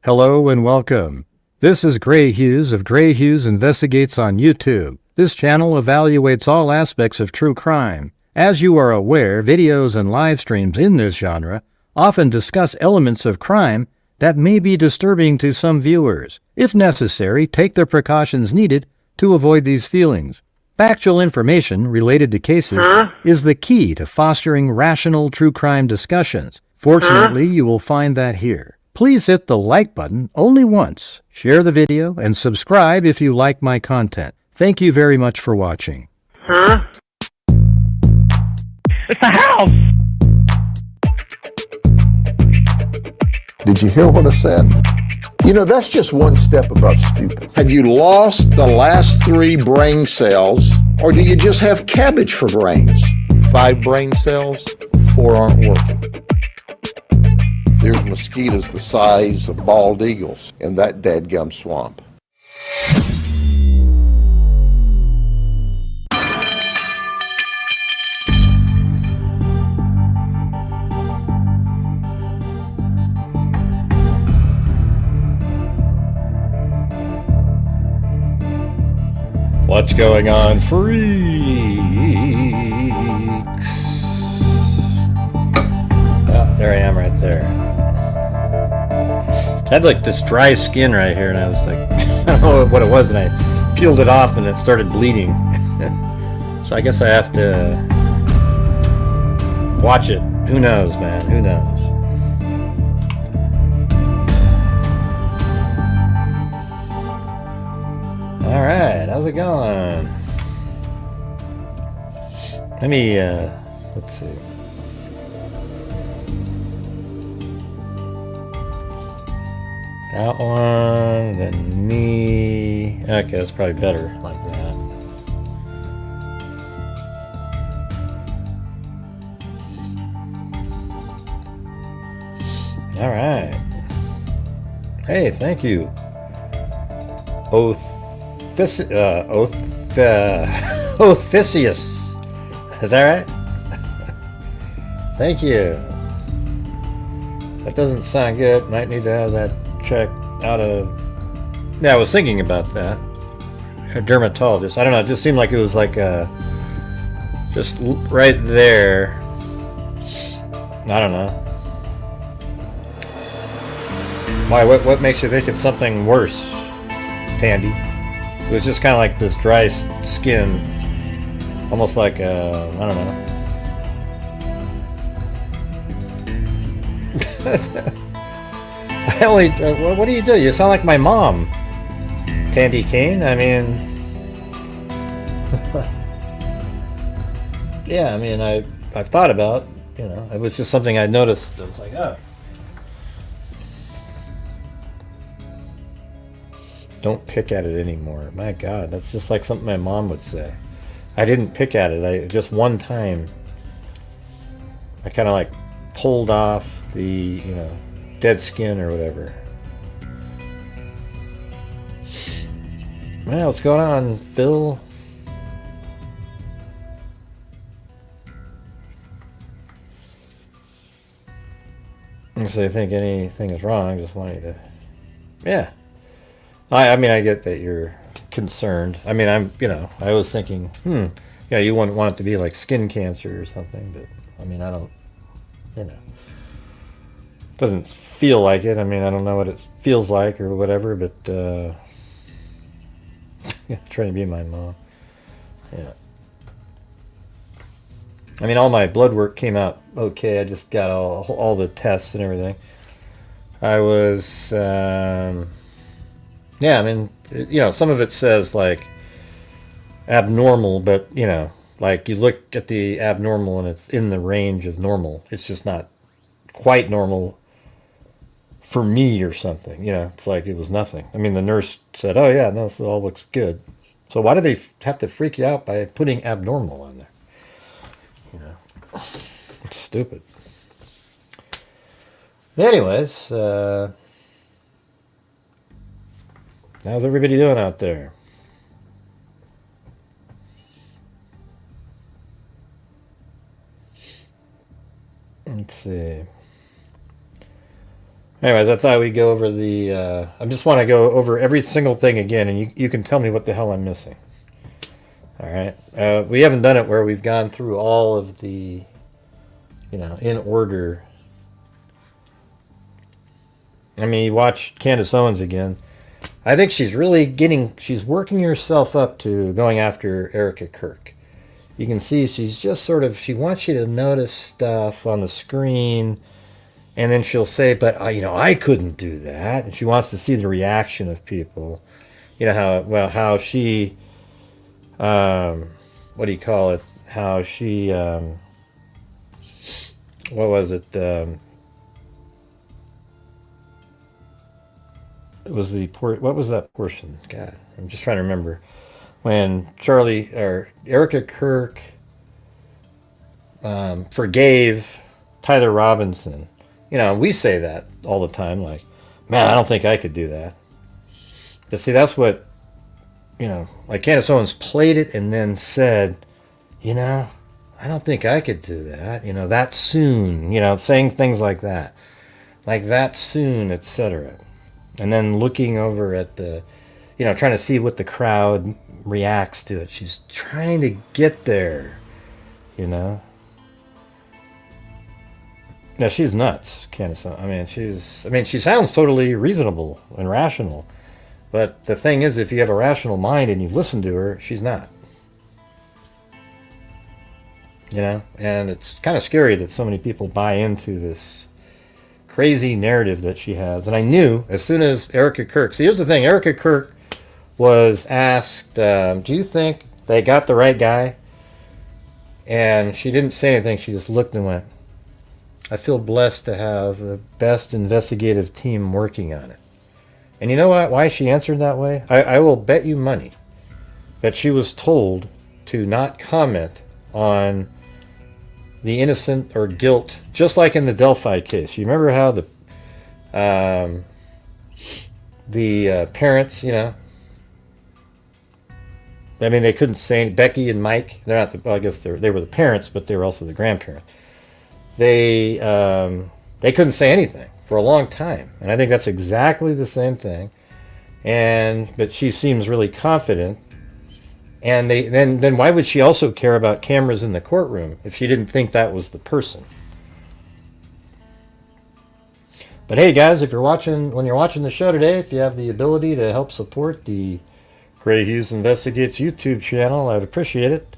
Hello and welcome. This is Grant Hughes of Grant Hughes Investigates on YouTube. This channel evaluates all aspects of true crime. As you are aware, videos and live streams in this genre often discuss elements of crime that may be disturbing to some viewers. If necessary, take the precautions needed to avoid these feelings. Factual information related to cases is the key to fostering rational true crime discussions. Fortunately, you will find that here. Please hit the like button only once, share the video, and subscribe if you like my content. Thank you very much for watching. It's the house! Did you hear what I said? You know, that's just one step above stupid. Have you lost the last 3 brain cells, or do you just have cabbage for brains? 5 brain cells, 4 aren't working. There's mosquitoes the size of bald eagles in that dadgum swamp. What's going on, freaks? Oh, there I am right there. I had like this dry skin right here, and I was like, I don't know what it was, and I peeled it off and it started bleeding. So I guess I have to watch it. Who knows, man? Who knows? Alright, how's it going? Let me, let's see. That one, then me. Okay, that's probably better like that. Alright. Hey, thank you. Othicius. Is that right? Thank you. That doesn't sound good. Might need to have that checked out of... Yeah, I was thinking about that. A dermatologist. I don't know, it just seemed like it was like just right there. I don't know. Why, what makes you think it's something worse, Tandy? It was just kind of like this dry skin. Almost like, I don't know. I only, what do? You sound like my mom, Tandy Kane. I mean, yeah. I mean, I've thought about, you know, it was just something I noticed. I was like, oh, don't pick at it anymore. My God, that's just like something my mom would say. I didn't pick at it. I just one time, I kind of like pulled off the, you know, dead skin or whatever. Well, what's going on, Phil? So I think anything is wrong. Just wanted to, yeah. I mean, I get that you're concerned. I mean, I'm, you know, I was thinking, yeah, you wouldn't want it to be like skin cancer or something, but I mean, I don't, you know. Doesn't feel like it. I mean, I don't know what it feels like or whatever, but trying to be my mom. Yeah. I mean, all my blood work came out okay. I just got all the tests and everything. I was, yeah, I mean, you know, some of it says like abnormal, but you know, like you look at the abnormal and it's in the range of normal. It's just not quite normal for me or something, you know. It's like it was nothing. I mean, the nurse said, oh yeah, no, this all looks good. So why do they have to freak you out by putting abnormal on there? You know, it's stupid. Anyways, how's everybody doing out there? Let's see. Anyways, I thought we'd go over the... I just want to go over every single thing again, and you can tell me what the hell I'm missing. All right. We haven't done it where we've gone through all of the, in order. I mean, you watch Candace Owens again. I think she's really she's working herself up to going after Erica Kirk. You can see she's just sort of, she wants you to notice stuff on the screen, and then she'll say, but, I couldn't do that. And she wants to see the reaction of people. How she, what do you call it? How she, what was it? It was what was that portion? God, I'm just trying to remember. When Erica Kirk forgave Tyler Robinson. We say that all the time, like, man, I don't think I could do that. But see, that's what, like Candace Owens played it and then said, I don't think I could do that, that soon, saying things like that soon, etc. And then looking over at the, trying to see what the crowd reacts to it. She's trying to get there, Now, she's nuts, Candace. She sounds totally reasonable and rational. But the thing is, if you have a rational mind and you listen to her, she's not. And it's kind of scary that so many people buy into this crazy narrative that she has. And I knew as soon as Erica Kirk... See, here's the thing. Erica Kirk was asked, do you think they got the right guy? And she didn't say anything. She just looked and went, I feel blessed to have the best investigative team working on it. And you know what? Why she answered that way? I will bet you money that she was told to not comment on the innocent or guilt, just like in the Delphi case. You remember how the parents, they couldn't say, Becky and Mike, they're not I guess they were the parents, but they were also the grandparents. They couldn't say anything for a long time, and I think that's exactly the same thing. But she seems really confident, and then why would she also care about cameras in the courtroom if she didn't think that was the person? But hey, guys, when you're watching the show today, if you have the ability to help support the Gray Hughes Investigates YouTube channel, I'd appreciate it.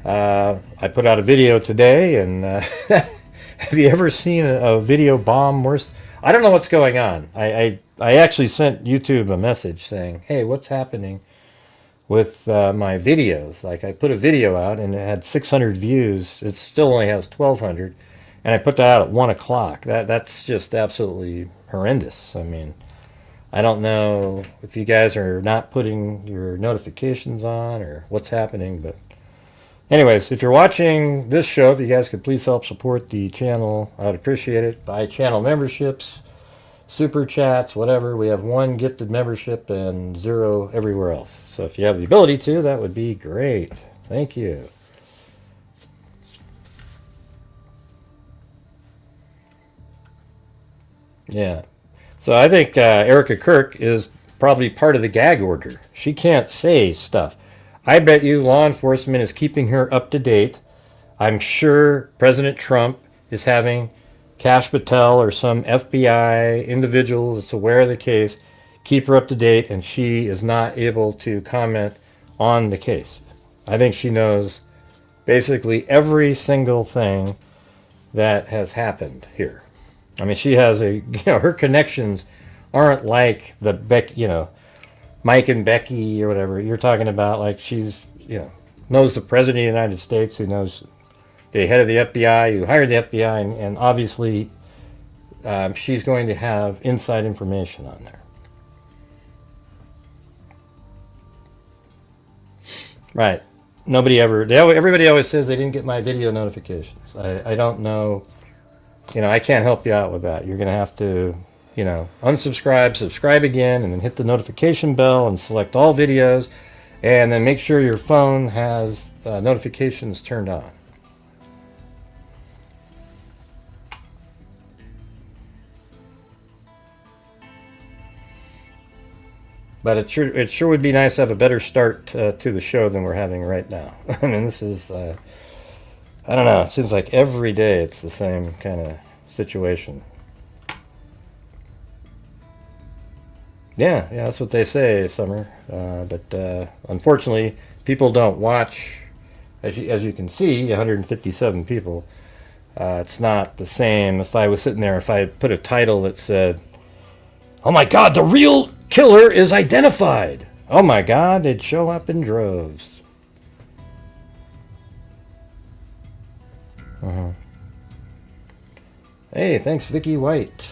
I put out a video today, and have you ever seen a video bomb worse? I don't know what's going on. I actually sent YouTube a message saying, hey, what's happening with my videos? Like, I put a video out, and it had 600 views. It still only has 1,200, and I put that out at 1 o'clock. That's just absolutely horrendous. I don't know if you guys are not putting your notifications on or what's happening, but anyways, if you're watching this show, if you guys could please help support the channel, I'd appreciate it. Buy channel memberships, super chats, whatever. We have 1 gifted membership and 0 everywhere else. So if you have the ability to, that would be great. Thank you. Yeah. So I think Erica Kirk is probably part of the gag order. She can't say stuff. I bet you law enforcement is keeping her up to date. I'm sure President Trump is having Kash Patel or some FBI individual that's aware of the case keep her up to date, and she is not able to comment on the case. I think she knows basically every single thing that has happened here. She has her connections aren't like the Mike and Becky or whatever you're talking about. Like, she's, knows the President of the United States, who knows the head of the FBI, who hired the FBI, and obviously she's going to have inside information on there. Right. Everybody always says they didn't get my video notifications. I don't know. I can't help you out with that. You're going to have to, unsubscribe, subscribe again, and then hit the notification bell and select all videos, and then make sure your phone has notifications turned on. But it sure would be nice to have a better start to the show than we're having right now. I mean, this is, I don't know, it seems like every day it's the same kind of situation. Yeah, that's what they say, Summer. But unfortunately, people don't watch. As you can see, 157 people. It's not the same. If I was sitting there, if I put a title that said, "Oh my God, the real killer is identified!" Oh my God, they'd show up in droves. Hey, thanks, Vicky White.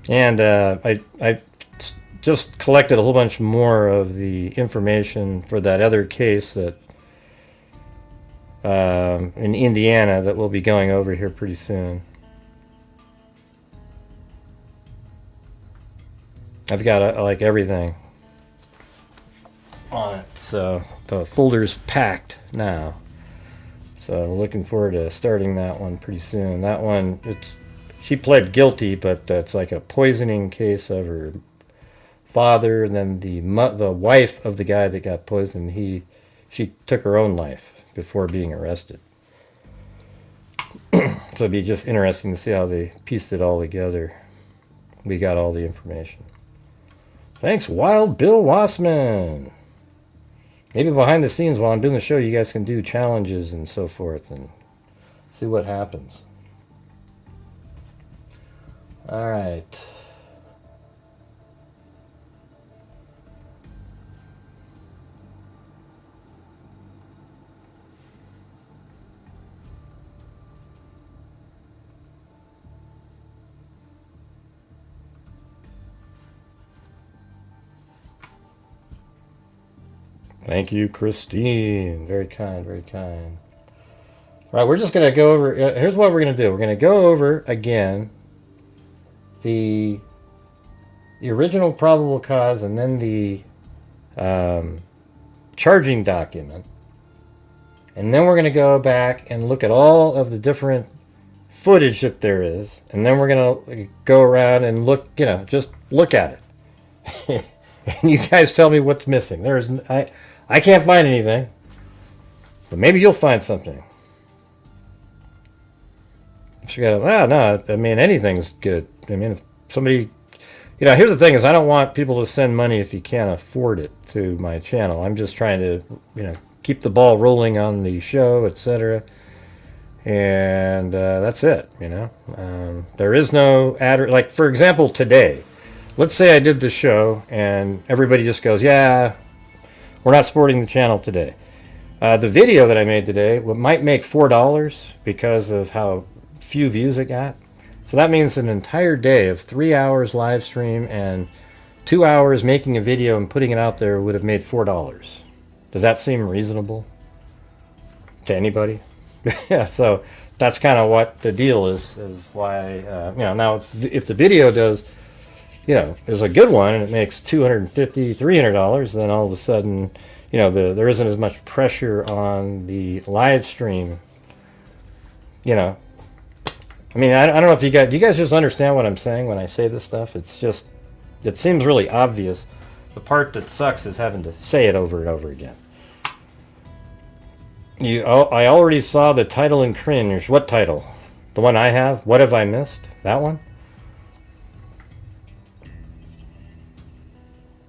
And I just collected a whole bunch more of the information for that other case that in Indiana that we'll be going over here pretty soon. I've got like everything on it, so the folder's packed now. So looking forward to starting that one pretty soon. That one, she pled guilty, but that's like a poisoning case of her father, and then the wife of the guy that got poisoned, she took her own life before being arrested. So it'd be just interesting to see how they pieced it all together. We got all the information. Thanks, Wild Bill Wassman. Maybe behind the scenes while I'm doing the show, you guys can do challenges and so forth and see what happens. All right. Thank you, Christine. Very kind, very kind. All right, we're just going to go over. Here's what we're going to do. We're going to go over again the original probable cause and then the charging document. And then we're going to go back and look at all of the different footage that there is. And then we're going to go around and look, just look at it. And you guys tell me what's missing. I can't find anything, but maybe you'll find something. No, I mean, anything's good. I mean, if somebody, here's the thing is I don't want people to send money if you can't afford it to my channel. I'm just trying to, keep the ball rolling on the show, etc. And that's it, There is no ad, like, for example, today. Let's say I did the show and everybody just goes, yeah, we're not supporting the channel today. The video that I made today might make $4 because of how few views it got. So that means an entire day of 3 hours live stream and 2 hours making a video and putting it out there would have made $4. Does that seem reasonable to anybody? Yeah, so that's kind of what the deal is why, now if the video does, is a good one and it makes $250, $300, then all of a sudden, there isn't as much pressure on the live stream. I mean, I don't know if do you guys just understand what I'm saying when I say this stuff? It's just, it seems really obvious. The part that sucks is having to say it over and over again. I already saw the title in cringe. What title? The one I have? What have I missed? That one?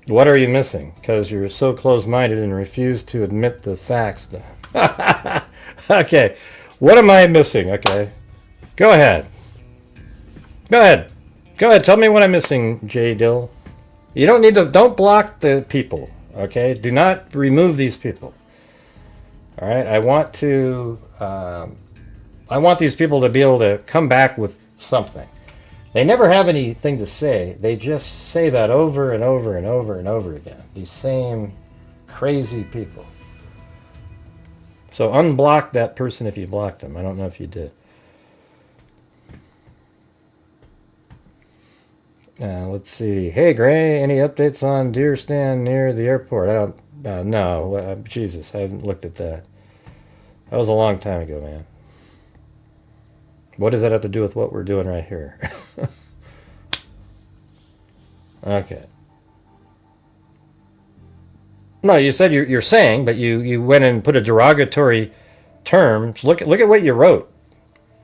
What are you missing? Because you're so close-minded and refuse to admit the facts. Okay. What am I missing? Okay. Go ahead. Go ahead. Go ahead. Tell me what I'm missing, J. Dill. You don't need to... Don't block the people. Okay? Do not remove these people. All right? I want these people to be able to come back with something. They never have anything to say. They just say that over and over and over and over again. These same crazy people. So unblock that person if you blocked them. I don't know if you did. Let's see. Hey, Gray, any updates on deer stand near the airport? I don't... no. Jesus, I haven't looked at that. That was a long time ago, man. What does that have to do with what we're doing right here? Okay. No, you said you're saying, but you went and put a derogatory term. Look at what you wrote.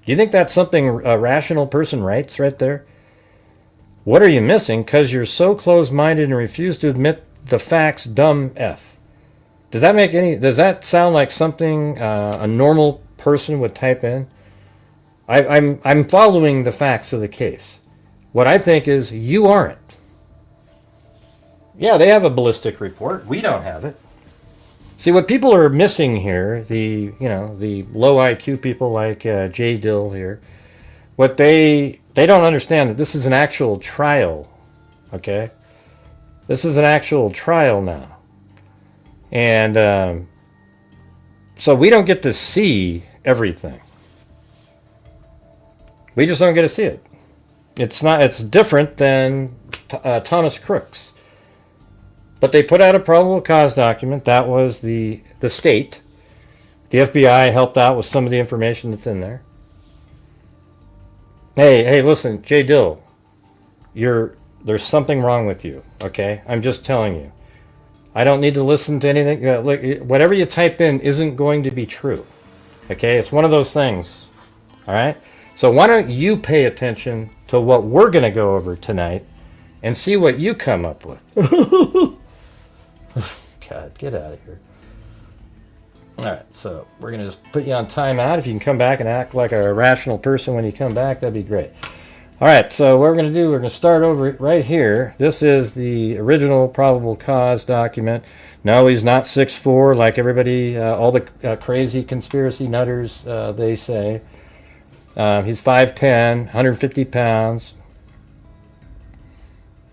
Do you think that's something a rational person writes right there? What are you missing? Because you're so closed-minded and refuse to admit the facts, dumb F. Does that sound like something a normal person would type in? I'm following the facts of the case. What I think is you aren't. Yeah, they have a ballistic report. We don't have it. See, what people are missing here, the low IQ people like J. Dill here, what they don't understand that this is an actual trial, okay? This is an actual trial now. And so we don't get to see everything. We just don't get to see it. It's different than Thomas Crook's. But they put out a probable cause document. That was the state. The FBI helped out with some of the information that's in there. Hey, listen, Jay Dill, there's something wrong with you, okay? I'm just telling you. I don't need to listen to anything. Whatever you type in isn't going to be true, okay? It's one of those things, all right? So why don't you pay attention to what we're going to go over tonight and see what you come up with. God, get out of here. All right, so we're going to just put you on timeout. If you can come back and act like a rational person when you come back, that'd be great. All right, so what we're going to do, we're going to start over right here. This is the original probable cause document. No, he's not 6'4", like everybody, all the crazy conspiracy nutters, they say. He's 5'10", 150 pounds.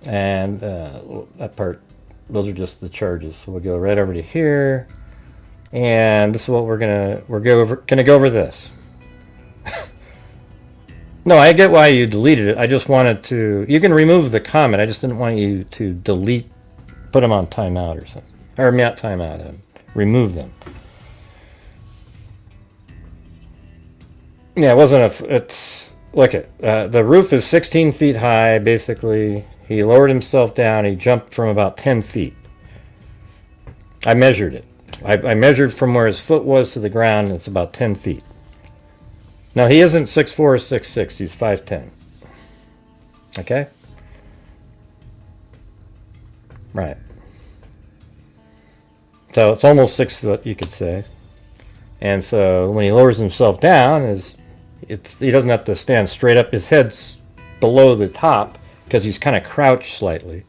And that part, those are just the charges. So we'll go right over to here. And this is what we're gonna go over this. No, I get why you deleted it. I just wanted to. You can remove the comment. I just didn't want you to delete, put them on timeout or something, or not timeout. Remove them. Yeah, it wasn't a. It's look at the roof is 16 feet high. Basically, he lowered himself down. He jumped from about 10 feet. I measured it. I measured from where his foot was to the ground. And it's about 10 feet. Now, he isn't 6'4" or 6'6". He's 5'10". Okay? Right. So it's almost 6 foot, you could say. And so when he lowers himself down, he doesn't have to stand straight up. His head's below the top because he's kind of crouched slightly.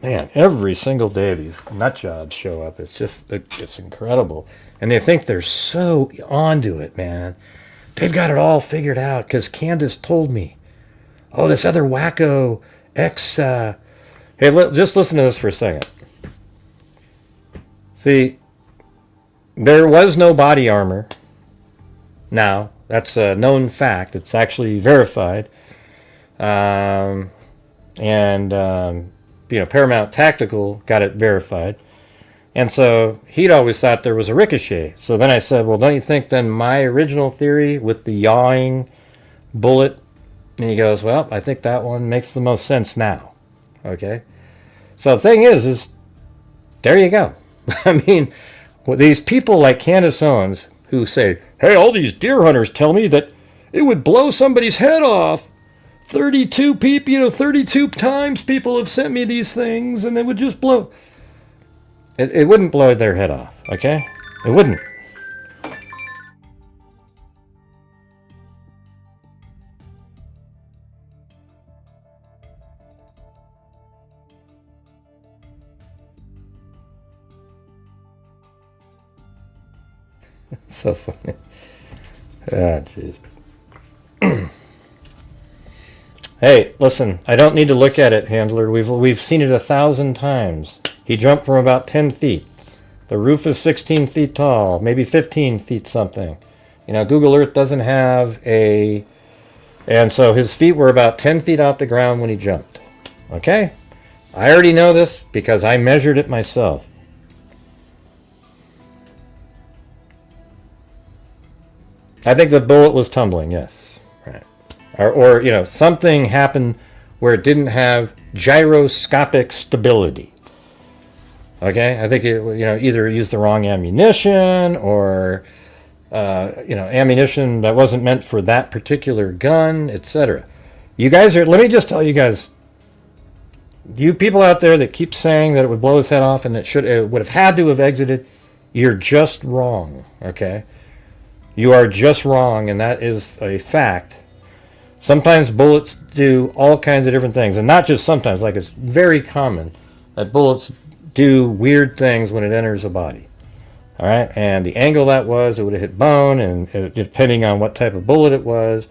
Man, every single day these nut jobs show up. It's incredible. And they think they're so onto it, man. They've got it all figured out because Candace told me. Oh, this other wacko Hey, just listen to this for a second. See, there was no body armor. Now, that's a known fact. It's actually verified. Paramount Tactical got it verified. And so he'd always thought there was a ricochet. So then I said, well, don't you think then my original theory with the yawing bullet? And he goes, well, I think that one makes the most sense now. Okay? So the thing is there you go. I mean, these people like Candace Owens who say, hey, all these deer hunters tell me that it would blow somebody's head off. 32 people, 32 times people have sent me these things, and it would just blow. It wouldn't blow their head off, okay? It wouldn't. It's so funny. Ah, jeez. Hey, listen, I don't need to look at it, handler. We've seen it 1,000 times. He jumped from about 10 feet. The roof is 16 feet tall, maybe 15 feet something. You know, Google Earth doesn't have a... And so his feet were about 10 feet off the ground when he jumped. Okay? I already know this because I measured it myself. I think the bullet was tumbling, yes. Right. Or you know, something happened where it didn't have gyroscopic stability. Okay? I think it, you know, either used the wrong ammunition or, you know, ammunition that wasn't meant for that particular gun, etc. You guys are, let me just tell you guys, you people out there that keep saying that it would blow his head off and it would have had to have exited, you're just wrong, okay? You are just wrong, and that is a fact. Sometimes bullets do all kinds of different things, and not just sometimes, like it's very common that bullets do weird things when it enters a body. All right, and the angle that was, it would have hit bone, and depending on what type of bullet it was,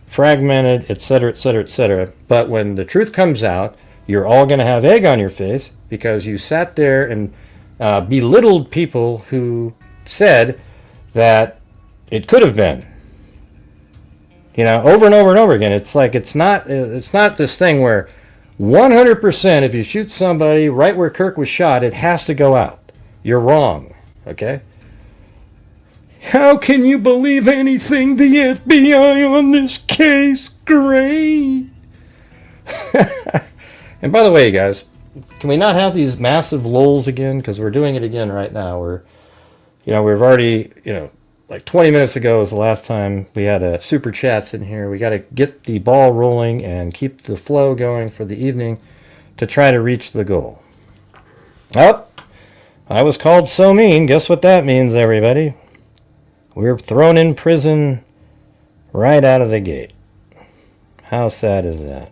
fragmented, etc., etc., etc. But when the truth comes out, you're all going to have egg on your face because you sat there and belittled people who said that it could have been. You know, over and over and over again. It's like it's not this thing where 100% if you shoot somebody right where Kirk was shot, it has to go out. You're wrong. Okay? How can you believe anything the FBI on this case, Gray? And by the way, you guys, can we not have these massive lulls again? Because we're doing it again right now. We've already, like 20 minutes ago was the last time we had a super chats in here. We got to get the ball rolling and keep the flow going for the evening to try to reach the goal. Oh, I was called so mean. Guess what that means, everybody? We're thrown in prison right out of the gate. How sad is that?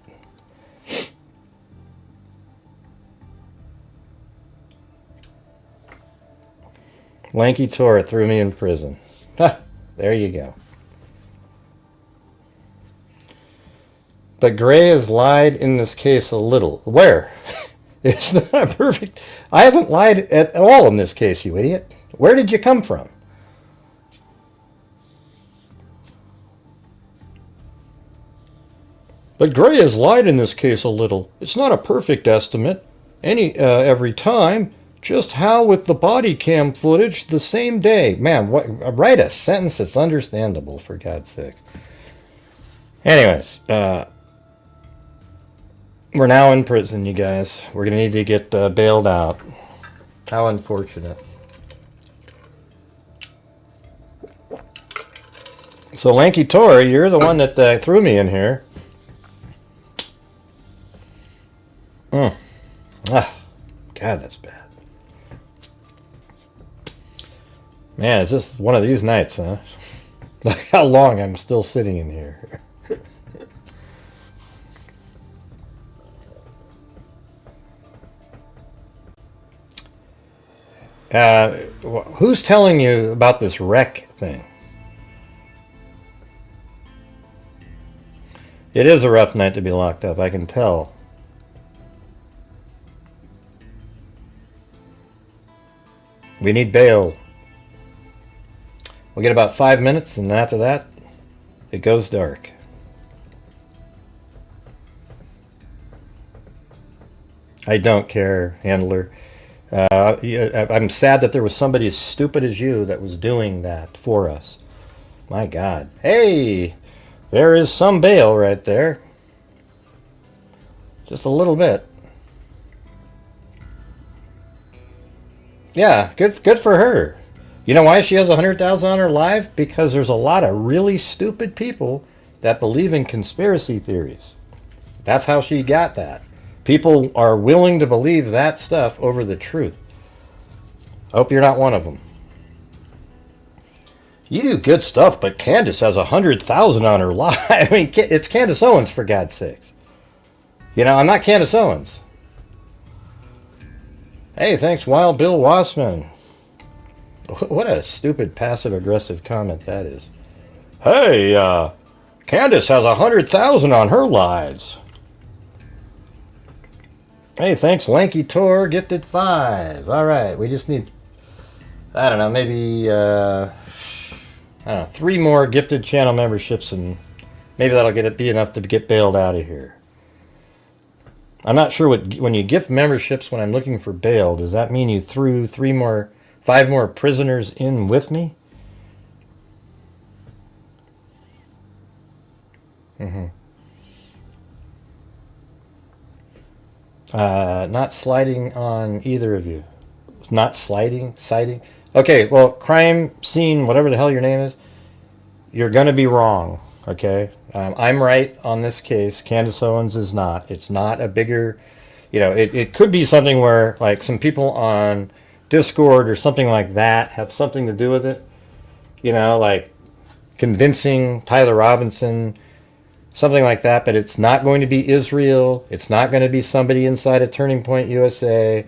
Lanky Tora threw me in prison. There you go. But Gray has lied in this case a little. Where? It's not perfect. I haven't lied at all in this case, you idiot. Where did you come from? But Gray has lied in this case a little. It's not a perfect estimate. Every time. Just how with the body cam footage the same day. Man, write a sentence that's understandable, for God's sake. Anyways, we're now in prison, you guys. We're going to need to get bailed out. How unfortunate. So, Lanky Tor, you're the one that threw me in here. God, that's bad. Man, it's just one of these nights, huh? Like how long I'm still sitting in here. Who's telling you about this Reck thing? It is a rough night to be locked up, I can tell. We need bail. We'll get about 5 minutes, and after that, it goes dark. I don't care, handler. I'm sad that there was somebody as stupid as you that was doing that for us. My God. Hey, there is some bail right there. Just a little bit. Yeah, good for her. You know why she has 100,000 on her live? Because there's a lot of really stupid people that believe in conspiracy theories. That's how she got that. People are willing to believe that stuff over the truth. Hope you're not one of them. You do good stuff, but Candace has 100,000 on her live. I mean, it's Candace Owens, for God's sakes. You know, I'm not Candace Owens. Hey, thanks, Wild Bill Wassman. What a stupid passive-aggressive comment that is. Hey, Candace has 100,000 on her lives. Hey, thanks, Lanky Tor, gifted 5. All right, we just need, I don't know, maybe, 3 more gifted channel memberships, and maybe that'll be enough to get bailed out of here. I'm not sure when you gift memberships when I'm looking for bail, does that mean you threw 5 more prisoners in with me? Not sliding on either of you. Not sliding? Sighting? Okay, well, crime scene, whatever the hell your name is, you're going to be wrong, okay? I'm right on this case. Candace Owens is not. It's not a bigger, it could be something where, like, some people on Discord or something like that have something to do with it. Like convincing Tyler Robinson, something like that, but it's not going to be Israel. It's not going to be somebody inside of Turning Point USA.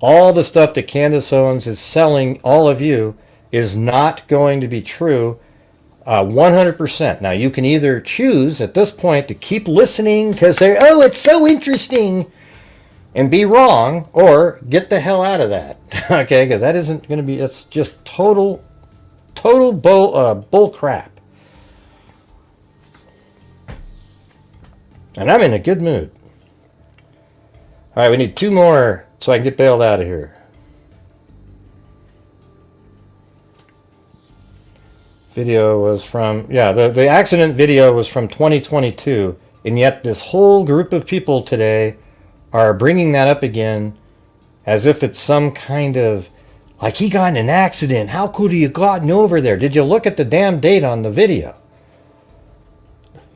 All the stuff that Candace Owens is selling all of you is not going to be true 100%. Now, you can either choose at this point to keep listening because it's so interesting and be wrong, or get the hell out of that. Okay, because that isn't going to be, it's just total bull crap. And I'm in a good mood. All right, we need 2 more so I can get bailed out of here. Video was from, the accident video was from 2022, and yet this whole group of people today are bringing that up again as if it's some kind of, like, he got in an accident. How could he have gotten over there? Did you look at the damn date on the video?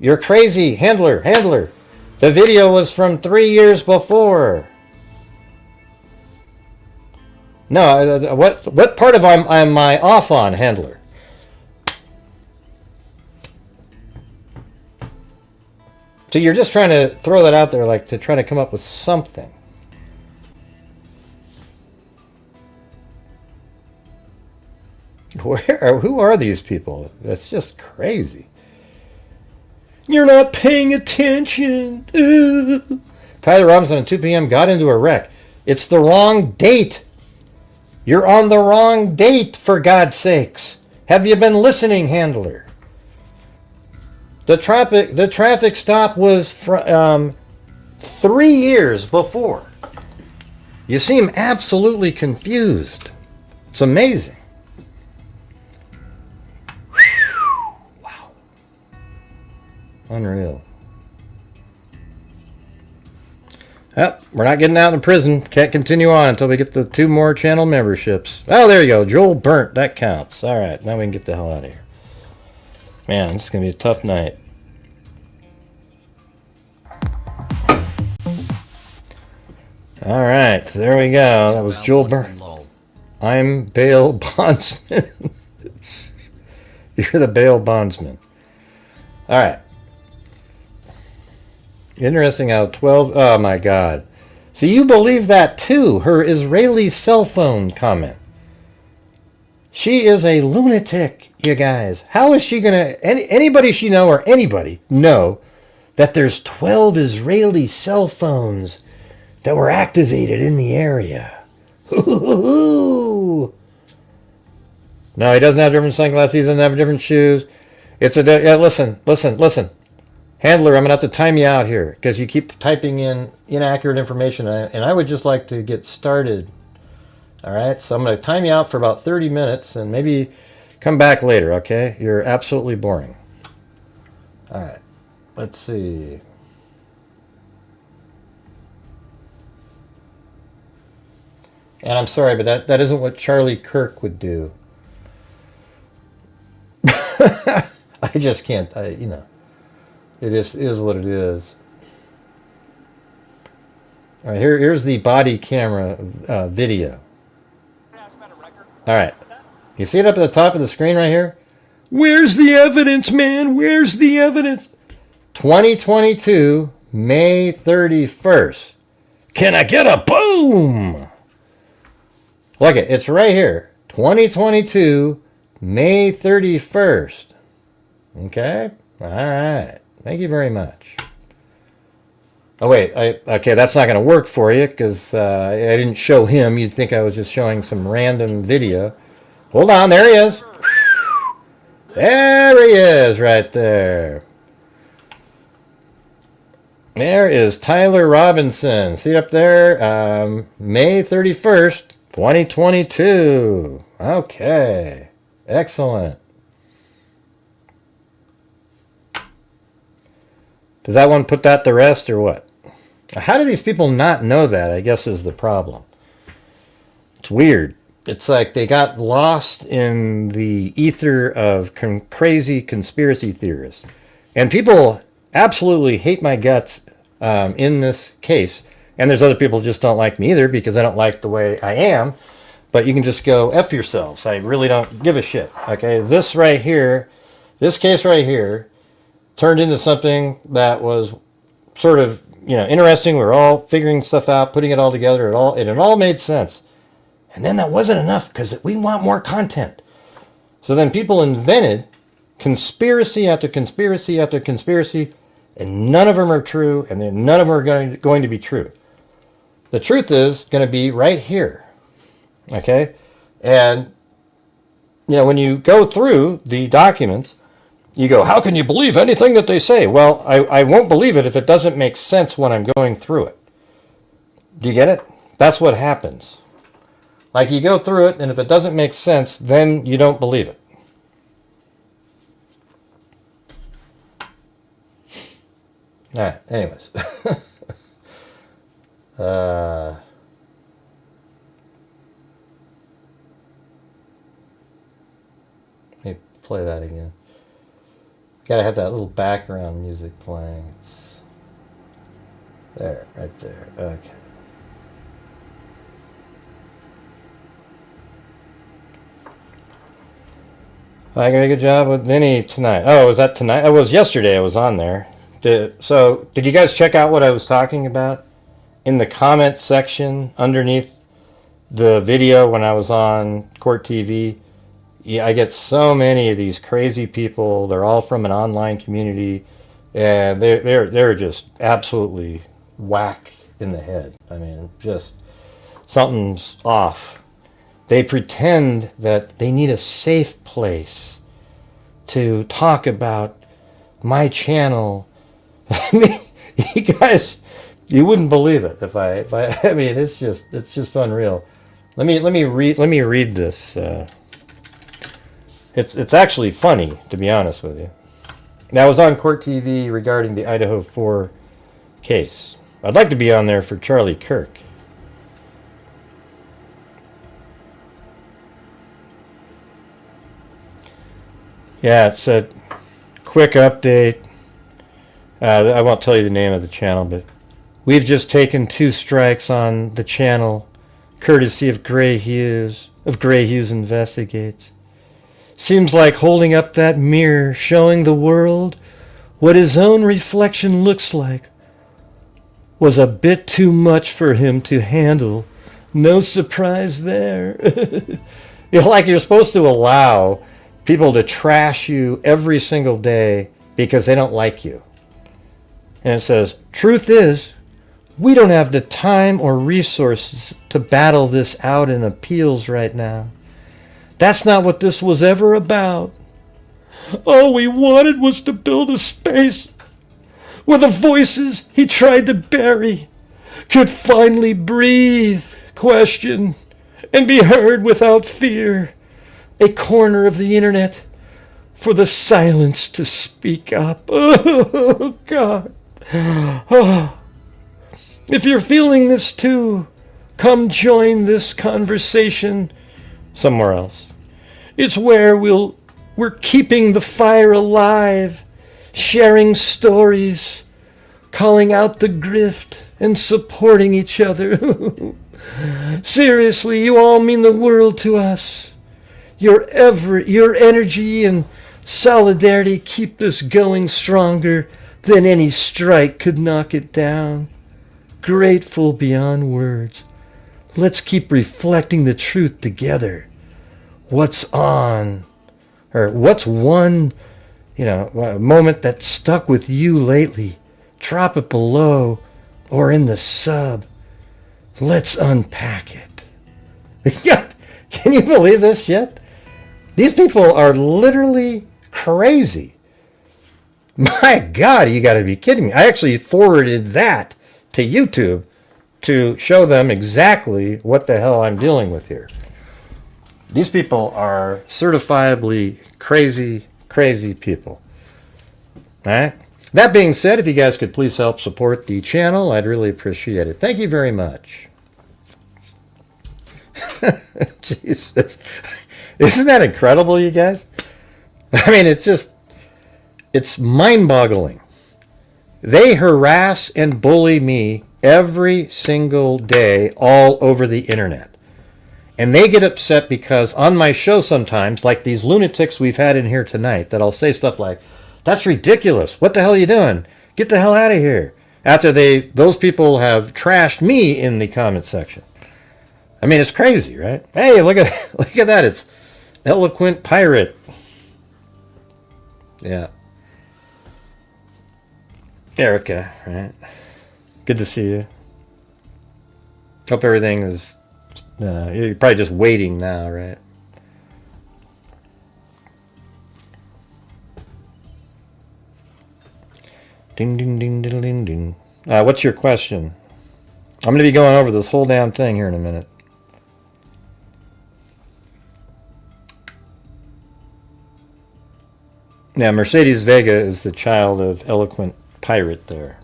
You're crazy. Handler. The video was from 3 years before. No, what part of am I off on, Handler? So you're just trying to throw that out there, like, to try to come up with something. Who are these people? That's just crazy. You're not paying attention. Tyler Robinson at 2 p.m. got into a wreck. It's the wrong date. You're on the wrong date, for God's sakes. Have you been listening, Handler? The traffic stop was from 3 years before. You seem absolutely confused. It's amazing. Wow. Unreal. Yep, we're not getting out of prison. Can't continue on until we get the 2 more channel memberships. Oh, there you go. Joel Burnt. That counts. All right, now we can get the hell out of here. Man, it's going to be a tough night. All right, there we go. That was Joel Burnt. I'm bail bondsman. You're the bail bondsman. All right. Interesting how 12... Oh, my God. See, you believe that, too. Her Israeli cell phone comment. She is a lunatic, you guys. How is she going to... Anybody she know, or anybody know, that there's 12 Israeli cell phones that were activated in the area? No, he doesn't have different sunglasses. He doesn't have different shoes. It's a... Listen. Handler, I'm going to have to time you out here because you keep typing in inaccurate information, and I would just like to get started. All right, so I'm going to time you out for about 30 minutes and maybe come back later, okay? You're absolutely boring. All right, let's see. And I'm sorry, but that isn't what Charlie Kirk would do. I just can't, it is what it is. All right, here's the body camera video. All right, you see it up at the top of the screen right here? Where's the evidence, man? Where's the evidence? 2022, May 31st. Can I get a boom? Look it, it's right here. 2022, May 31st. Okay, all right. Thank you very much. Oh, wait. Okay, that's not going to work for you because I didn't show him. You'd think I was just showing some random video. Hold on. There he is. There he is right there. There is Tyler Robinson. See it up there? May 31st, 2022. Okay. Excellent. Does that one put that to rest or what? How do these people not know that, I guess, is the problem. It's weird. It's like they got lost in the ether of crazy conspiracy theorists. And people absolutely hate my guts in this case. And there's other people who just don't like me either because I don't like the way I am. But you can just go F yourselves. I really don't give a shit. Okay, this right here, this case right here, turned into something that was sort of, interesting. We were all figuring stuff out, putting it all together. It all made sense. And then that wasn't enough because we want more content. So then people invented conspiracy after conspiracy after conspiracy, and none of them are true, and then none of them are going to be true. The truth is going to be right here. Okay? And, when you go through the documents, you go, how can you believe anything that they say? Well, I won't believe it if it doesn't make sense when I'm going through it. Do you get it? That's what happens. Like you go through it, and if it doesn't make sense, then you don't believe it. All right, anyways. Let me play that again. Gotta have that little background music playing. It's there, right there. Okay. I got a good job with Vinny tonight. Oh, was that tonight? It was yesterday. I was on there. So, did you guys check out what I was talking about in the comment section underneath the video when I was on Court TV? Yeah, I get so many of these crazy people. They're all from an online community, and they're just absolutely whack in the head. I mean, just something's off. They pretend that they need a safe place to talk about my channel. I mean, you guys, you wouldn't believe it if I mean, it's just unreal. Let me read this. It's actually funny, to be honest with you. Now, I was on Court TV regarding the Idaho 4 case. I'd like to be on there for Charlie Kirk. Yeah, it's a quick update. I won't tell you the name of the channel, but we've just taken 2 strikes on the channel, courtesy of Grant Hughes, Investigates. Seems like holding up that mirror, showing the world what his own reflection looks like, was a bit too much for him to handle. No surprise there. Like you're supposed to allow people to trash you every single day because they don't like you. And it says, truth is, we don't have the time or resources to battle this out in appeals right now. That's not what this was ever about. All we wanted was to build a space where the voices he tried to bury could finally breathe, question, and be heard without fear. A corner of the internet for the silence to speak up. Oh, God. Oh. If you're feeling this too, come join this conversation somewhere else. It's where we're keeping the fire alive, sharing stories, calling out the grift, and supporting each other. Seriously, you all mean the world to us. Your energy and solidarity keep this going stronger than any strike could knock it down. Grateful beyond words. Let's keep reflecting the truth together. What's one moment that stuck with you lately? Drop it below or in the sub. Let's unpack it. Can you believe this shit? These people are literally crazy. My God, you got to be kidding me. I actually forwarded that to YouTube to show them exactly what the hell I'm dealing with here. These people are certifiably crazy, crazy people. All right? That being said, if you guys could please help support the channel, I'd really appreciate it. Thank you very much. Jesus. Isn't that incredible, you guys? I mean, it's mind-boggling. They harass and bully me every single day all over the internet. And they get upset because on my show sometimes, like these lunatics we've had in here tonight, that I'll say stuff like, "That's ridiculous. What the hell are you doing? Get the hell out of here." After those people have trashed me in the comment section. I mean, it's crazy, right? Hey, look at that. It's Eloquent Pirate. Yeah. Erica, right? Good to see you. Hope everything is... you're probably just waiting now, right? Ding, ding, ding, diddle, ding, ding. What's your question? I'm going to be going over this whole damn thing here in a minute. Now, Mercedes Vega is the child of Eloquent Pirate there.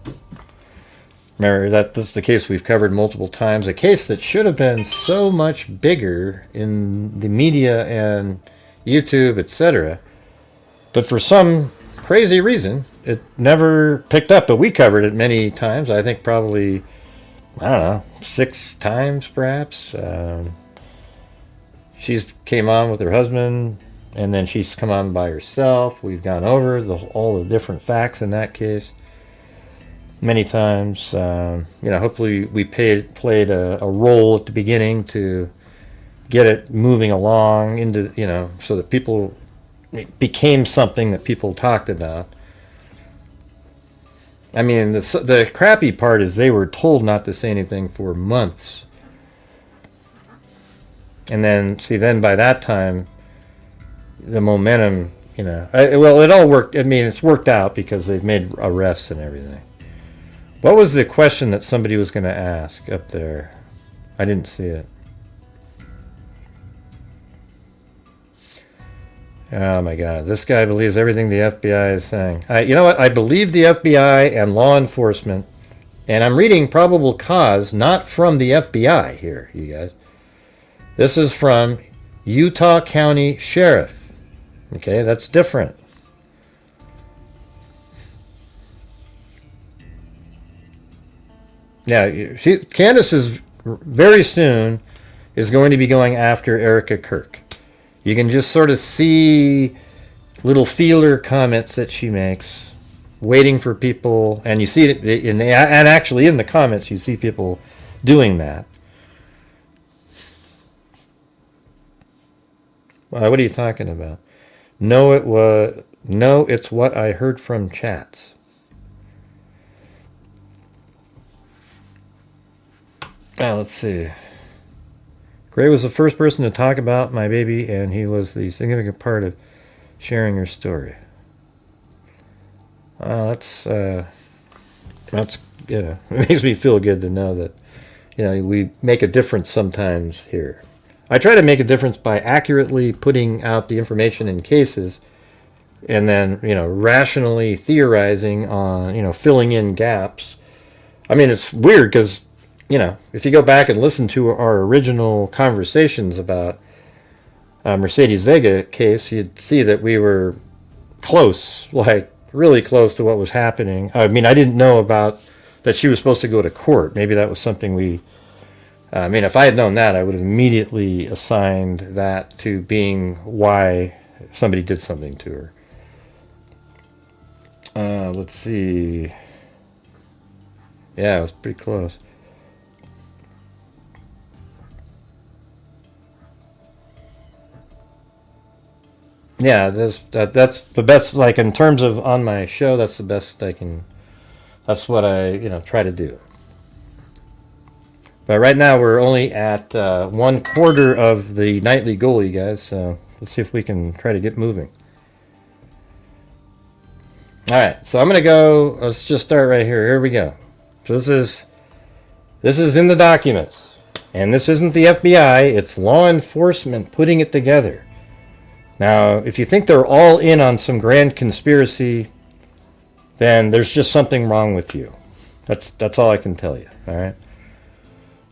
Remember, this is the case we've covered multiple times. A case that should have been so much bigger in the media and YouTube, etc. But for some crazy reason, it never picked up. But we covered it many times. I think probably, I don't know, 6 times perhaps. She's came on with her husband, and then she's come on by herself. We've gone over all the different facts in that case many times. Hopefully we played a role at the beginning to get it moving along into, so that it became something that people talked about. I mean, the crappy part is they were told not to say anything for months. And then by that time, the momentum, it all worked. I mean, it's worked out because they've made arrests and everything. What was the question that somebody was going to ask up there? I didn't see it. Oh my God, this guy believes everything the FBI is saying. You know what? I believe the FBI and law enforcement, and I'm reading probable cause, not from the FBI here, you guys. This is from Utah County Sheriff. Okay, that's different. Yeah, Candace is very soon is going to be going after Erica Kirk. You can just sort of see little feeler comments that she makes, waiting for people, and you see it and actually in the comments you see people doing that. What are you talking about? No, it's what I heard from chats. Let's see. Gray was the first person to talk about my baby, and he was the significant part of sharing her story. That's it makes me feel good to know that we make a difference sometimes here. I try to make a difference by accurately putting out the information in cases, and then rationally theorizing on filling in gaps. I mean, it's weird because if you go back and listen to our original conversations about Mercedes Vega case, you'd see that we were close, like really close to what was happening. I mean, I didn't know about that she was supposed to go to court. Maybe that was something if I had known that, I would have immediately assigned that to being why somebody did something to her. Let's see. Yeah, it was pretty close. Yeah, that's the best, like in terms of on my show, that's the best I can, that's what I, try to do. But right now we're only at 1/4 of the nightly goal, you guys, so let's see if we can try to get moving. Alright, so I'm going to go, let's just start right here. Here we go. So this is in the documents. And this isn't the FBI, it's law enforcement putting it together. Now, if you think they're all in on some grand conspiracy, then there's just something wrong with you. That's all I can tell you. All right.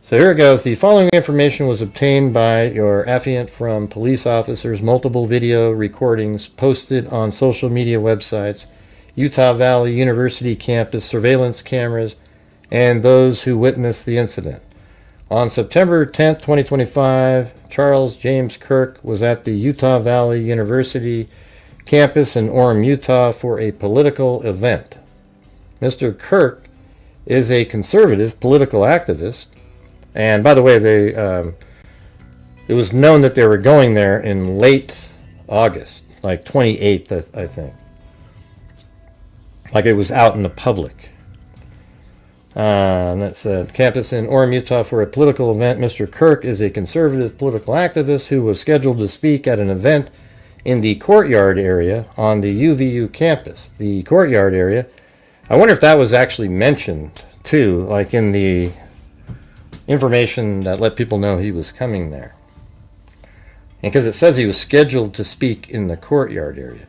So here it goes. The following information was obtained by your affiant from police officers. Multiple video recordings posted on social media websites, Utah Valley University campus, surveillance cameras, and those who witnessed the incident. On September 10th, 2025, Charles James Kirk was at the Utah Valley University campus in Orem, Utah for a political event. Mr. Kirk is a conservative political activist. And by the way, it was known that they were going there in late August, like 28th, I think. Like it was out in the public. And that said, campus in Orem, Utah for a political event. Mr. Kirk is a conservative political activist who was scheduled to speak at an event in the courtyard area on the UVU campus. The courtyard area, I wonder if that was actually mentioned too, like in the information that let people know he was coming there. And because it says he was scheduled to speak in the courtyard area.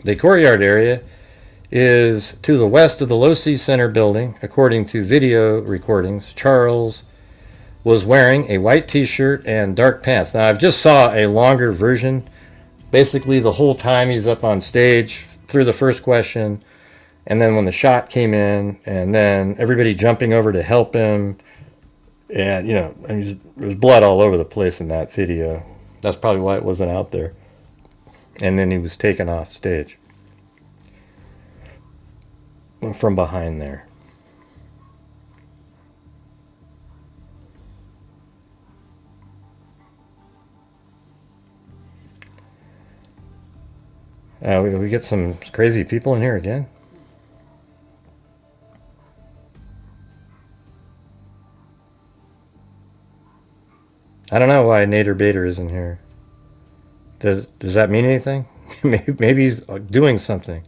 The courtyard area is to the west of the Losi Center building. According to video recordings, Charles was wearing a white t-shirt and dark pants. Now, I've just saw a longer version. Basically, the whole time he's up on stage through the first question, and then when the shot came in, and then everybody jumping over to help him. And, you know, there's blood all over the place in that video. That's probably why it wasn't out there. And then he was taken off stage from behind there. We get some crazy people in here again. I don't know why Nader Bader is in here. Does that mean anything? Maybe he's doing something.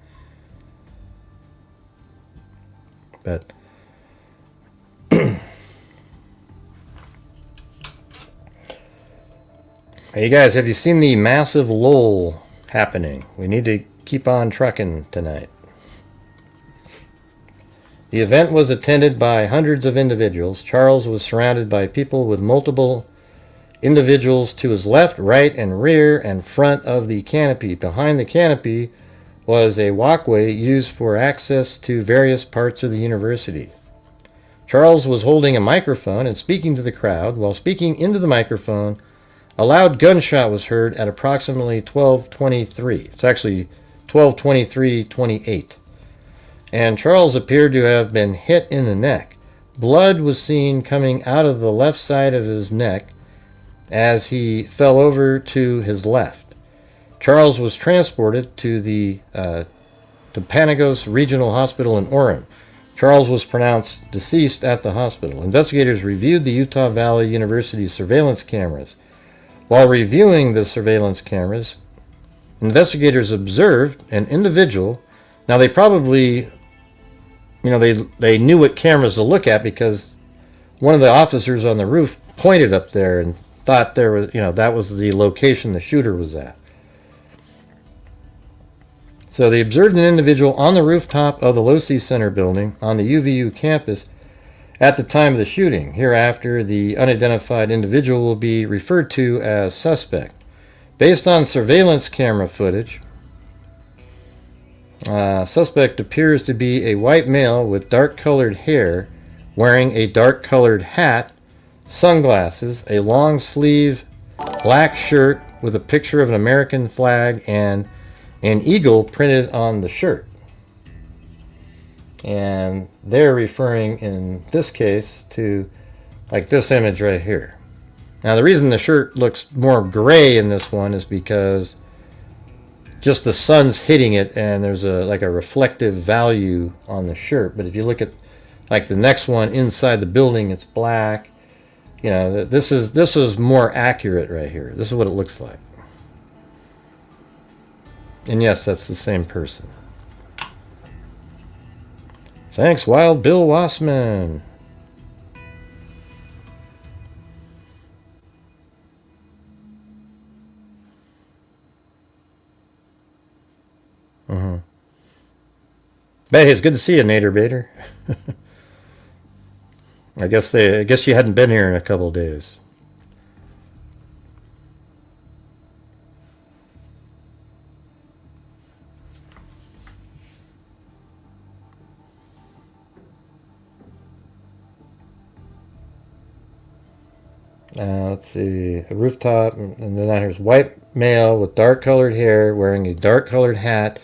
But hey, you guys, have you seen the massive lull happening? We need to keep on trucking tonight. The event was attended by hundreds of individuals. Charles was surrounded by people with multiple individuals to his left, right, and rear and front of the canopy. Behind the canopy was a walkway used for access to various parts of the university. Charles was holding a microphone and speaking to the crowd. While speaking into the microphone, a loud gunshot was heard at approximately 12:23. It's actually 12:23:28. And Charles appeared to have been hit in the neck. Blood was seen coming out of the left side of his neck as he fell over to his left. Charles was transported to the Panagos Regional Hospital in Orem. Charles was pronounced deceased at the hospital. Investigators reviewed the Utah Valley University surveillance cameras. While reviewing the surveillance cameras, investigators observed an individual. Now they probably, they knew what cameras to look at because one of the officers on the roof pointed up there and thought there was, that was the location the shooter was at. So they observed an individual on the rooftop of the Losi Center building on the UVU campus at the time of the shooting. Hereafter, the unidentified individual will be referred to as suspect. Based on surveillance camera footage, suspect appears to be a white male with dark-colored hair, wearing a dark-colored hat, sunglasses, a long-sleeve black shirt with a picture of an American flag and an eagle printed on the shirt. And they're referring in this case to like this image right here. Now the reason the shirt looks more gray in this one is because just the sun's hitting it and there's a reflective value on the shirt. But if you look at like the next one inside the building, it's black. This is more accurate right here. This is what it looks like. And yes, that's the same person. Thanks, Wild Bill Wassman. Hey, it's good to see you, Nader Bader. I guess you hadn't been here in a couple of days. Let's see, a rooftop, and then there's white male with dark colored hair wearing a dark colored hat,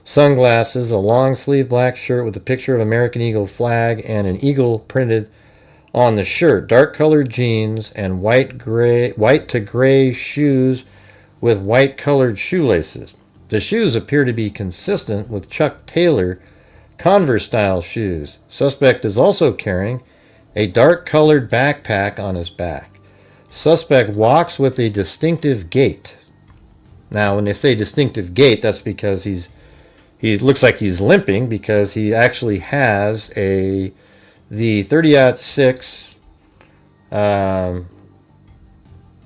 sunglasses, a long sleeve black shirt with a picture of American Eagle flag and an eagle printed on the shirt, dark colored jeans, and white to gray shoes with white colored shoelaces. The shoes appear to be consistent with Chuck Taylor Converse style shoes. Suspect is also carrying a dark colored backpack on his back. Suspect walks with a distinctive gait. Now, when they say distinctive gait, that's because he looks like he's limping, because he actually has the 30-06.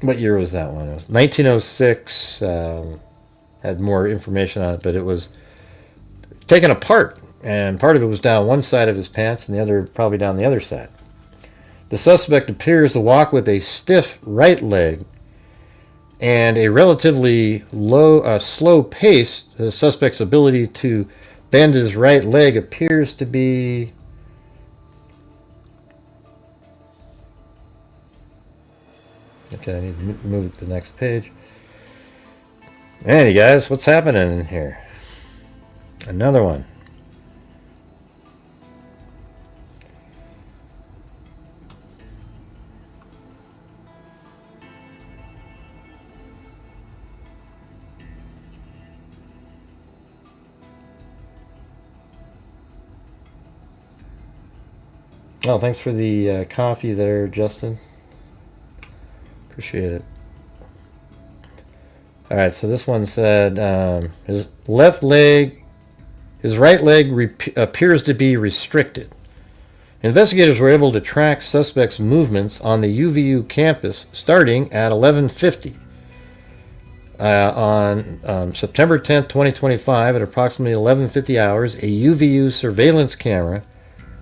What year was that one? It was 1906. Had more information on it, but it was taken apart, and part of it was down one side of his pants, and the other probably down the other side. The suspect appears to walk with a stiff right leg and a relatively slow pace. The suspect's ability to bend his right leg appears to be okay. I need to move it to the next page. Hey guys, what's happening in here? Another one. Oh, thanks for the coffee there, Justin. Appreciate it. All right, so this one said his right leg appears to be restricted. Investigators were able to track suspects' movements on the UVU campus starting at 11:50 on September 10th, 2025, at approximately 11:50 hours. A UVU surveillance camera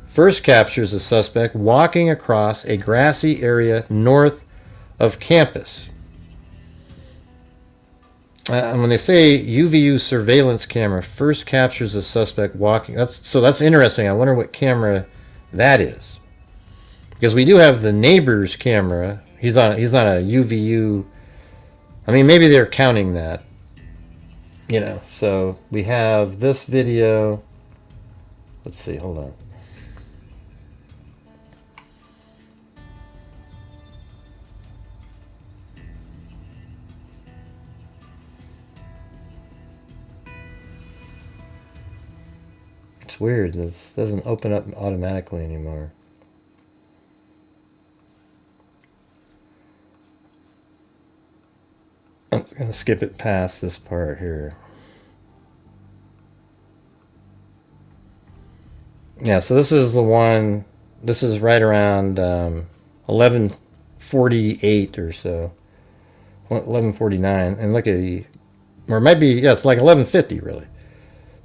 first captures the suspect walking across a grassy area north of campus. And when they say UVU surveillance camera first captures the suspect walking, that's interesting. I wonder what camera that is, because we do have the neighbor's camera. He's not a UVU. I mean, maybe they're counting that, So we have this video. Let's see. Hold on. It's weird. This doesn't open up automatically anymore. I'm going to skip it past this part here. Yeah, so this is the one. This is right around 11:48 or so. 11:49. And look at or it might be, yeah, it's like 11:50 really.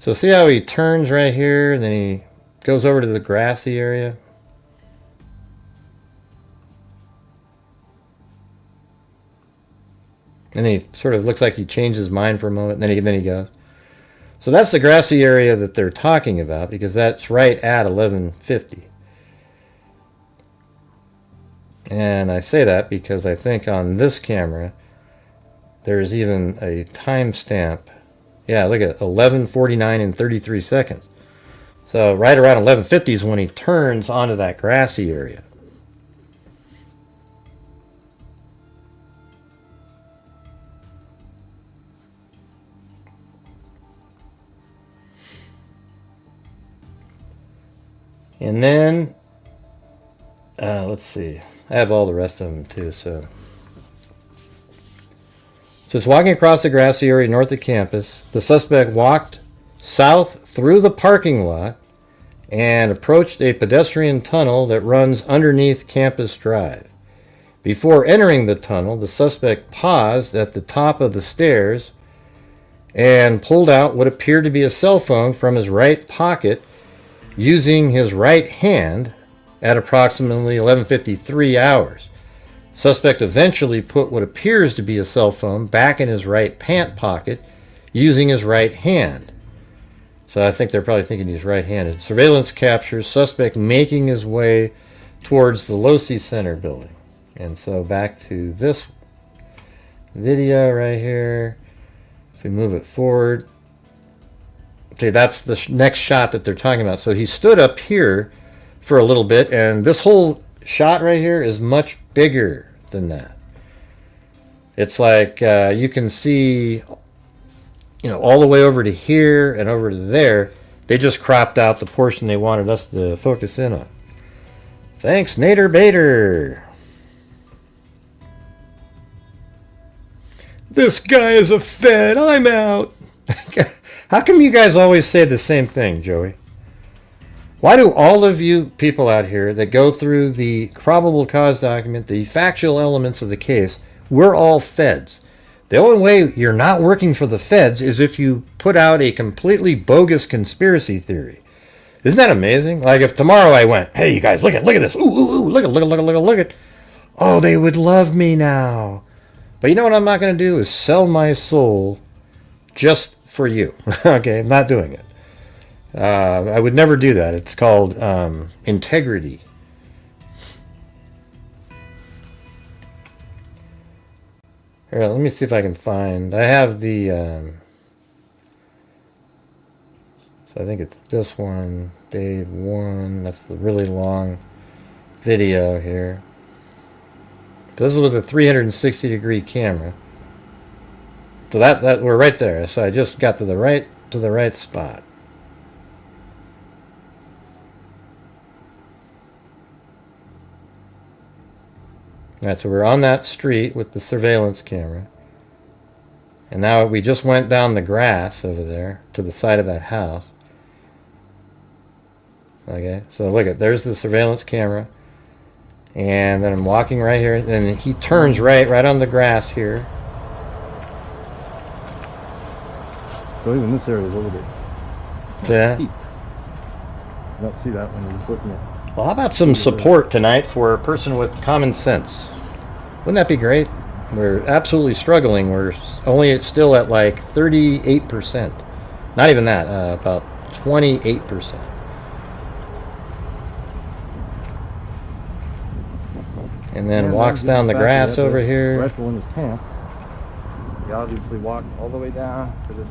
So see how he turns right here, and then he goes over to the grassy area. And he sort of looks like he changed his mind for a moment, and then he goes. So that's the grassy area that they're talking about, because that's right at 11:50. And I say that because I think on this camera, there's even a timestamp. Yeah, look at 11:49 and 33 seconds. So right around 11:50 is when he turns onto that grassy area. And then, let's see. I have all the rest of them too, so it's walking across the grassy area north of campus. The suspect walked south through the parking lot and approached a pedestrian tunnel that runs underneath Campus Drive. Before entering the tunnel, the suspect paused at the top of the stairs and pulled out what appeared to be a cell phone from his right pocket using his right hand at approximately 11:53 hours. Suspect eventually put what appears to be a cell phone back in his right pant pocket using his right hand. So I think they're probably thinking he's right-handed. Surveillance captures suspect making his way towards the Losi Center building. And so back to this video right here. If we move it forward, okay, that's the next shot that they're talking about. So he stood up here for a little bit, and this whole shot right here is much bigger than that. It's like you can see, you know, all the way over to here and over to there. They just cropped out the portion they wanted us to focus in on. Thanks, Nader Bader. This guy is a Fed. I'm out. How come you guys always say the same thing, Joey? Why do all of you people out here that go through the probable cause document, the factual elements of the case, we're all Feds? The only way you're not working for the Feds is if you put out a completely bogus conspiracy theory. Isn't that amazing? Like if tomorrow I went, hey, you guys, look at this. Ooh, ooh, ooh, look at. Oh, they would love me now. But you know what I'm not going to do is sell my soul just for you. Okay, I'm not doing it. I would never do that. It's called integrity. Here, let me see if I can find. I have the. So I think it's this one, day 1. That's the really long video here. This is with a 360-degree camera. So that we're right there. So I just got to the right spot. All right, so we're on that street with the surveillance camera. And now we just went down the grass over there to the side of that house. Okay, so look at, there's the surveillance camera. And then I'm walking right here, and he turns right on the grass here. So even this area is a little bit Yeah. steep. You don't see that when you're just looking at. Well, how about some support tonight for a person with common sense? Wouldn't that be great? We're absolutely struggling. We're only still at like 38%. Not even that, about 28%. And then walks down the grass over here. Rifle in his pants. He obviously walked all the way down to this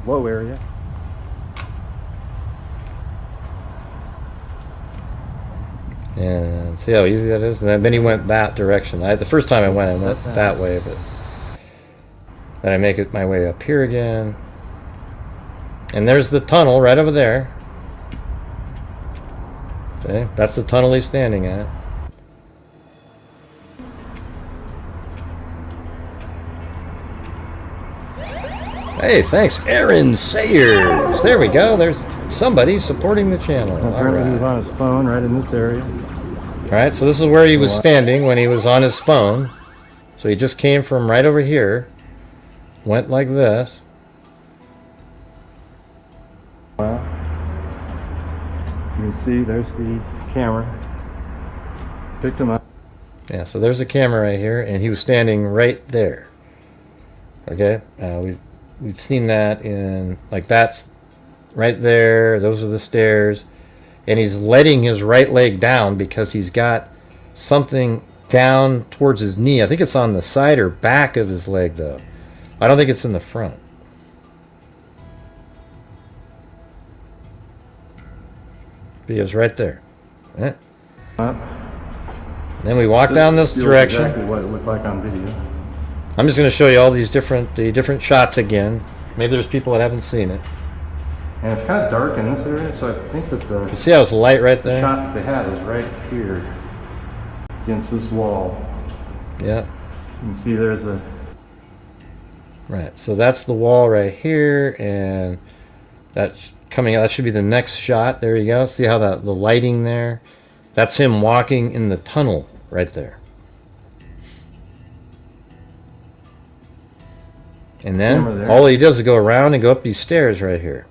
low area. And see how easy that is? And then he went that direction. The first time I went that way, but then I make it my way up here again. And there's the tunnel right over there. Okay, that's the tunnel he's standing at. Hey, thanks, Aaron Sayers. There we go. There's somebody supporting the channel. Apparently he was on his phone right in this area. All right, so this is where he was standing when he was on his phone. So he just came from right over here, went like this. Well, you can see there's the camera. Picked him up. Yeah, so there's the camera right here, and he was standing right there. Okay, we've seen that in, like, that's right there. Those are the stairs. And he's letting his right leg down because he's got something down towards his knee. I think it's on the side or back of his leg, though. I don't think it's in the front. He was right there. Eh. Then we walk down this direction. Exactly what it looked like on video. I'm just going to show you all these different shots again. Maybe there's people that haven't seen it. And it's kind of dark in this area, so I think that You see how it's light right the there? shot that they had is right here against this wall. Yeah. You can see there's a... Right, so that's the wall right here, and that's coming out. That should be the next shot. There you go. See how the lighting there? That's him walking in the tunnel right there. And then all he does is go around and go up these stairs right here.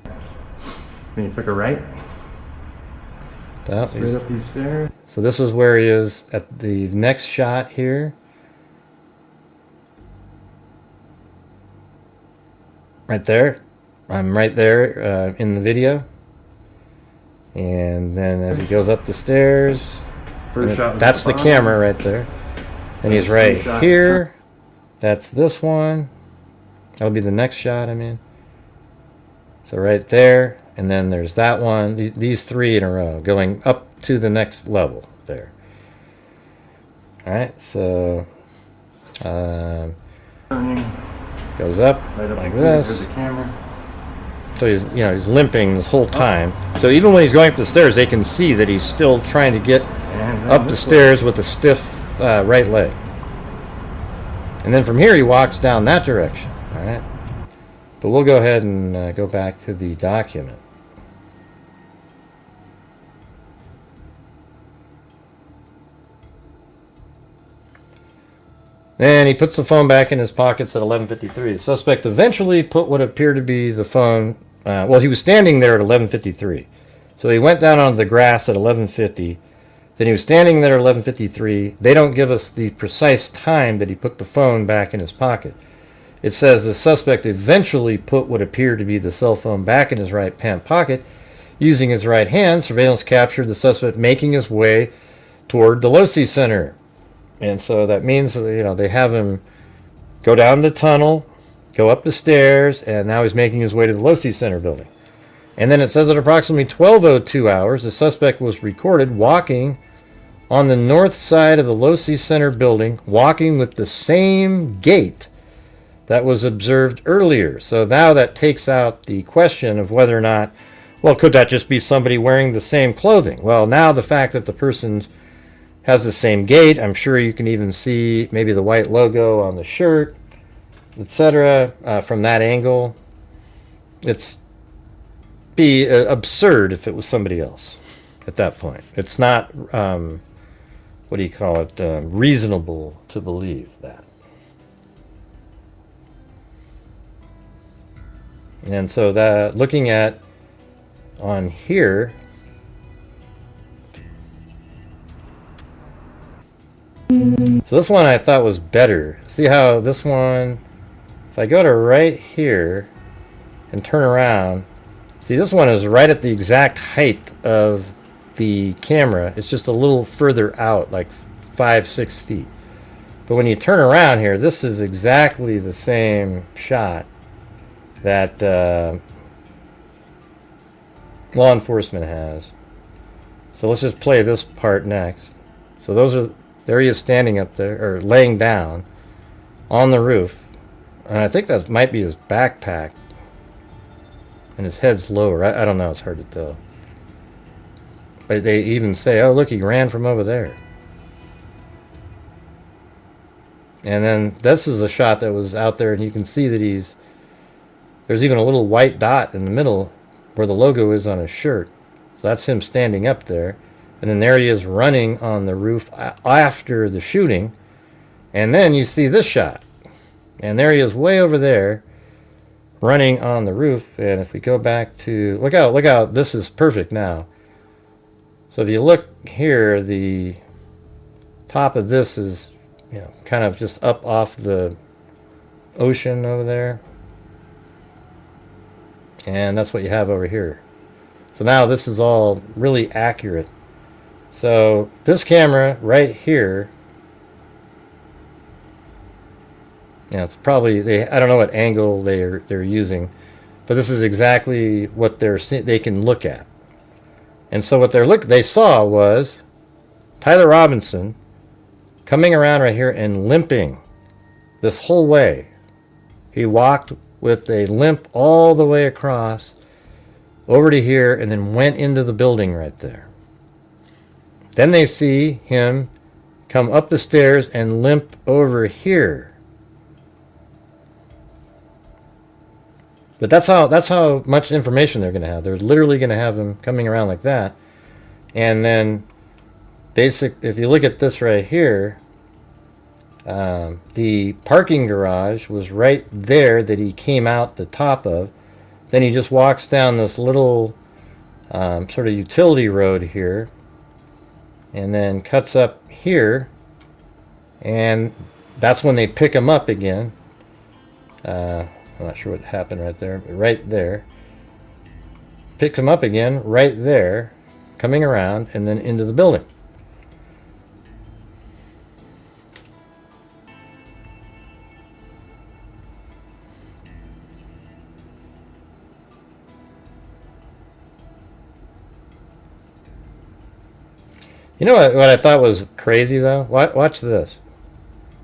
Then he took a right. Straight up these stairs. So this is where he is at the next shot here. Right there. I'm right there in the video. And then as he goes up the stairs, that's the camera right there. And he's right here. That's this one. That'll be the next shot, I mean. So right there. And then there's that one. These three in a row going up to the next level there. Alright, so goes up like this. So he's limping this whole time. So even when he's going up the stairs, they can see that he's still trying to get up the stairs with a stiff right leg. And then from here he walks down that direction. All right. But we'll go ahead and go back to the document. Then he puts the phone back in his pockets at 11:53. The suspect eventually put what appeared to be the phone. Well, he was standing there at 11:53. So he went down onto the grass at 11:50. Then he was standing there at 11:53. They don't give us the precise time that he put the phone back in his pocket. It says the suspect eventually put what appeared to be the cell phone back in his right pant pocket. Using his right hand, surveillance captured the suspect making his way toward the Losi Center. And so that means, they have him go down the tunnel, go up the stairs, and now he's making his way to the Losi Center building. And then it says at approximately 12:02 hours, the suspect was recorded walking on the north side of the Losi Center building, walking with the same gait that was observed earlier. So now that takes out the question of whether or not, well, could that just be somebody wearing the same clothing? Well, now the fact that the person has the same gait, I'm sure you can even see maybe the white logo on the shirt, etc. From that angle. It's be absurd if it was somebody else at that point. It's not, reasonable to believe that. And so that, looking at on here, so this one I thought was better. See how this one, if I go to right here and turn around, see this one is right at the exact height of the camera. It's just a little further out, like 5-6 feet. But when you turn around here, this is exactly the same shot that law enforcement has. So let's just play this part next. So there he is standing up there, or laying down on the roof. And I think that might be his backpack. And his head's lower. I don't know, it's hard to tell. But they even say, oh, look, he ran from over there. And then this is a shot that was out there, and you can see that there's even a little white dot in the middle where the logo is on his shirt. So that's him standing up there. And then there he is running on the roof after the shooting. And then you see this shot. And there he is way over there running on the roof. And if we go back to, look out, this is perfect now. So if you look here, the top of this is, kind of just up off the ocean over there. And that's what you have over here. So now this is all really accurate. So this camera right here, it's probably, I don't know what angle they're using, but this is exactly what they can look at. And so what they saw was Tyler Robinson coming around right here and limping this whole way. He walked with a limp all the way across over to here and then went into the building right there. Then they see him come up the stairs and limp over here. But that's how much information they're going to have. They're literally going to have him coming around like that. And then if you look at this right here, the parking garage was right there that he came out the top of. Then he just walks down this little sort of utility road here, and then cuts up here, and that's when they pick him up again. I'm not sure what happened right there, but right there. Picked him up again, right there, coming around, and then into the building. You know what I thought was crazy, though? Watch this.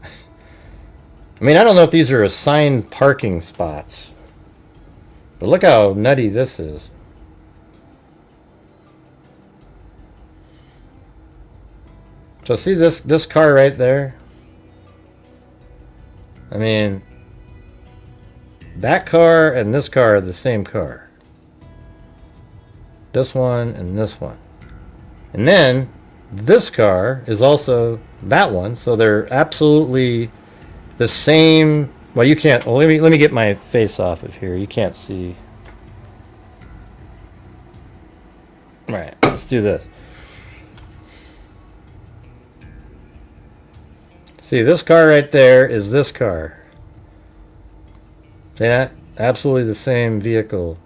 I mean, I don't know if these are assigned parking spots, but look how nutty this is. So see this car right there? I mean, that car and this car are the same car. This one and this one. And then this car is also that one, so they're absolutely the same. Well, you can't. Well, let me get my face off of here. You can't see. All right, let's do this. See, this car right there is this car. See that? Absolutely the same vehicle.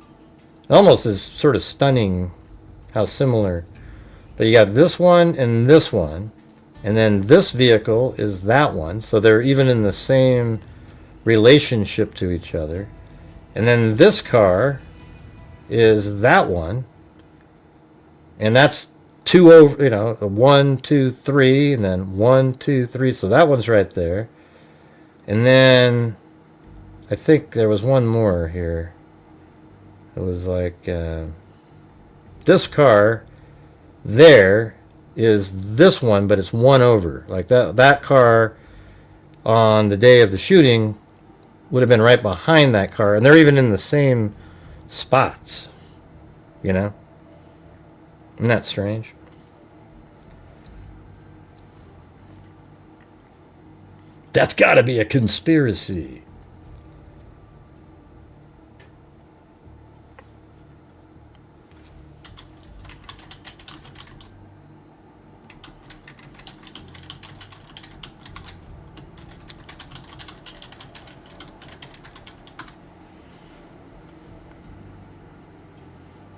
It almost is sort of stunning how similar. But you got this one and this one. And then this vehicle is that one. So they're even in the same relationship to each other. And then this car is that one. And that's two over, you know, 1, 2, 3, and then 1, 2, 3. So that one's right there. And then I think there was one more here. It was like this car there is this one, but it's one over. Like that car on the day of the shooting would have been right behind that car, and they're even in the same spots. You know? Isn't that strange? That's got to be a conspiracy.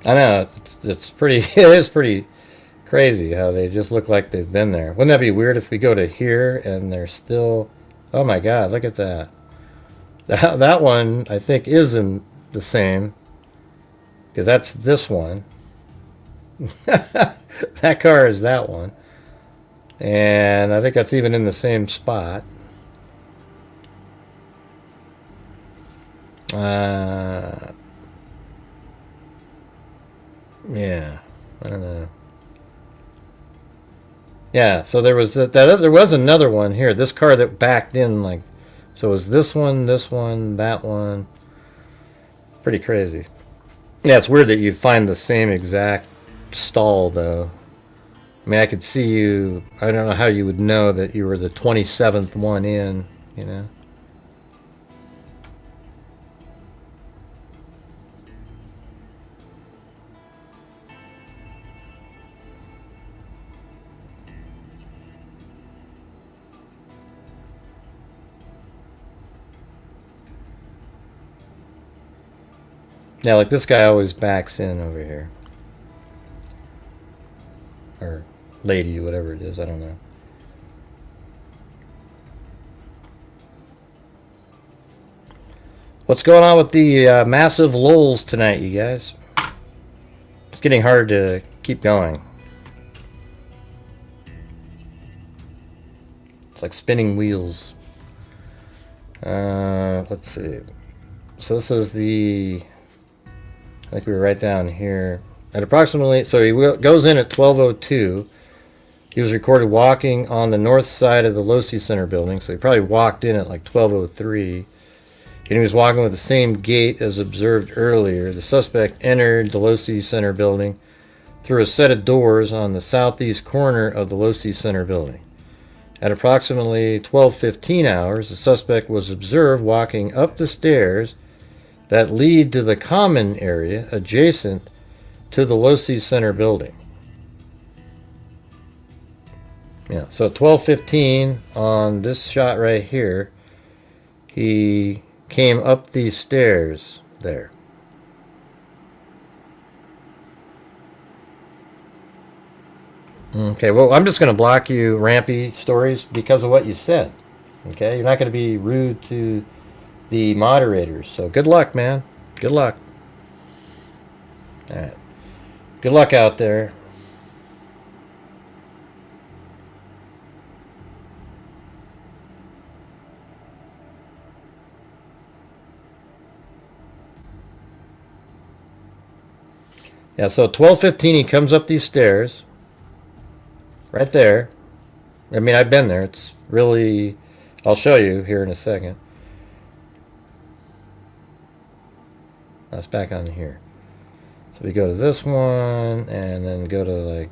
I know, it's pretty, it is pretty crazy how they just look like they've been there. Wouldn't that be weird if we go to here and they're still, oh my God, look at that. That one, I think, isn't the same, because that's this one. That car is that one. And I think that's even in the same spot. Yeah, I don't know. Yeah, so there was there was another one here. This car that backed in, like, so it was this one, that one. Pretty crazy. Yeah, it's weird that you find the same exact stall, though. I mean, I could see you. I don't know how you would know that you were the 27th one in, you know. Yeah, like this guy always backs in over here. Or lady, whatever it is, I don't know. What's going on with the massive lulls tonight, you guys? It's getting hard to keep going. It's like spinning wheels. Let's see. So this is the... I think we were right down here. At approximately... So he goes in at 12:02. He was recorded walking on the north side of the Losi Center building. So he probably walked in at like 12:03. And he was walking with the same gait as observed earlier. The suspect entered the Losi Center building through a set of doors on the southeast corner of the Losi Center building. At approximately 12:15 hours, the suspect was observed walking up the stairs that lead to the common area adjacent to the Losi Center building. Yeah, so at 12:15 on this shot right here, he came up these stairs there. Okay, well, I'm just going to block you rampy stories because of what you said. Okay, you're not going to be rude to the moderators. So good luck, man. Good luck. All right. Good luck out there. Yeah, so 12:15 he comes up these stairs. Right there. I mean, I've been there. It's really... I'll show you here in a second. That's back on here. So we go to this one, and then go to like...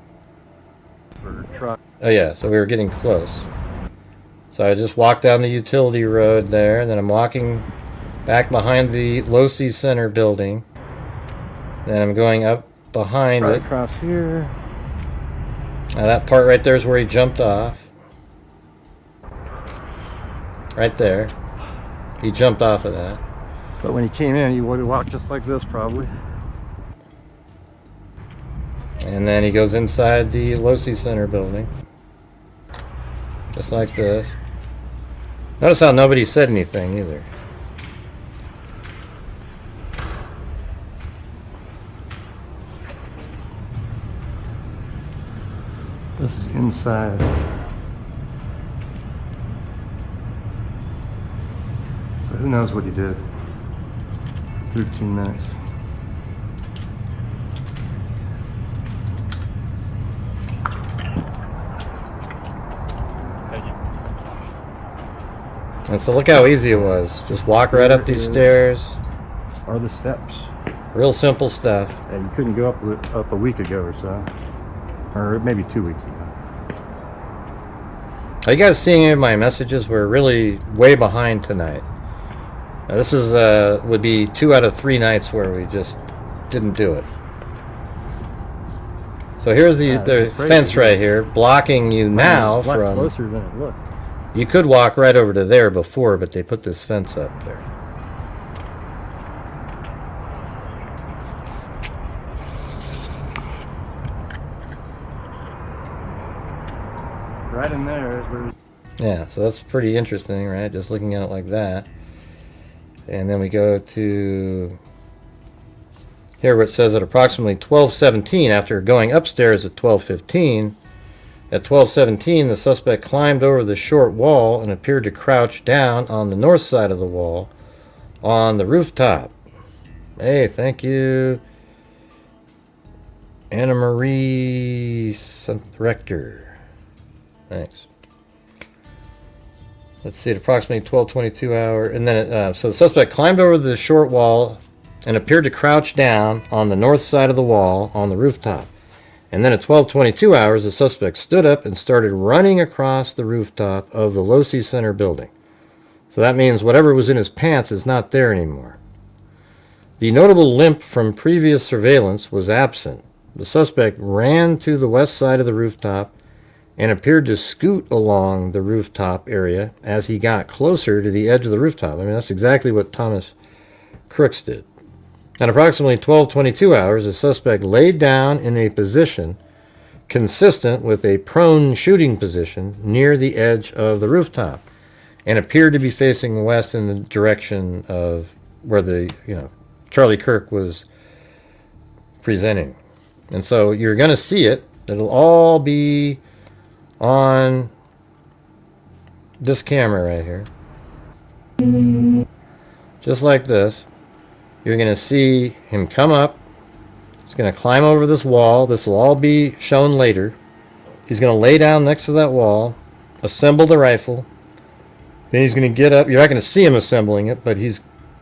Oh yeah, so we were getting close. So I just walked down the utility road there, and then I'm walking back behind the Losi Center building. Then I'm going up behind it. Across here. Now that part right there is where he jumped off. Right there. He jumped off of that. But when he came in, he would have walked just like this, probably. And then he goes inside the Losi Center building. Just like this. Notice how nobody said anything either. This is inside. So who knows what he did? 13 minutes. And so look how easy it was. Just walk right up these stairs. Are the steps. Real simple stuff. And you couldn't go up a week ago or so. Or maybe 2 weeks ago. Are you guys seeing any of my messages? We're really way behind tonight. Now this is would be 2 out of 3 nights where we just didn't do it. So here's the fence right here, blocking you now from... closer than it looked. You could walk right over to there before, but they put this fence up there. Right in there is where... Yeah, so that's pretty interesting, right? Just looking at it like that. And then we go to here where it says at approximately 12:17, after going upstairs at 12:15, at 12:17 the suspect climbed over the short wall and appeared to crouch down on the north side of the wall on the rooftop. Hey, thank you, Anna Marie Rector. Thanks. Let's see, at approximately 12:22 hour, and then so the suspect climbed over the short wall and appeared to crouch down on the north side of the wall on the rooftop. And then at 12:22 hours, the suspect stood up and started running across the rooftop of the Losi Center building. So that means whatever was in his pants is not there anymore. The notable limp from previous surveillance was absent. The suspect ran to the west side of the rooftop and appeared to scoot along the rooftop area as he got closer to the edge of the rooftop. I mean, that's exactly what Thomas Crooks did. At approximately 12:22 hours, the suspect laid down in a position consistent with a prone shooting position near the edge of the rooftop and appeared to be facing west in the direction of where the, Charlie Kirk was presenting. And so you're going to see it. It'll all be on this camera right here. Just like this. You're going to see him come up. He's going to climb over this wall. This will all be shown later. He's going to lay down next to that wall, assemble the rifle. Then he's going to get up. You're not going to see him assembling it, but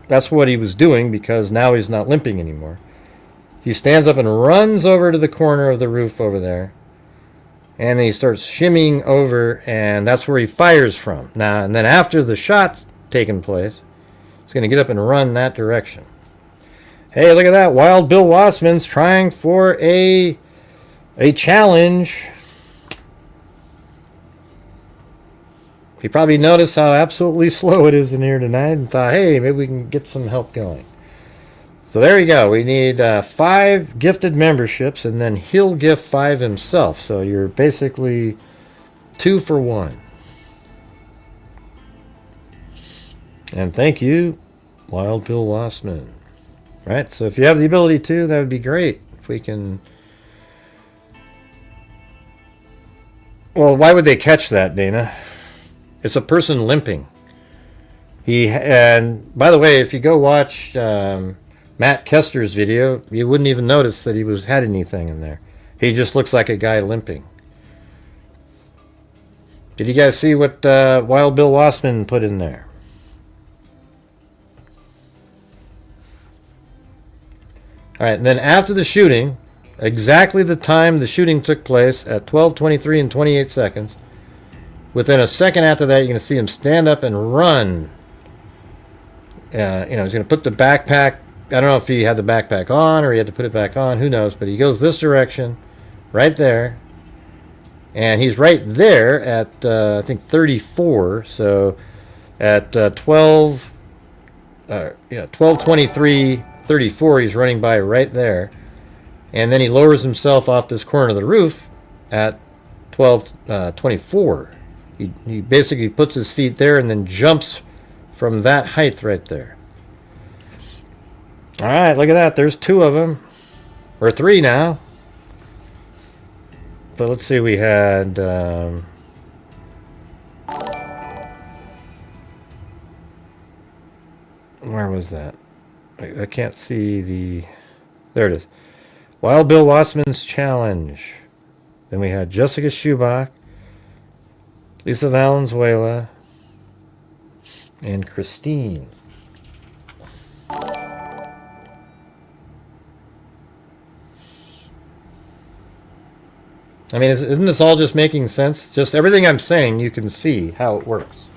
that's what he was doing because now he's not limping anymore. He stands up and runs over to the corner of the roof over there. And then he starts shimmying over, and that's where he fires from. Now, and then after the shot's taken place, he's going to get up and run that direction. Hey, look at that. Wild Bill Wassman's trying for a challenge. He probably noticed how absolutely slow it is in here tonight and thought, hey, maybe we can get some help going. So there you go. We need 5 gifted memberships, and then he'll gift 5 himself. So you're basically 2 for 1. And thank you, Wild Bill Wassman. Right, so if you have the ability to, that would be great. If we can... Well, why would they catch that, Dana? It's a person limping. And by the way, if you go watch Matt Kester's video, you wouldn't even notice that he had anything in there. He just looks like a guy limping. Did you guys see what Wild Bill Wassman put in there? All right, and then after the shooting, exactly the time the shooting took place at 12:23 and 28 seconds. Within a second after that, you're going to see him stand up and run. He's going to put the backpack. I don't know if he had the backpack on or he had to put it back on. Who knows? But he goes this direction, right there. And he's right there at, I think, 34. So at 12:23, 34, he's running by right there. And then he lowers himself off this corner of the roof at 12:24. He basically puts his feet there and then jumps from that height right there. All right, look at that. There's 2 of them. Or 3 now. But let's see, we had... where was that? I can't see the... There it is. Wild Bill Wassman's challenge. Then we had Jessica Schubach, Lisa Valenzuela, and Christine. I mean, isn't this all just making sense? Just everything I'm saying, you can see how it works.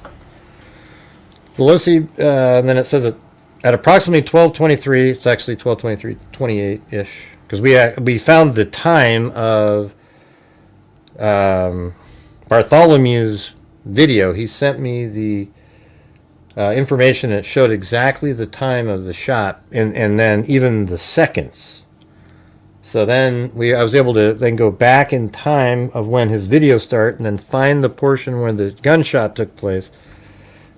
Veloci, and then it says it at approximately 12:23. It's actually 12:23, 28-ish, because we found the time of Bartholomew's video. He sent me the information that showed exactly the time of the shot, and then even the seconds. So then I was able to then go back in time of when his video started and then find the portion where the gunshot took place.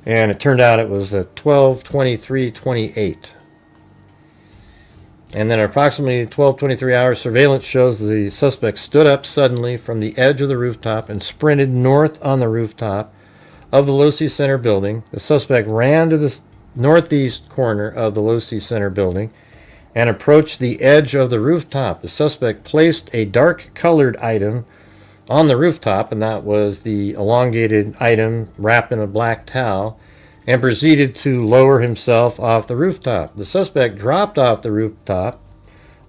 And it turned out it was at 12:23:28. And then approximately 12:23 hours, surveillance shows the suspect stood up suddenly from the edge of the rooftop and sprinted north on the rooftop of the Losi Center building. The suspect ran to the northeast corner of the Losi Center building and approached the edge of the rooftop. The suspect placed a dark-colored item on the rooftop, and that was the elongated item wrapped in a black towel, and proceeded to lower himself off the rooftop. The suspect dropped off the rooftop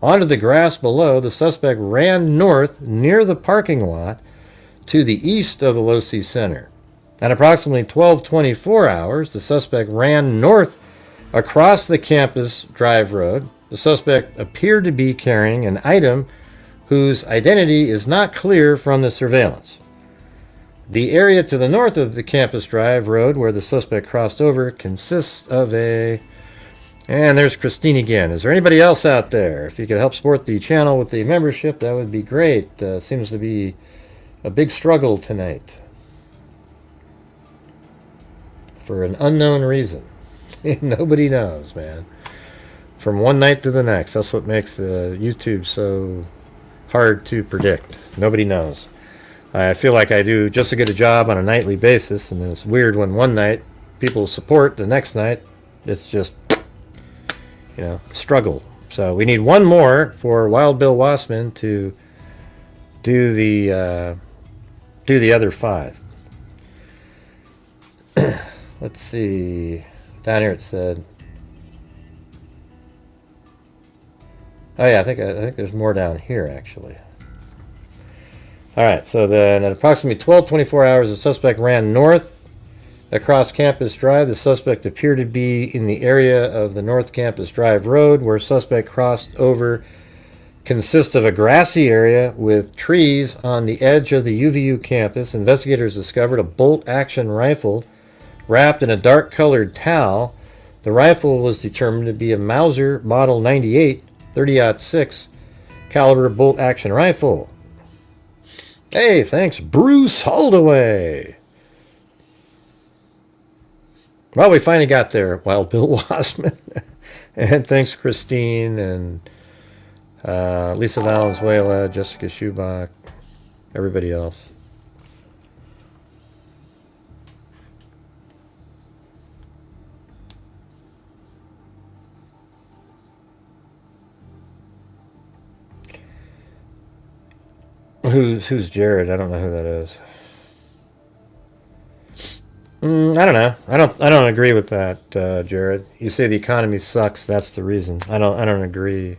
onto the grass below. The suspect ran north near the parking lot to the east of the Losi Center. At approximately 12:24 hours, the suspect ran north across the Campus Drive Road. The suspect appeared to be carrying an item whose identity is not clear from the surveillance. The area to the north of the Campus Drive Road where the suspect crossed over consists of a... And there's Christine again. Is there anybody else out there? If you could help support the channel with the membership, that would be great. Seems to be a big struggle tonight. For an unknown reason. Nobody knows, man. From one night to the next. That's what makes YouTube so hard to predict. Nobody knows. I feel like I do just as good a job on a nightly basis, and it's weird when one night people support, the next night it's just, struggle. So we need one more for Wild Bill Wassman to do the other 5. Let's see. Down here it said. Oh yeah, I think there's more down here actually. All right, so then at approximately 12:24 hours, the suspect ran north across Campus Drive. The suspect appeared to be in the area of the North Campus Drive Road where suspect crossed over. Consists of a grassy area with trees on the edge of the UVU campus. Investigators discovered a bolt-action rifle wrapped in a dark-colored towel. The rifle was determined to be a Mauser Model 98 30-06 caliber bolt-action rifle. Hey, thanks, Bruce Holdaway. Well, we finally got there, Wild Bill Wassman. And thanks, Christine, and Lisa Valenzuela, Jessica Schubach, everybody else. Who's Jared? I don't know who that is. I don't know. I don't agree with that, Jared. You say the economy sucks. That's the reason. I don't agree.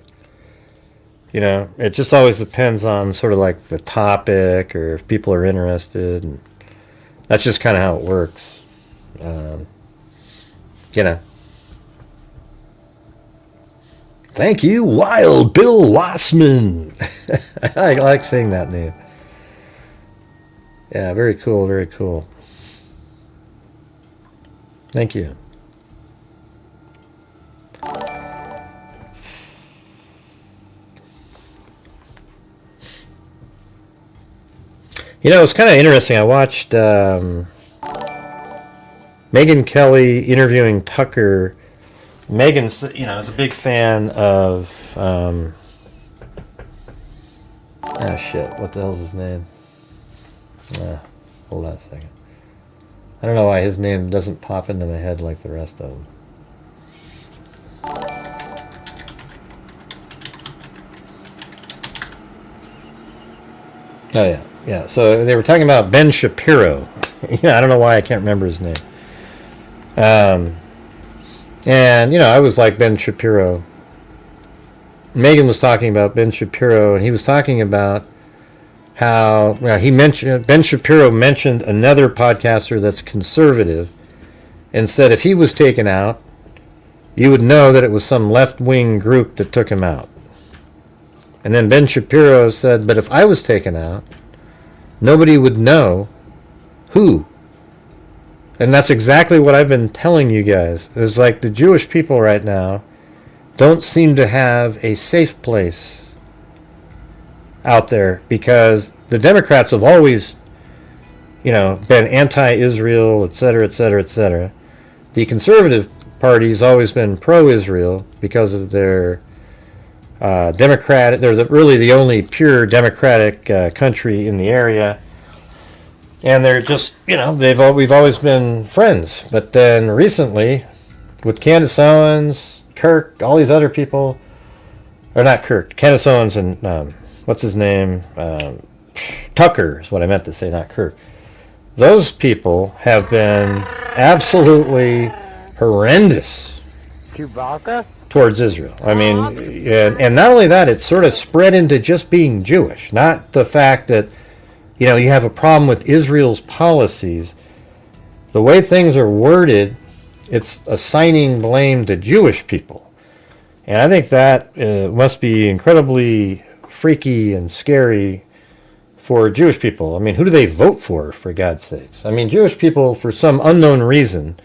You know, it just always depends on sort of like the topic or if people are interested. And that's just kind of how it works. You know. Thank you, Wild Bill Wassman. I like saying that name. Yeah, very cool, very cool. Thank you. You know, it's kind of interesting. I watched Megyn Kelly interviewing Tucker. Megan's, you know, is a big fan of, shit, what the hell's his name? Hold on a second. I don't know why his name doesn't pop into my head like the rest of them. Oh, yeah, yeah. So they were talking about Ben Shapiro. Yeah, I don't know why I can't remember his name. And, you know, I was like Ben Shapiro. Megan was talking about Ben Shapiro, and he was talking about how he mentioned, Ben Shapiro mentioned another podcaster that's conservative and said if he was taken out, you would know that it was some left-wing group that took him out. And then Ben Shapiro said, but if I was taken out, nobody would know who. And that's exactly what I've been telling you guys. It's like the Jewish people right now don't seem to have a safe place out there because the Democrats have always, you know, been anti-Israel, etc., etc., etc. The conservative party's always been pro-Israel because of their democratic. They're really the only pure democratic country in the area. And they're just, you know, we've always been friends. But then recently, with Candace Owens, Kirk, all these other people, or not Kirk, Candace Owens and, what's his name? Tucker is what I meant to say, not Kirk. Those people have been absolutely horrendous towards Israel. I mean, and not only that, it's sort of spread into just being Jewish, not the fact that, you know, you have a problem with Israel's policies. The way things are worded, it's assigning blame to Jewish people. And I think that must be incredibly freaky and scary for Jewish people. I mean, who do they vote for God's sakes? I mean, Jewish people, for some unknown reason,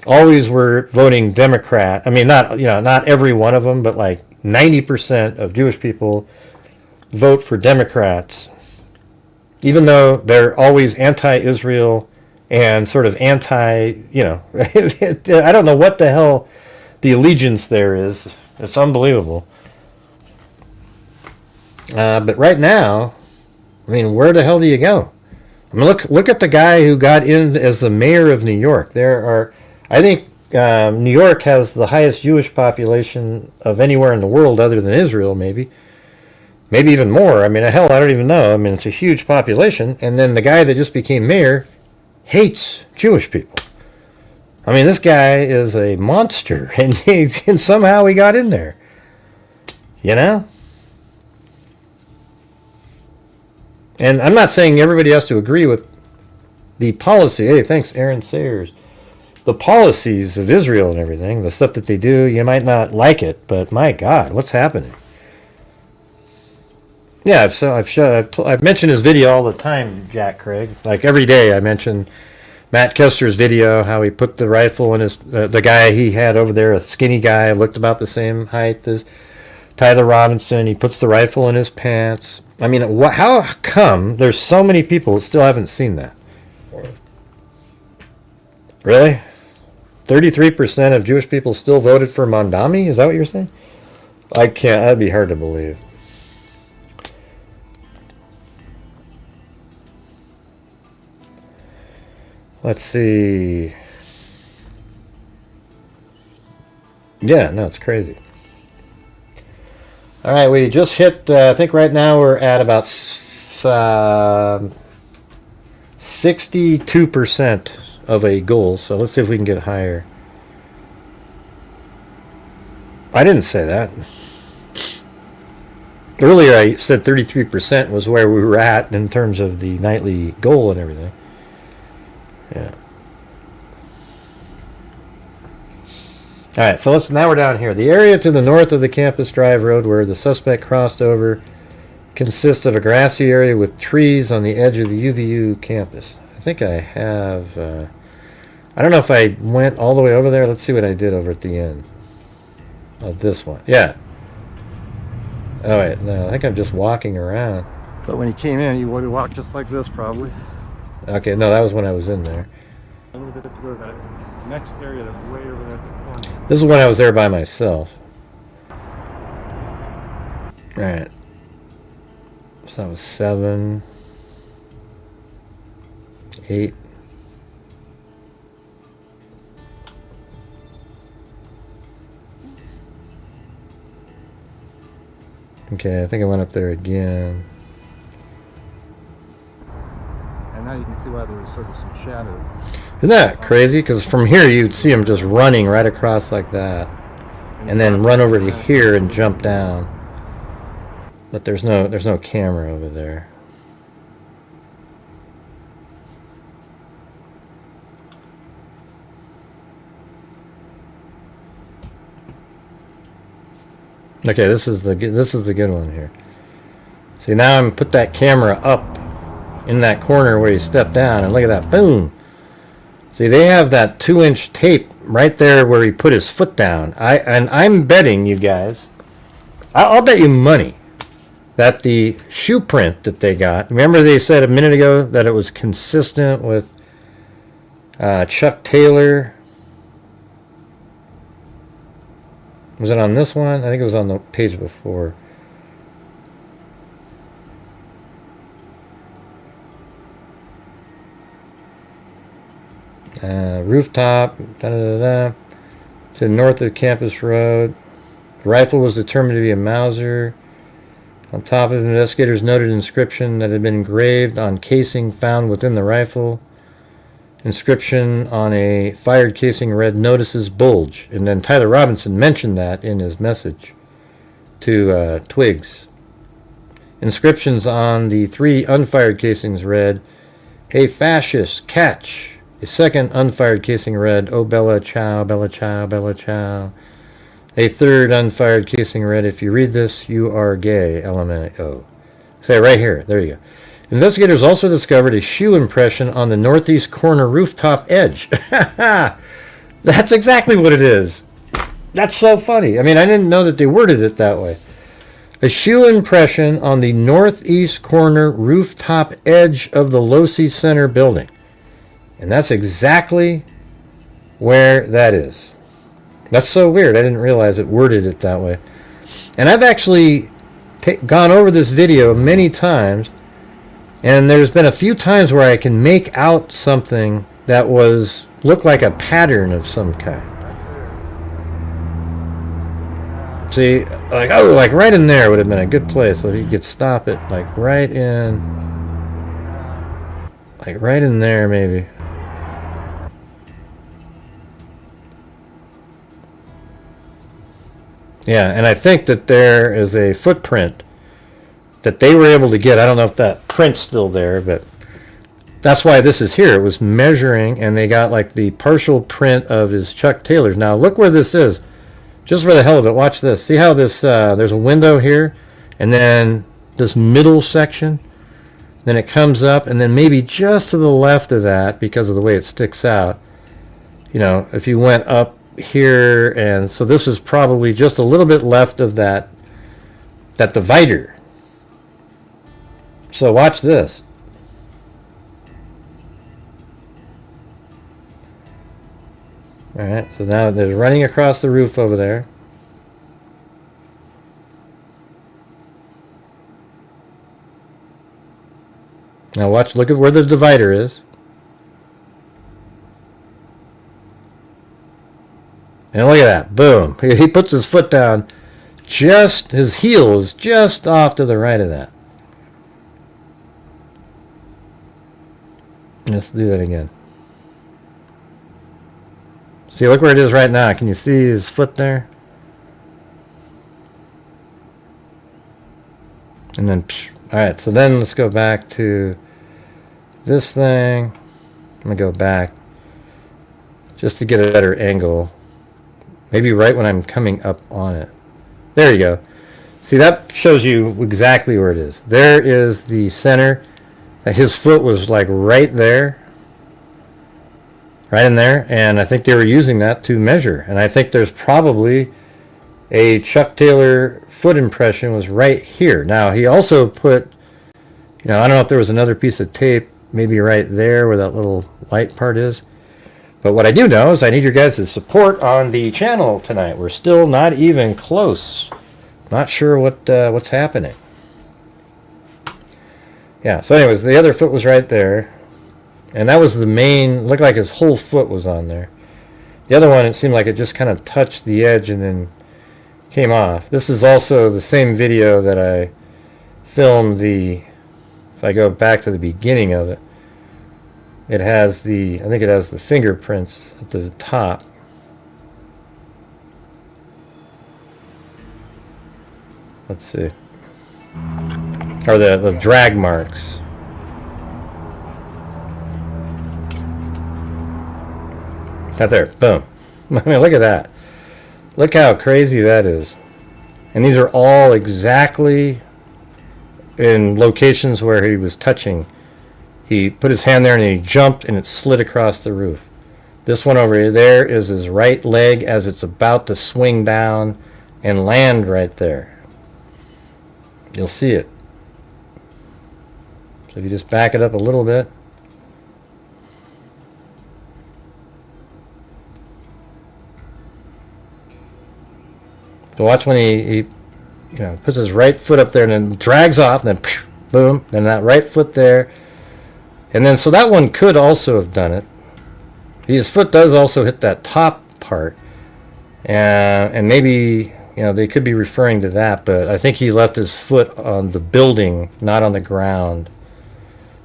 always were voting Democrat. I mean, not every one of them, but like 90% of Jewish people vote for Democrats, even though they're always anti-Israel and sort of I don't know what the hell the allegiance there is. It's unbelievable. But right now, I mean, where the hell do you go? I mean, look at the guy who got in as the mayor of New York. I think New York has the highest Jewish population of anywhere in the world other than Israel, maybe even more. I mean, hell, I don't even know. I mean, it's a huge population. And then the guy that just became mayor hates Jewish people. I mean, this guy is a monster, and somehow he got in there. You know? And I'm not saying everybody has to agree with the policy. Hey, thanks, Aaron Sayers. The policies of Israel and everything, the stuff that they do, you might not like it, but my God, what's happening? Yeah, I've mentioned his video all the time, Jack Craig. Like every day, I mention Matt Kester's video, how he put the rifle in his the guy he had over there, a skinny guy, looked about the same height as Tyler Robinson. He puts the rifle in his pants. I mean, how come there's so many people that still haven't seen that? Really? 33% of Jewish people still voted for Mondami? Is that what you're saying? I can't. That'd be hard to believe. Let's see. Yeah, no, it's crazy. All right, we just hit, I think right now we're at about 62% of a goal, so let's see if we can get higher. I didn't say that. Earlier I said 33% was where we were at in terms of the nightly goal and everything. Yeah. All right, so now we're down here. The area to the north of the Campus Drive Road where the suspect crossed over consists of a grassy area with trees on the edge of the UVU campus. I think I have, I don't know if I went all the way over there. Let's see what I did over at the end of this one. Yeah. Oh, wait, no, I think I'm just walking around. But when you came in, you would have walked just like this, probably. Okay, no, that was when I was in there. A little bit to go to that next area that's way over there at the corner. This is when I was there by myself. All right. So that was 7, 8. Okay, I think I went up there again. And now you can see why there was sort of some shadow. Isn't that crazy? Because from here you'd see him just running right across like that, and then run over to here and jump down. But there's no camera over there. Okay, this is the good one here. See, now I'm put that camera up in that corner where you step down, and look at that, boom. See, they have that 2-inch tape right there where he put his foot down. I'm betting you guys, I'll bet you money that the shoe print that they got, remember they said a minute ago that it was consistent with Chuck Taylor. Was it on this one? I think it was on the page before. Rooftop, to the north of Campus Road. The rifle was determined to be a Mauser. On top of it, investigators noted an inscription that had been engraved on casing found within the rifle. Inscription on a fired casing read, "Notices bulge." And then Tyler Robinson mentioned that in his message to Twigs. Inscriptions on the 3 unfired casings read, "Hey fascist, catch." A second unfired casing read, "Oh Bella Ciao, Bella Ciao, Bella Ciao." A third unfired casing read, "If you read this, you are gay, LMAO." Say right here, there you go. Investigators also discovered a shoe impression on the northeast corner rooftop edge. That's exactly what it is. That's so funny. I mean, I didn't know that they worded it that way. A shoe impression on the northeast corner rooftop edge of the Losi Center building. And that's exactly where that is. That's so weird. I didn't realize it worded it that way. And I've actually gone over this video many times, and there's been a few times where I can make out something that looked like a pattern of some kind. See, like right in there would have been a good place. So if you could stop it, like right in there maybe. Yeah, and I think that there is a footprint that they were able to get. I don't know if that print's still there, but that's why this is here. It was measuring, and they got like the partial print of his Chuck Taylors. Now look where this is. Just for the hell of it, watch this. See how this, there's a window here, and then this middle section, then it comes up, and then maybe just to the left of that, because of the way it sticks out, you know, if you went up here, and so this is probably just a little bit left of that divider. So watch this. All right, so now they're running across the roof over there. Now watch, look at where the divider is. And look at that, boom. He puts his foot down, just, his heel is just off to the right of that. Let's do that again. See, look where it is right now. Can you see his foot there? And then, all right, so then let's go back to this thing. I'm going to go back just to get a better angle. Maybe right when I'm coming up on it. There you go. See, that shows you exactly where it is. There is the center. His foot was like right there. Right in there, and I think they were using that to measure. And I think there's probably a Chuck Taylor foot impression was right here. Now, he also put, you know, I don't know if there was another piece of tape, maybe right there where that little light part is. But what I do know is I need your guys' support on the channel tonight. We're still not even close. Not sure what's happening. Yeah, so anyways, the other foot was right there. And that was the main, looked like his whole foot was on there. The other one, it seemed like it just kind of touched the edge and then came off. This is also the same video that I filmed the, if I go back to the beginning of it, it has the, I think it has the fingerprints at the top. Let's see. Or the drag marks. Right there, boom. I mean, look at that. Look how crazy that is. And these are all exactly in locations where he was touching. He put his hand there and he jumped and it slid across the roof. This one over there is his right leg as it's about to swing down and land right there. You'll see it. So if you just back it up a little bit. So watch when he you know, puts his right foot up there and then drags off, and then boom, and that right foot there. And then, so that one could also have done it. His foot does also hit that top part. And maybe, you know, they could be referring to that, but I think he left his foot on the building, not on the ground.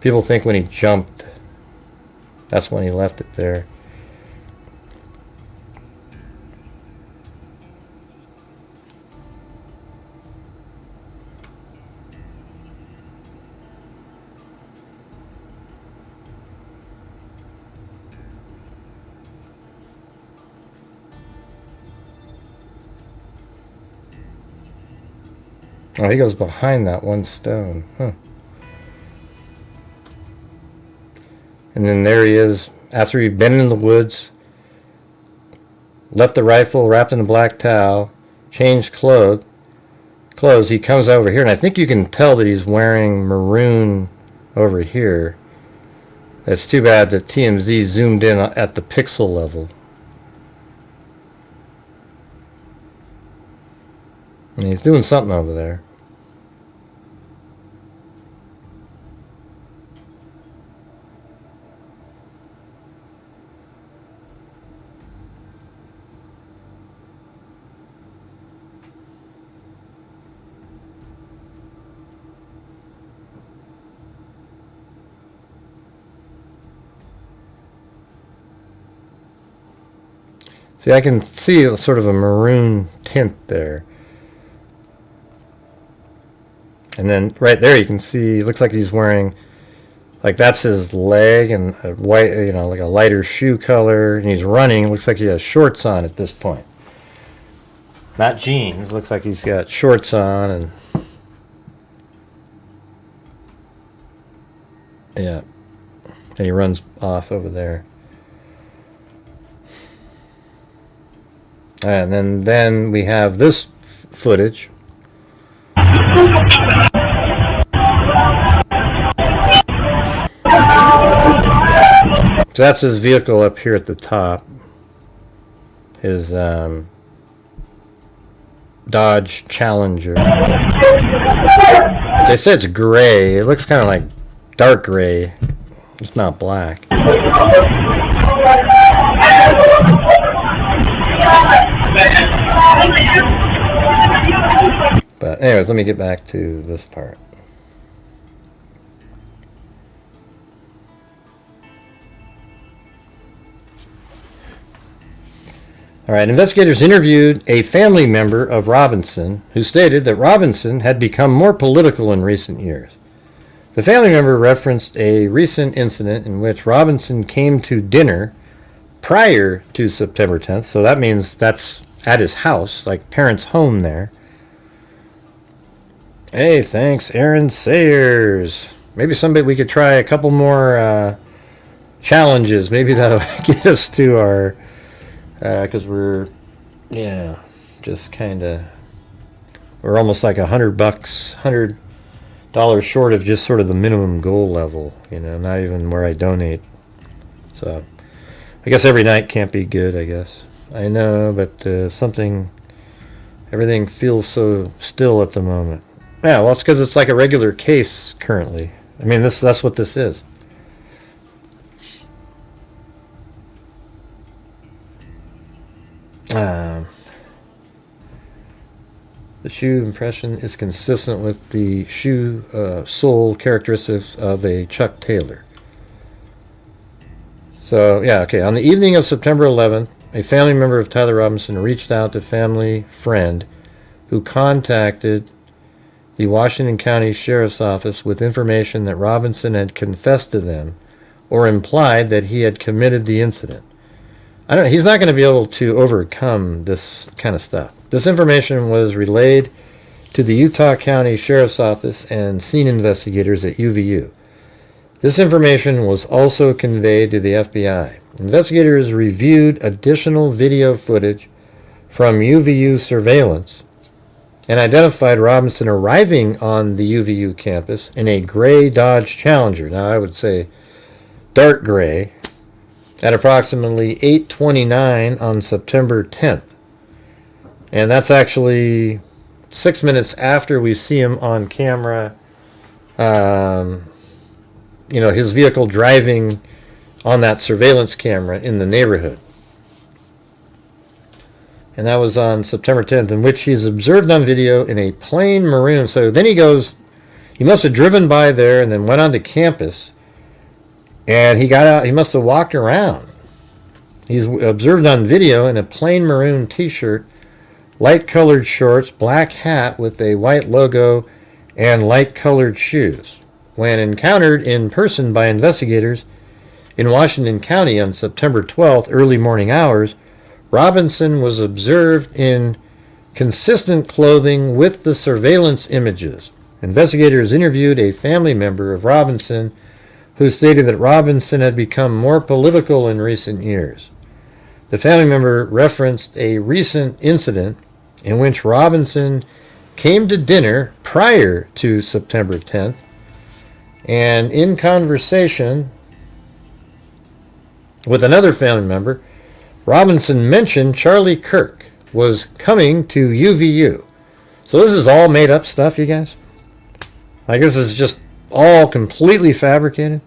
People think when he jumped, that's when he left it there. Oh, he goes behind that one stone. Huh. And then there he is, after he'd been in the woods, left the rifle wrapped in a black towel, changed clothes, he comes over here, and I think you can tell that he's wearing maroon over here. It's too bad that TMZ zoomed in at the pixel level. And he's doing something over there. See, I can see sort of a maroon tint there. And then right there you can see, looks like he's wearing Like that's his leg and a white, you know, like a lighter shoe color, and he's running. Looks like he has shorts on at this point. Not jeans. Looks like he's got shorts on, and yeah, and he runs off over there. And then we have this footage. So that's his vehicle up here at the top. His Dodge Challenger. They say it's gray. It looks kind of like dark gray. It's not black. But anyways, let me get back to this part. All right, investigators interviewed a family member of Robinson who stated that Robinson had become more political in recent years. The family member referenced a recent incident in which Robinson came to dinner prior to September 10th, so that means that's at his house, like parents' home there. Hey, thanks, Aaron Sayers. Maybe someday we could try a couple more challenges. Maybe that'll get us to our... because we're, yeah, just kind of, we're almost like $100 short of just sort of the minimum goal level, you know, not even where I donate. So I guess every night can't be good, I guess. I know, but everything feels so still at the moment. Yeah, well, it's because it's like a regular case currently. I mean, that's what this is. The shoe impression is consistent with the shoe sole characteristics of a Chuck Taylor. So, yeah, okay. On the evening of September 11th, a family member of Tyler Robinson reached out to family friend who contacted the Washington County Sheriff's Office with information that Robinson had confessed to them or implied that he had committed the incident. I don't know, he's not going to be able to overcome this kind of stuff. This information was relayed to the Utah County Sheriff's Office and scene investigators at UVU. This information was also conveyed to the FBI. Investigators reviewed additional video footage from UVU surveillance and identified Robinson arriving on the UVU campus in a gray Dodge Challenger. Now, I would say dark gray, at approximately 8:29 on September 10th. And that's actually 6 minutes after we see him on camera, you know, his vehicle driving on that surveillance camera in the neighborhood. And that was on September 10th, in which he's observed on video in a plain maroon. So then he goes, he must have driven by there and then went onto campus. And he got out, he must have walked around. He's observed on video in a plain maroon t-shirt, light colored shorts, black hat with a white logo, and light colored shoes. When encountered in person by investigators in Washington County on September 12th, early morning hours, Robinson was observed in consistent clothing with the surveillance images. Investigators interviewed a family member of Robinson who stated that Robinson had become more political in recent years. The family member referenced a recent incident in which Robinson came to dinner prior to September 10th, and in conversation with another family member, Robinson mentioned Charlie Kirk was coming to UVU. So this is all made up stuff, you guys? Like, this is just all completely fabricated.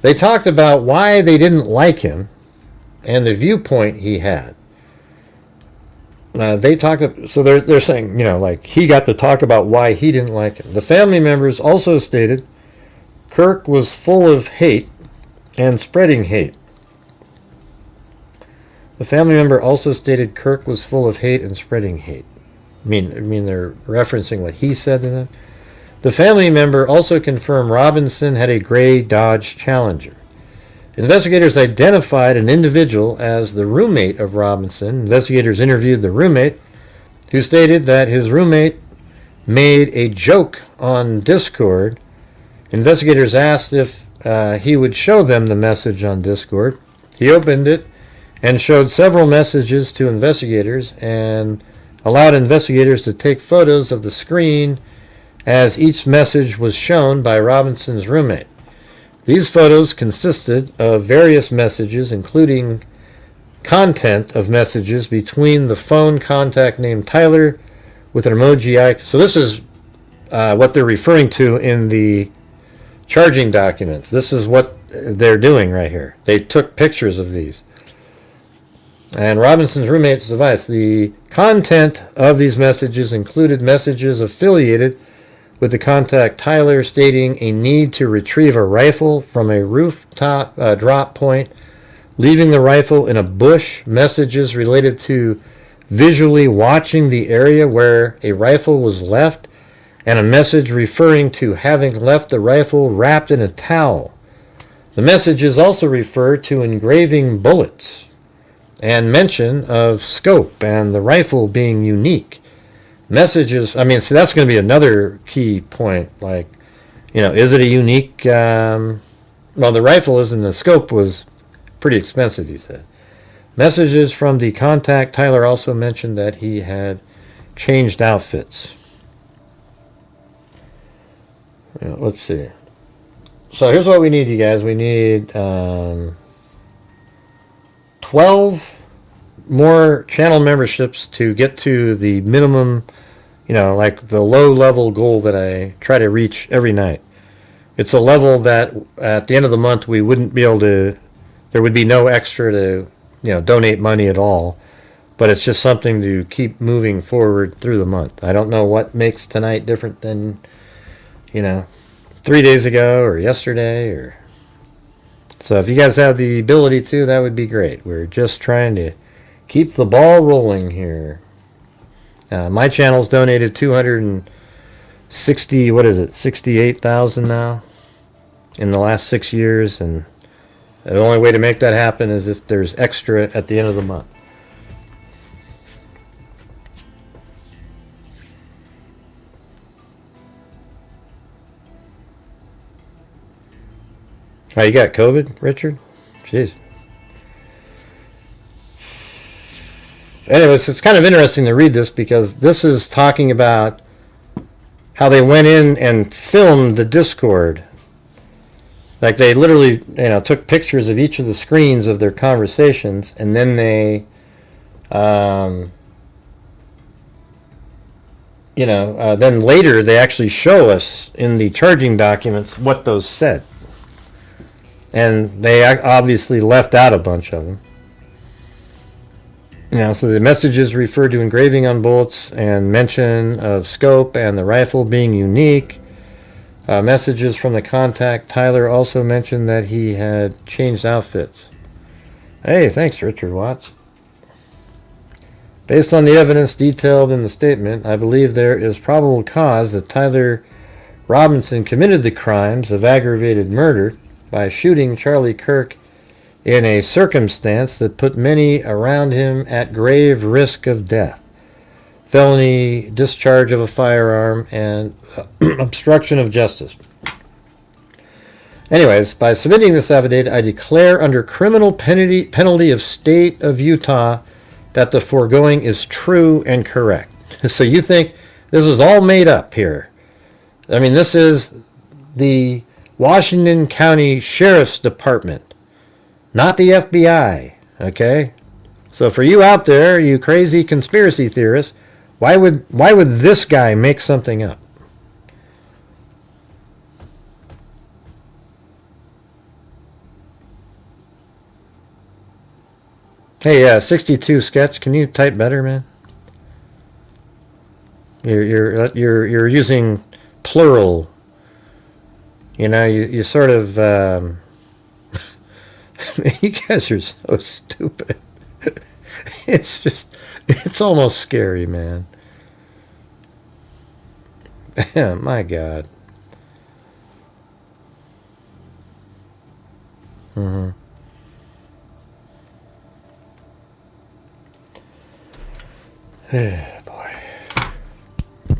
They talked about why they didn't like him and the viewpoint he had. They talked, so they're saying, you know, like, he got to talk about why he didn't like him. The family members also stated Kirk was full of hate and spreading hate. The family member also stated Kirk was full of hate and spreading hate. I mean they're referencing what he said to them. The family member also confirmed Robinson had a gray Dodge Challenger. Investigators identified an individual as the roommate of Robinson. Investigators interviewed the roommate, who stated that his roommate made a joke on Discord. Investigators asked if he would show them the message on Discord. He opened it and showed several messages to investigators and allowed investigators to take photos of the screen as each message was shown by Robinson's roommate. These photos consisted of various messages, including content of messages between the phone contact named Tyler with an emoji icon. So this is what they're referring to in the charging documents. This is what they're doing right here. They took pictures of these. And Robinson's roommate's advice. The content of these messages included messages affiliated with the contact Tyler stating a need to retrieve a rifle from a rooftop drop point, leaving the rifle in a bush, messages related to visually watching the area where a rifle was left, and a message referring to having left the rifle wrapped in a towel. The messages also refer to engraving bullets and mention of scope and the rifle being unique. Messages, I mean, so that's going to be another key point. Like, you know, is it a unique, well, the rifle is, and the scope was pretty expensive, he said. Messages from the contact Tyler also mentioned that he had changed outfits. Yeah, let's see. So here's what we need, you guys. We need 12 more channel memberships to get to the minimum, you know, like the low level goal that I try to reach every night. It's a level that at the end of the month we wouldn't be able to, there would be no extra to, you know, donate money at all. But it's just something to keep moving forward through the month. I don't know what makes tonight different than, you know, 3 days ago or yesterday, or so if you guys have the ability to, that would be great. We're just trying to keep the ball rolling here. My channel's donated 260, what is it, 68,000 now in the last 6 years, and the only way to make that happen is if there's extra at the end of the month. Oh, you got COVID, Richard? Jeez. Anyways, it's kind of interesting to read this because this is talking about how they went in and filmed the Discord. Like they literally, you know, took pictures of each of the screens of their conversations, and then they, then later they actually show us in the charging documents what those said. And they obviously left out a bunch of them. You know, so the messages refer to engraving on bullets and mention of scope and the rifle being unique. Messages from the contact Tyler also mentioned that he had changed outfits. Hey, thanks, Richard Watts. Based on the evidence detailed in the statement, I believe there is probable cause that Tyler Robinson committed the crimes of aggravated murder by shooting Charlie Kirk in a circumstance that put many around him at grave risk of death. Felony discharge of a firearm and obstruction of justice. Anyways, by submitting this affidavit, I declare under criminal penalty of state of Utah that the foregoing is true and correct. So you think this is all made up here? I mean, this is the Washington County Sheriff's Department, not the FBI, okay? So for you out there, you crazy conspiracy theorists, why would this guy make something up? Hey, 62 Sketch, can you type better, man? You're using plural. You know, you sort of, you guys are so stupid. It's almost scary, man. My God. Mm-hmm. Boy.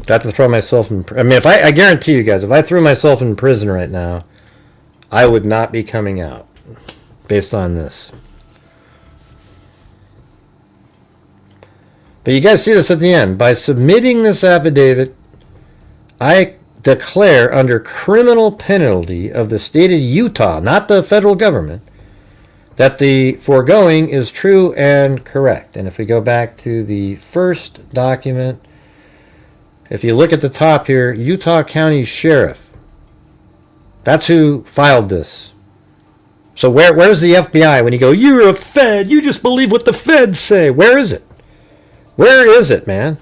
Got to throw myself in. I mean, if I guarantee you guys, if I threw myself in prison right now, I would not be coming out based on this. But you guys see this at the end. By submitting this affidavit, I declare under criminal penalty of the state of Utah, not the federal government, that the foregoing is true and correct. And if we go back to the first document, if you look at the top here, Utah County Sheriff. That's who filed this. So where's the FBI when you go, you're a Fed, you just believe what the Feds say? Where is it? Where is it, man?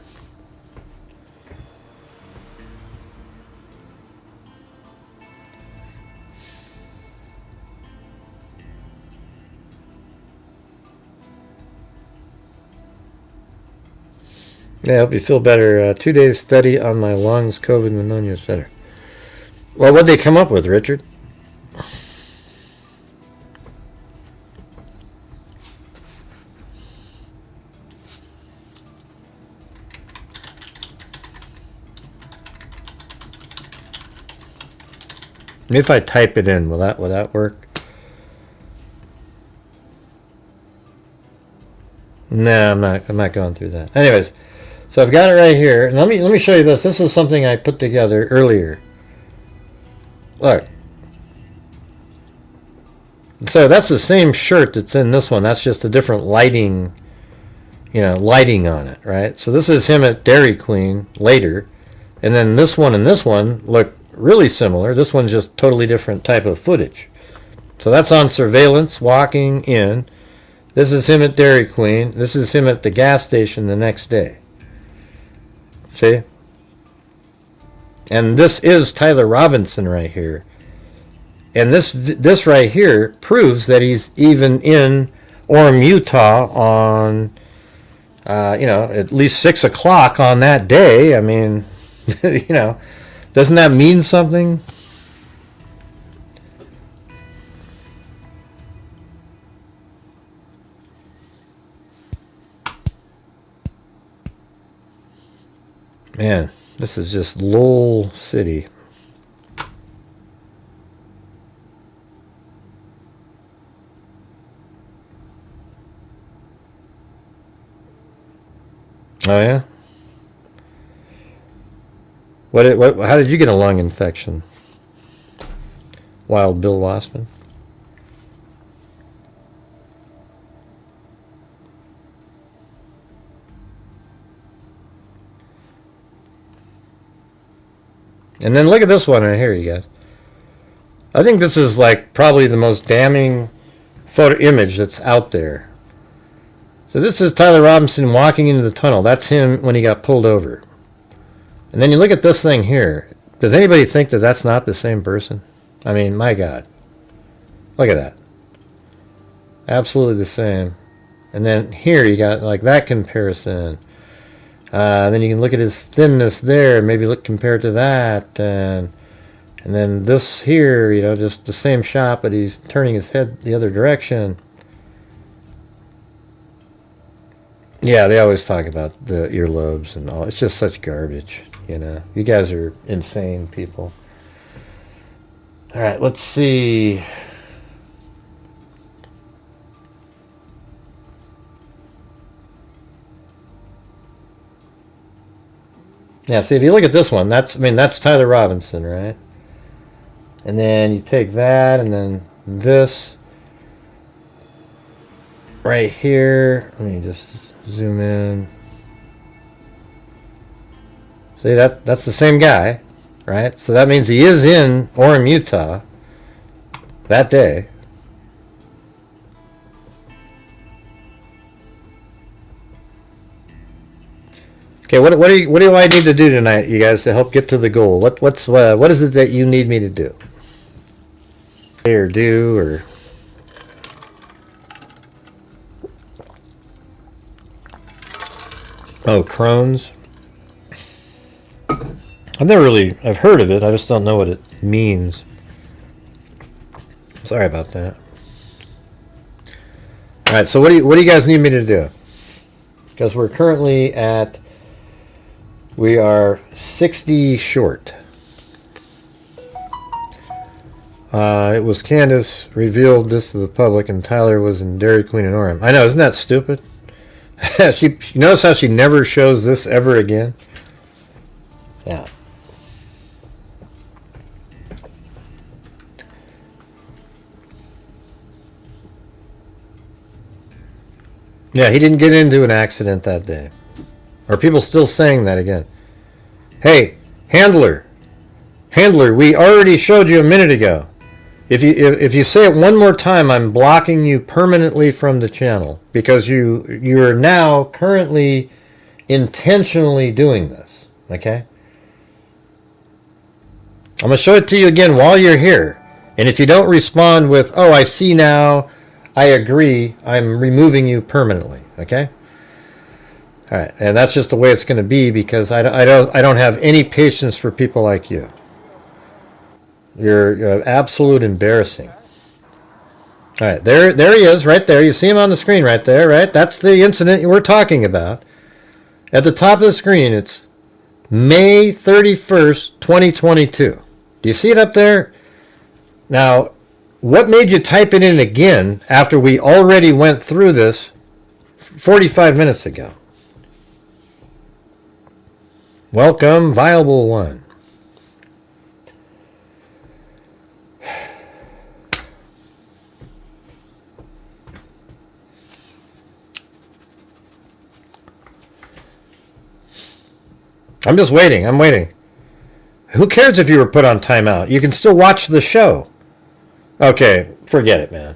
Yeah, I hope you feel better. 2 days study on my lungs, COVID, pneumonia, etc. Well, what'd they come up with, Richard? If I type it in, will that work? No, I'm not going through that. Anyways, so I've got it right here. And let me show you this. This is something I put together earlier. Look. So that's the same shirt that's in this one. That's just a different lighting, lighting on it, right? So this is him at Dairy Queen later. And then this one and this one look really similar. This one's just totally different type of footage. So that's on surveillance, walking in. This is him at Dairy Queen. This is him at the gas station the next day. See? And this is Tyler Robinson right here. And this right here proves that he's even in Orem, Utah on, at least 6 o'clock on that day. I mean, doesn't that mean something? Man, this is just Lowell City. Oh yeah? How did you get a lung infection? Wild Bill Wassman? And then look at this one right here, you guys. I think this is like probably the most damning photo image that's out there. So this is Tyler Robinson walking into the tunnel. That's him when he got pulled over. And then you look at this thing here. Does anybody think that that's not the same person? I mean, my God. Look at that. Absolutely the same. And then here you got like that comparison. Then you can look at his thinness there, maybe compare it to that, and then this here, just the same shot, but he's turning his head the other direction. Yeah, they always talk about the earlobes and all. It's just such garbage, You guys are insane people. All right, let's see. Yeah, see, if you look at this one, that's Tyler Robinson, right? And then you take that, and then this right here. Let me just zoom in. See, that's the same guy, right? So that means he is in Orem, Utah that day. Okay, what do I need to do tonight, you guys, to help get to the goal? What is it that you need me to do? Or do, or... Oh, Crohn's. I've heard of it. I just don't know what it means. Sorry about that. All right, so what do you guys need me to do? Because we're currently we are 60 short. It was Candace revealed this to the public, and Tyler was in Dairy Queen and Orem. I know, isn't that stupid? You notice how she never shows this ever again? Yeah. Yeah, he didn't get into an accident that day. Are people still saying that again? Hey, handler, we already showed you a minute ago. If you say it one more time, I'm blocking you permanently from the channel because you are now currently intentionally doing this. Okay? I'm going to show it to you again while you're here. And if you don't respond with, "Oh, I see now, I agree," I'm removing you permanently. Okay? All right, and that's just the way it's going to be because I don't have any patience for people like you. You're absolute embarrassing. All right, there he is, right there. You see him on the screen right there, right? That's the incident we're talking about. At the top of the screen, it's May 31st, 2022. Do you see it up there? Now, what made you type it in again after we already went through this 45 minutes ago? Welcome, Viable One. I'm just waiting. I'm waiting. Who cares if you were put on timeout? You can still watch the show. Okay, forget it, man.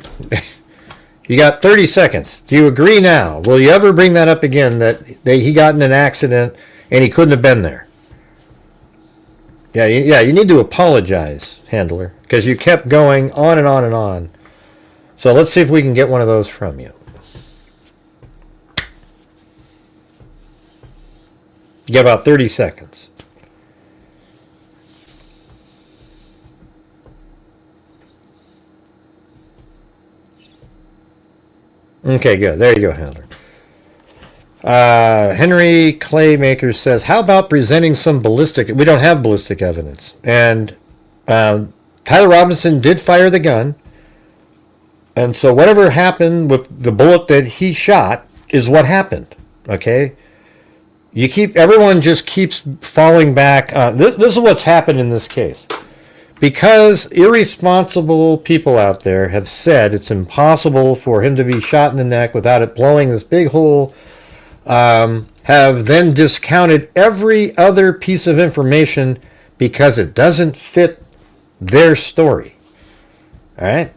You got 30 seconds. Do you agree now? Will you ever bring that up again that he got in an accident and he couldn't have been there? Yeah, you need to apologize, handler, because you kept going on and on and on. So let's see if we can get one of those from you. You got about 30 seconds. Okay, good. There you go, handler. Henry Claymaker says, how about presenting some ballistic... We don't have ballistic evidence. And Tyler Robinson did fire the gun. And so whatever happened with the bullet that he shot is what happened. Okay? Everyone just keeps falling back. This is what's happened in this case. Because irresponsible people out there have said it's impossible for him to be shot in the neck without it blowing this big hole, have then discounted every other piece of information because it doesn't fit their story. All right?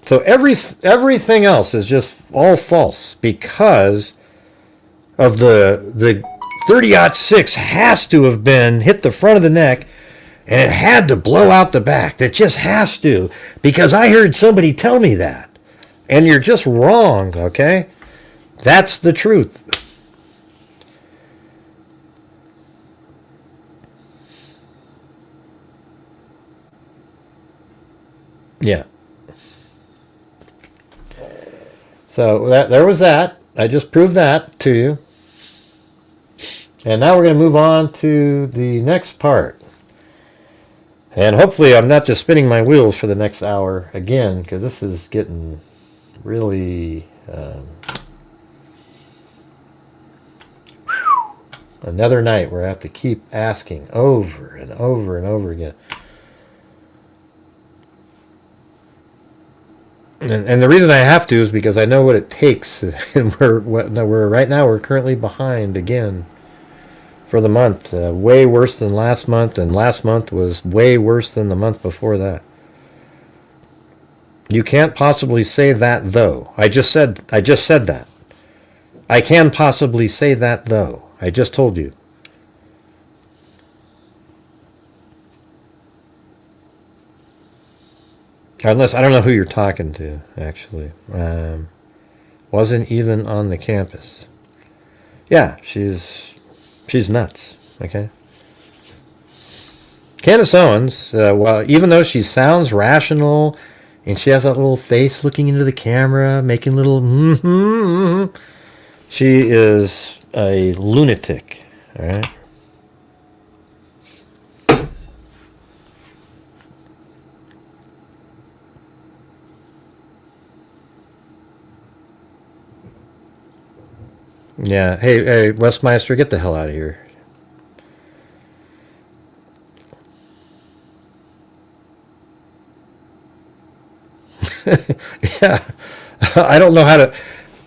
So everything else is just all false because of the 30-06 has to have been hit the front of the neck, and it had to blow out the back. It just has to, because I heard somebody tell me that. And you're just wrong, okay? That's the truth. Yeah. So there was that. I just proved that to you. And now we're going to move on to the next part. And hopefully I'm not just spinning my wheels for the next hour again, because this is getting really another night where I have to keep asking over and over and over again. And the reason I have to is because I know what it takes. And right now we're currently behind again for the month. Way worse than last month, and last month was way worse than the month before that. You can't possibly say that though. I just said that. I can possibly say that though. I just told you. Unless, I don't know who you're talking to, actually. Wasn't even on the campus. Yeah, she's nuts, okay? Candace Owens, well, even though she sounds rational and she has that little face looking into the camera, making little she is a lunatic, all right? Yeah, hey, Westmeister, get the hell out of here. Yeah, I don't know how to.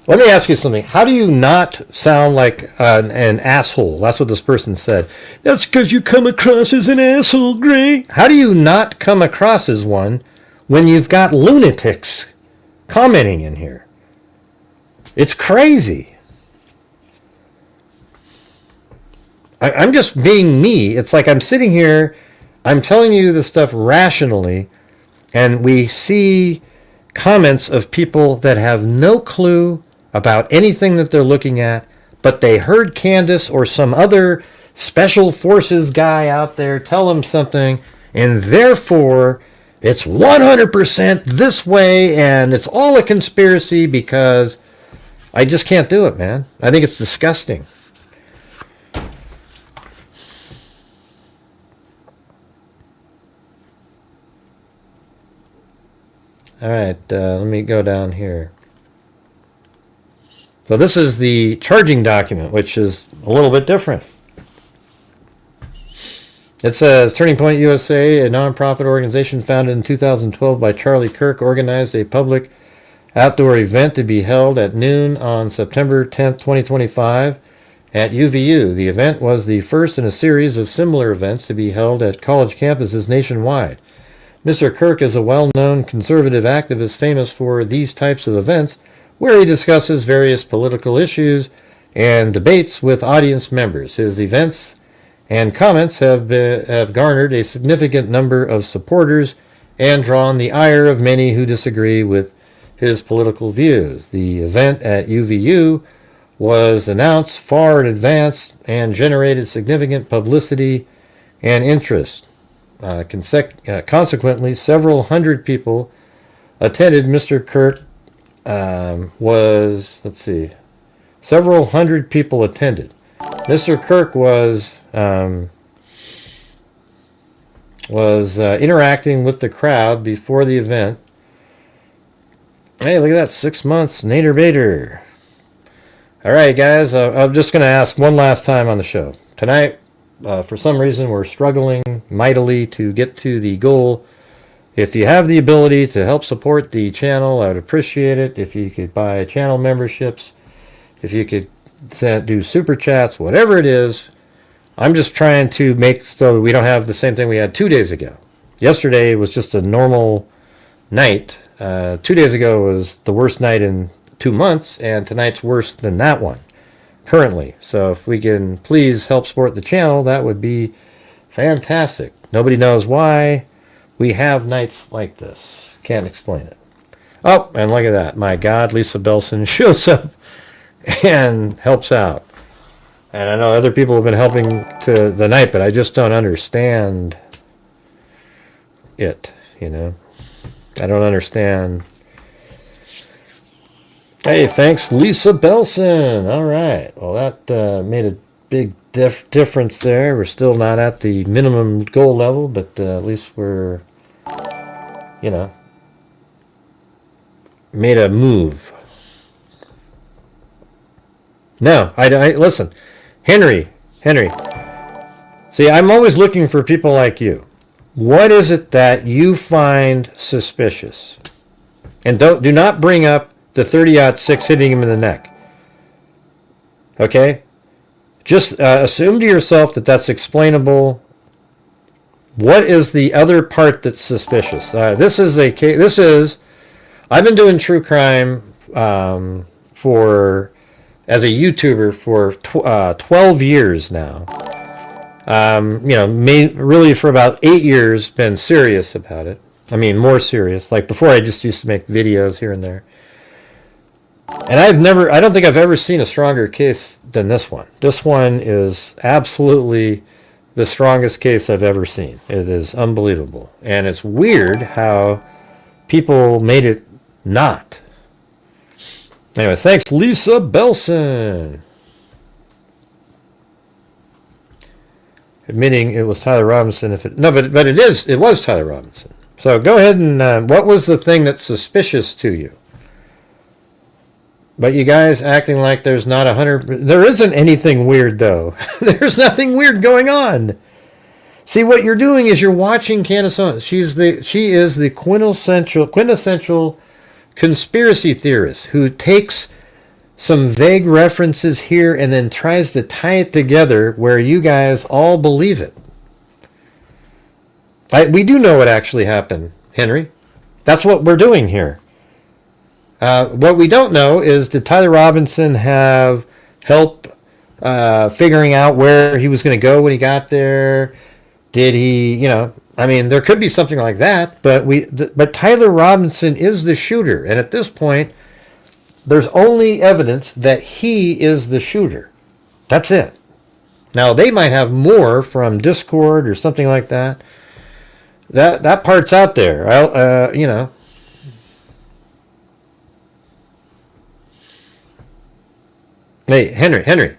Let me ask you something. How do you not sound like an asshole? That's what this person said. That's because you come across as an asshole, Gray. How do you not come across as one when you've got lunatics commenting in here? It's crazy. I'm just being me. It's like I'm sitting here, I'm telling you the stuff rationally, and we see comments of people that have no clue about anything that they're looking at, but they heard Candace or some other special forces guy out there tell them something, and therefore it's 100% this way, and it's all a conspiracy because I just can't do it, man. I think it's disgusting. All right, let me go down here. So this is the charging document, which is a little bit different. It says, Turning Point USA, a nonprofit organization founded in 2012 by Charlie Kirk, organized a public outdoor event to be held at noon on September 10th, 2025 at UVU. The event was the first in a series of similar events to be held at college campuses nationwide. Mr. Kirk is a well-known conservative activist famous for these types of events where he discusses various political issues and debates with audience members. His events and comments have garnered a significant number of supporters and drawn the ire of many who disagree with his political views. The event at UVU was announced far in advance and generated significant publicity and interest. Consequently, several hundred people attended. Mr. Kirk several hundred people attended. Mr. Kirk was interacting with the crowd before the event. Hey, look at that, 6 months, Nader Bader. All right, guys, I'm just going to ask one last time on the show. Tonight, for some reason, we're struggling mightily to get to the goal. If you have the ability to help support the channel, I would appreciate it. If you could buy channel memberships, if you could do super chats, whatever it is. I'm just trying to make so we don't have the same thing we had 2 days ago. Yesterday was just a normal night. 2 days ago was the worst night in 2 months, and tonight's worse than that one currently. So if we can please help support the channel, that would be fantastic. Nobody knows why we have nights like this. Can't explain it. Oh, and look at that. My God, Lisa Belson shows up and helps out. And I know other people have been helping to the night, but I just don't understand it, you know. I don't understand. Hey, thanks, Lisa Belson. All right. Well, that made a big difference there. We're still not at the minimum goal level, but at least we're, you know, made a move. No, I listen, Henry. See, I'm always looking for people like you. What is it that you find suspicious? And do not bring up the 30-06 hitting him in the neck. Okay? Just assume to yourself that that's explainable. What is the other part that's suspicious? This is a case. This is. I've been doing true crime as a YouTuber for 12 years now. You know, really for about 8 years, been serious about it. I mean, more serious. Like before, I just used to make videos here and there. And I don't think I've ever seen a stronger case than this one. This one is absolutely the strongest case I've ever seen. It is unbelievable. And it's weird how people made it not. Anyway, thanks, Lisa Belson. Admitting it was Tyler Robinson. But it was Tyler Robinson. So go ahead and, what was the thing that's suspicious to you? But you guys acting like there's not 100. There isn't anything weird, though. There's nothing weird going on. See, what you're doing is you're watching Candace. She is the quintessential conspiracy theorist who takes some vague references here and then tries to tie it together where you guys all believe it. We do know what actually happened, Henry. That's what we're doing here. What we don't know is, did Tyler Robinson have help figuring out where he was going to go when he got there? Did he, I mean, there could be something like that, but Tyler Robinson is the shooter. And at this point, there's only evidence that he is the shooter. That's it. Now, they might have more from Discord or something like that. That part's out there. Hey, Henry,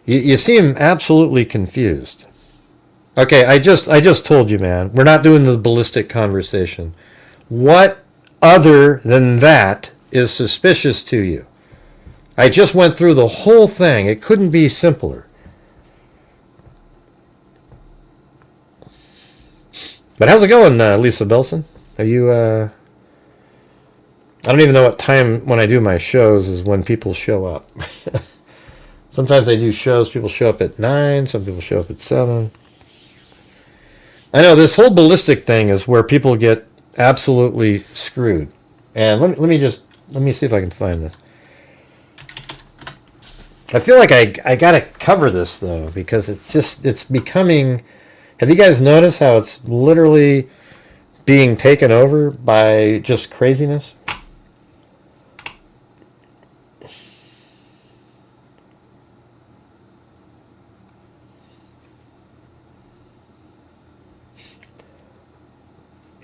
you seem absolutely confused. Okay, I just told you, man. We're not doing the ballistic conversation. What other than that is suspicious to you? I just went through the whole thing. It couldn't be simpler. But how's it going, Lisa Belson? Are you, I don't even know what time when I do my shows is when people show up. Sometimes I do shows, people show up at 9, some people show up at 7. I know this whole ballistic thing is where people get absolutely screwed. And let me see if I can find this. I feel like I gotta cover this though, because it's becoming. Have you guys noticed how it's literally being taken over by just craziness?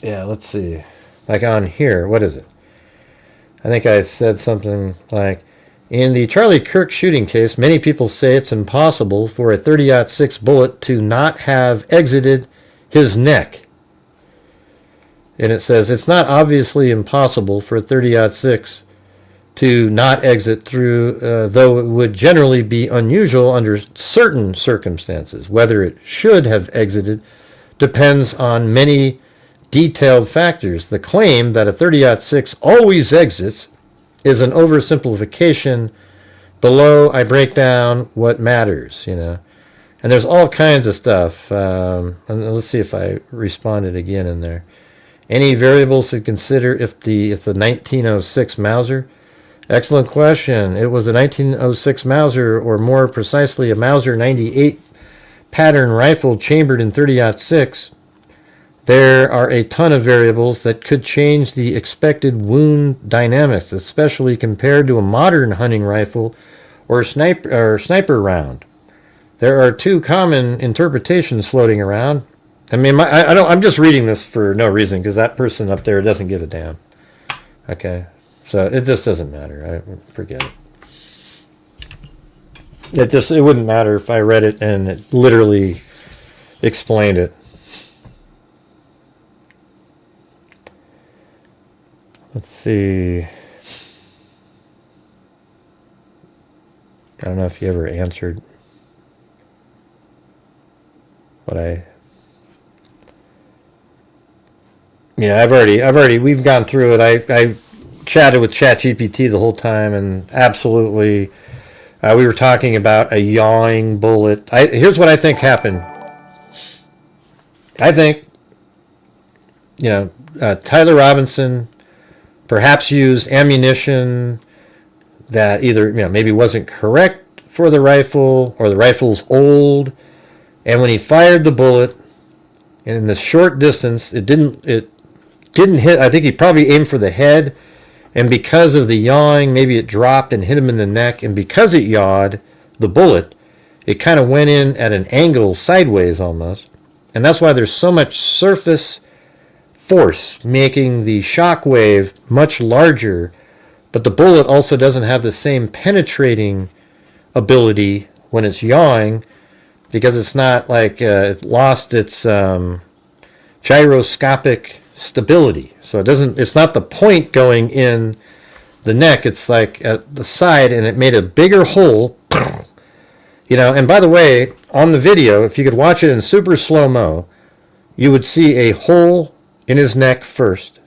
Yeah, let's see. Like on here, what is it? I think I said something like, in the Charlie Kirk shooting case, many people say it's impossible for a 30-06 bullet to not have exited his neck. And it says, it's not obviously impossible for a 30-06 to not exit through, though it would generally be unusual under certain circumstances. Whether it should have exited depends on many detailed factors. The claim that a 30-06 always exits is an oversimplification. Below, I break down what matters, And there's all kinds of stuff. And let's see if I responded again in there. Any variables to consider if the 1906 Mauser? Excellent question. It was a 1906 Mauser, or more precisely, a Mauser 98 pattern rifle chambered in 30-06. There are a ton of variables that could change the expected wound dynamics, especially compared to a modern hunting rifle or sniper round. There are two common interpretations floating around. I mean, I'm just reading this for no reason, because that person up there doesn't give a damn. Okay, so it just doesn't matter. I forget it. It wouldn't matter if I read it and it literally explained it. Let's see. I don't know if you ever answered what I. Yeah, I've already. We've gone through it. I chatted with ChatGPT the whole time, and absolutely, we were talking about a yawing bullet. Here's what I think happened. I think, Tyler Robinson perhaps used ammunition that either maybe wasn't correct for the rifle, or the rifle's old, and when he fired the bullet in the short distance, it didn't hit. I think he probably aimed for the head, and because of the yawing, maybe it dropped and hit him in the neck, and because it yawed, the bullet, it kind of went in at an angle sideways almost. And that's why there's so much surface force making the shock wave much larger, but the bullet also doesn't have the same penetrating ability when it's yawing, because it's not like it lost its gyroscopic stability. So it's not the point going in the neck, it's like at the side, and it made a bigger hole. And by the way, on the video, if you could watch it in super slow-mo, you would see a hole in his neck first,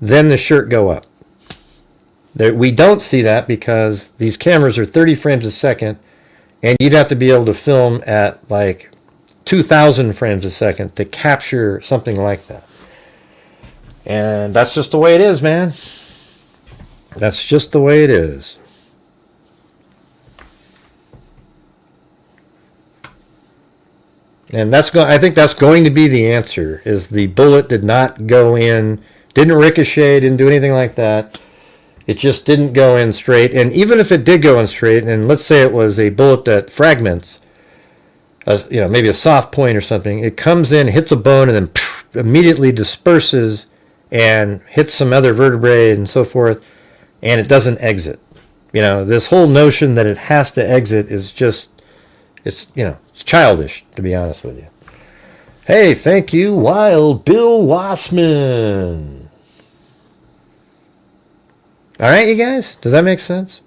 then the shirt go up. We don't see that because these cameras are 30 frames a second, and you'd have to be able to film at like 2,000 frames a second to capture something like that. And that's just the way it is, man. That's just the way it is. And I think that's going to be the answer, is the bullet did not go in, didn't ricochet, didn't do anything like that. It just didn't go in straight. And even if it did go in straight, and let's say it was a bullet that fragments, maybe a soft point or something, it comes in, hits a bone, and then immediately disperses and hits some other vertebrae and so forth, and it doesn't exit. This whole notion that it has to exit is just, it's childish, to be honest with you. Hey, thank you, Wild Bill Wassman. All right, you guys? Does that make sense?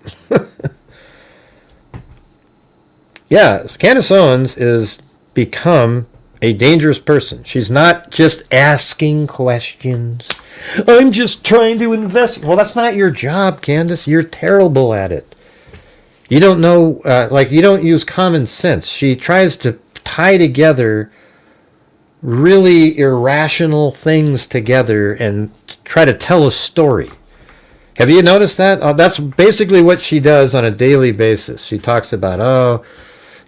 Yeah, Candace Owens is become a dangerous person. She's not just asking questions. I'm just trying to investigate. Well, that's not your job, Candace. You're terrible at it. You don't know, you don't use common sense. She tries to tie together really irrational things together and try to tell a story. Have you noticed that? That's basically what she does on a daily basis. She talks about,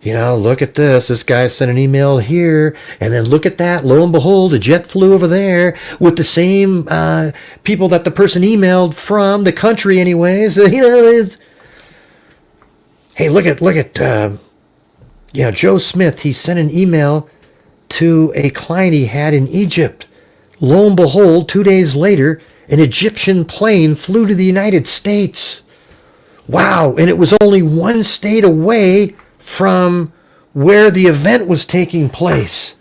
look at this. This guy sent an email here, and then look at that. Lo and behold, a jet flew over there with the same people that the person emailed from, the country anyways. Hey, look at Joe Smith. He sent an email to a client he had in Egypt. Lo and behold, 2 days later, an Egyptian plane flew to the United States. Wow, and it was only one state away from where the event was taking place.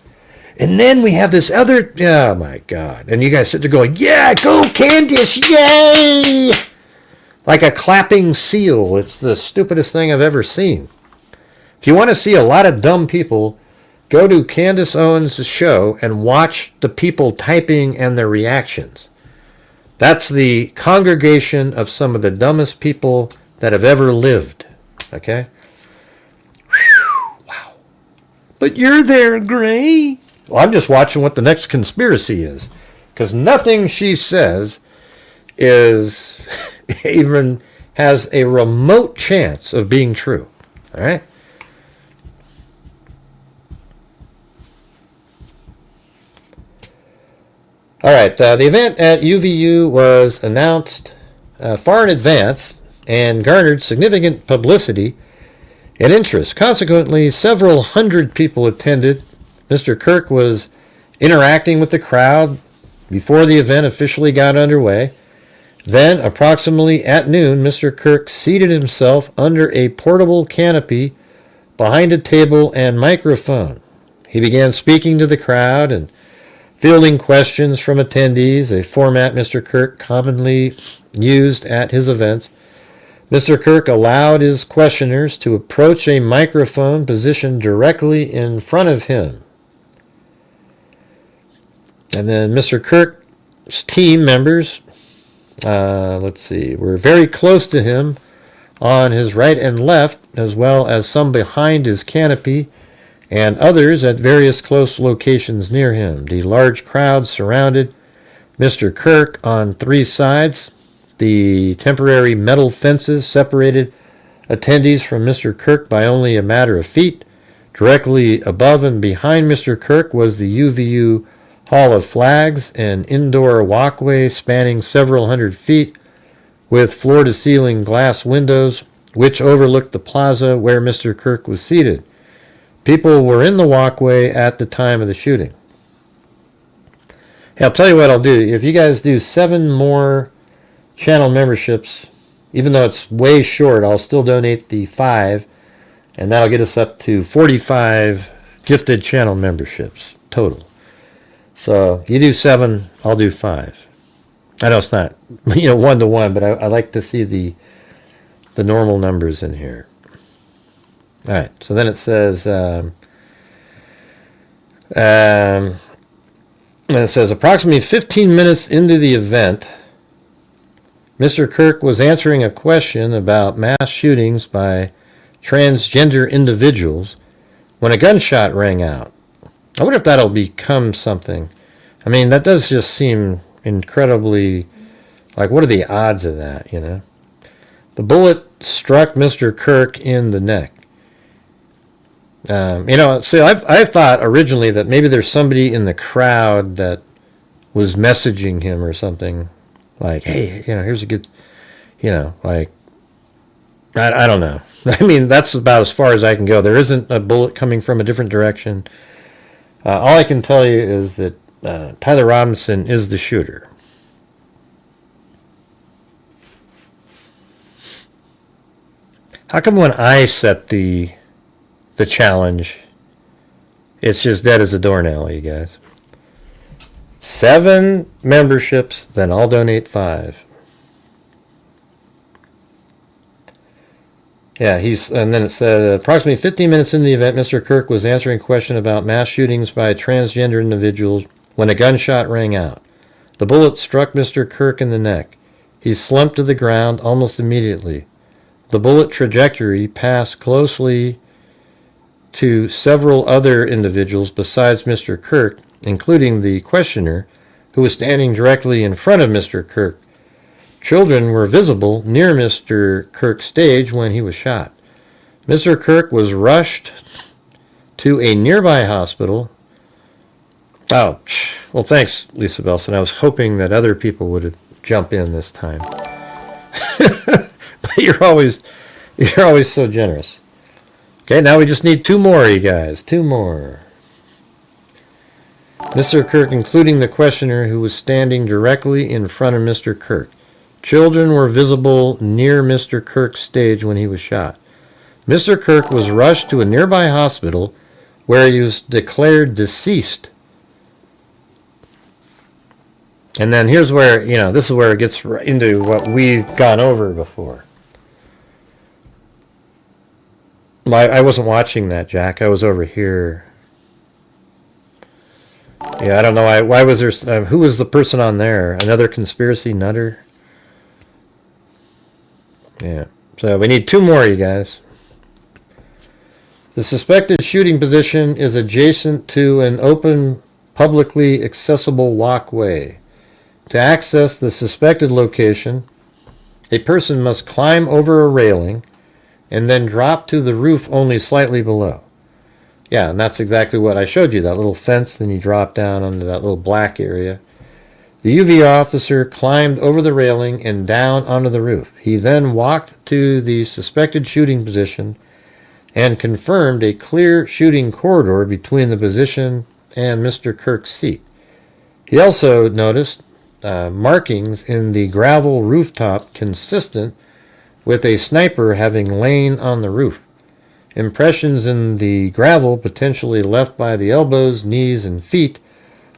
And then we have this other, oh my God. And you guys sit there going, yeah, go Candace, yay! Like a clapping seal. It's the stupidest thing I've ever seen. If you want to see a lot of dumb people, go to Candace Owens' show and watch the people typing and their reactions. That's the congregation of some of the dumbest people that have ever lived. Okay? Wow. But you're there, Gray. Well, I'm just watching what the next conspiracy is. Because nothing she says is even has a remote chance of being true. All right? All right, the event at UVU was announced far in advance and garnered significant publicity and interest. Consequently, several hundred people attended. Mr. Kirk was interacting with the crowd before the event officially got underway. Then, approximately at noon, Mr. Kirk seated himself under a portable canopy behind a table and microphone. He began speaking to the crowd and fielding questions from attendees, a format Mr. Kirk commonly used at his events. Mr. Kirk allowed his questioners to approach a microphone positioned directly in front of him. And then Mr. Kirk's team members, were very close to him on his right and left, as well as some behind his canopy, and others at various close locations near him. The large crowd surrounded Mr. Kirk on three sides. The temporary metal fences separated attendees from Mr. Kirk by only a matter of feet. Directly above and behind Mr. Kirk was the UVU Hall of Flags, an indoor walkway spanning several hundred feet with floor-to-ceiling glass windows, which overlooked the plaza where Mr. Kirk was seated. people were in the walkway at the time of the shooting. Hey, I'll tell you what I'll do. If you guys do 7 more channel memberships, even though it's way short, I'll still donate the 5, and that'll get us up to 45 gifted channel memberships total. So you do 7, I'll do 5. I know it's not, 1-to-1, but I like to see the normal numbers in here. All right, so then it says, and it says approximately 15 minutes into the event, Mr. Kirk was answering a question about mass shootings by transgender individuals when a gunshot rang out. I wonder if that'll become something. I mean, that does just seem incredibly, like, what are the odds of that, The bullet struck Mr. Kirk in the neck. See, I've thought originally that maybe there's somebody in the crowd that was messaging him or something, like, hey, here's a good, like, I don't know. I mean, that's about as far as I can go. There isn't a bullet coming from a different direction. All I can tell you is that Tyler Robinson is the shooter. How come when I set the challenge, it's just dead as a doornail, you guys? 7 memberships, then I'll donate 5. Yeah, and then it said, approximately 15 minutes into the event, Mr. Kirk was answering a question about mass shootings by transgender individuals when a gunshot rang out. The bullet struck Mr. Kirk in the neck. He slumped to the ground almost immediately. The bullet trajectory passed closely to several other individuals besides Mr. Kirk, including the questioner, who was standing directly in front of Mr. Kirk. Children were visible near Mr. Kirk's stage when he was shot. Mr. Kirk was rushed to a nearby hospital. Oh, well, thanks, Lisa Belson. I was hoping that other people would jump in this time. But you're always so generous. Okay, now we just need 2 more, you guys. 2 more. Mr. Kirk, including the questioner who was standing directly in front of Mr. Kirk. Children were visible near Mr. Kirk's stage when he was shot. Mr. Kirk was rushed to a nearby hospital where he was declared deceased. And then here's where, this is where it gets into what we've gone over before. I wasn't watching that, Jack. I was over here. Yeah, I don't know. Why was there... who was the person on there? Another conspiracy nutter? Yeah. So we need 2 more, you guys. The suspected shooting position is adjacent to an open, publicly accessible walkway. To access the suspected location, a person must climb over a railing and then drop to the roof only slightly below. Yeah, and that's exactly what I showed you, that little fence, then you drop down onto that little black area. The UV officer climbed over the railing and down onto the roof. He then walked to the suspected shooting position and confirmed a clear shooting corridor between the position and Mr. Kirk's seat. He also noticed markings in the gravel rooftop consistent with a sniper having lain on the roof. Impressions in the gravel potentially left by the elbows, knees, and feet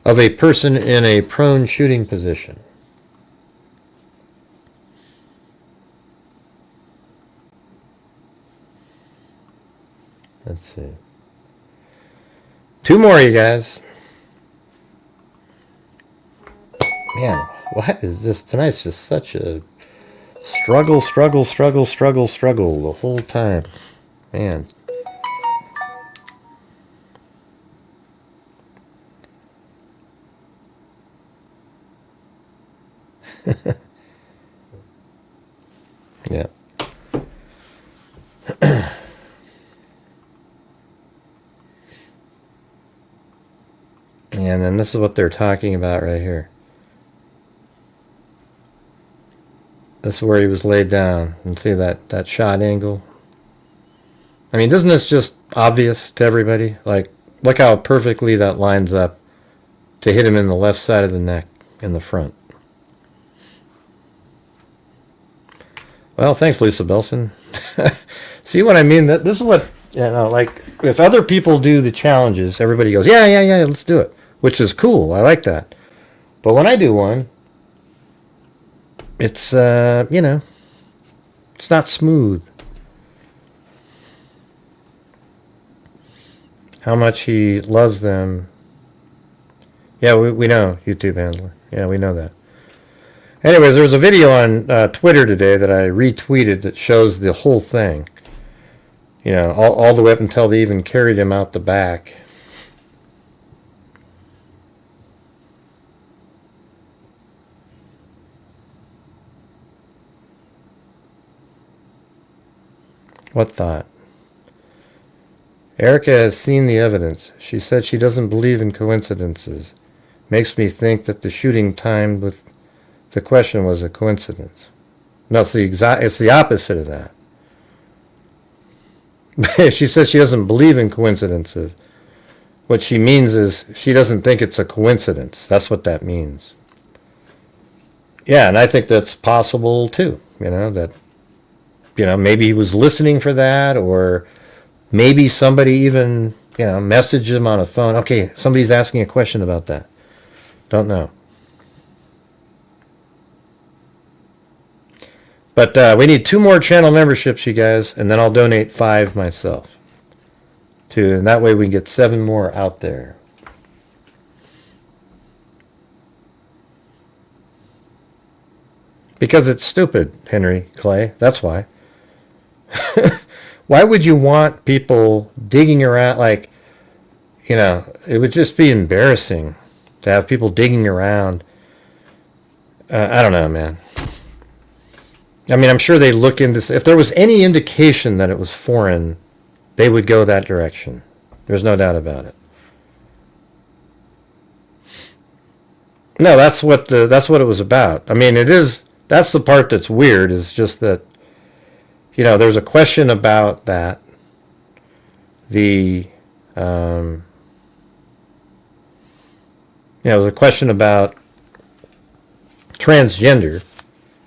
of a person in a prone shooting position. Let's see. 2 more, you guys. Man, what is this? Tonight's just such a struggle the whole time. Man. Yeah. And then this is what they're talking about right here. This is where he was laid down. And see that shot angle? I mean, isn't this just obvious to everybody? Like, look how perfectly that lines up to hit him in the left side of the neck in the front. Well, thanks, Lisa Belson. See what I mean? This is what, like, if other people do the challenges, everybody goes, yeah, let's do it, which is cool. I like that. But when I do one, it's, it's not smooth. How much he loves them. Yeah, we know, YouTube handler. Yeah, we know that. Anyways, there was a video on Twitter today that I retweeted that shows the whole thing. You know, all the way up until they even carried him out the back. What thought? Erica has seen the evidence. She said she doesn't believe in coincidences. Makes me think that the shooting timed with the question was a coincidence. No, it's the opposite of that. She says she doesn't believe in coincidences. What she means is she doesn't think it's a coincidence. That's what that means. Yeah, and I think that's possible too. That maybe he was listening for that, or maybe somebody even messaged him on a phone. Okay, somebody's asking a question about that. Don't know. But we need 2 more channel memberships, you guys, and then I'll donate 5 myself. And that way we can get 7 more out there. Because it's stupid, Henry Clay. That's why. Why would you want people digging around? Like, it would just be embarrassing to have people digging around. I don't know, man. I mean, I'm sure they look into... If there was any indication that it was foreign, they would go that direction. There's no doubt about it. No, that's what it was about. I mean, that's the part that's weird, is just that, there's a question about that. There's a question about transgender,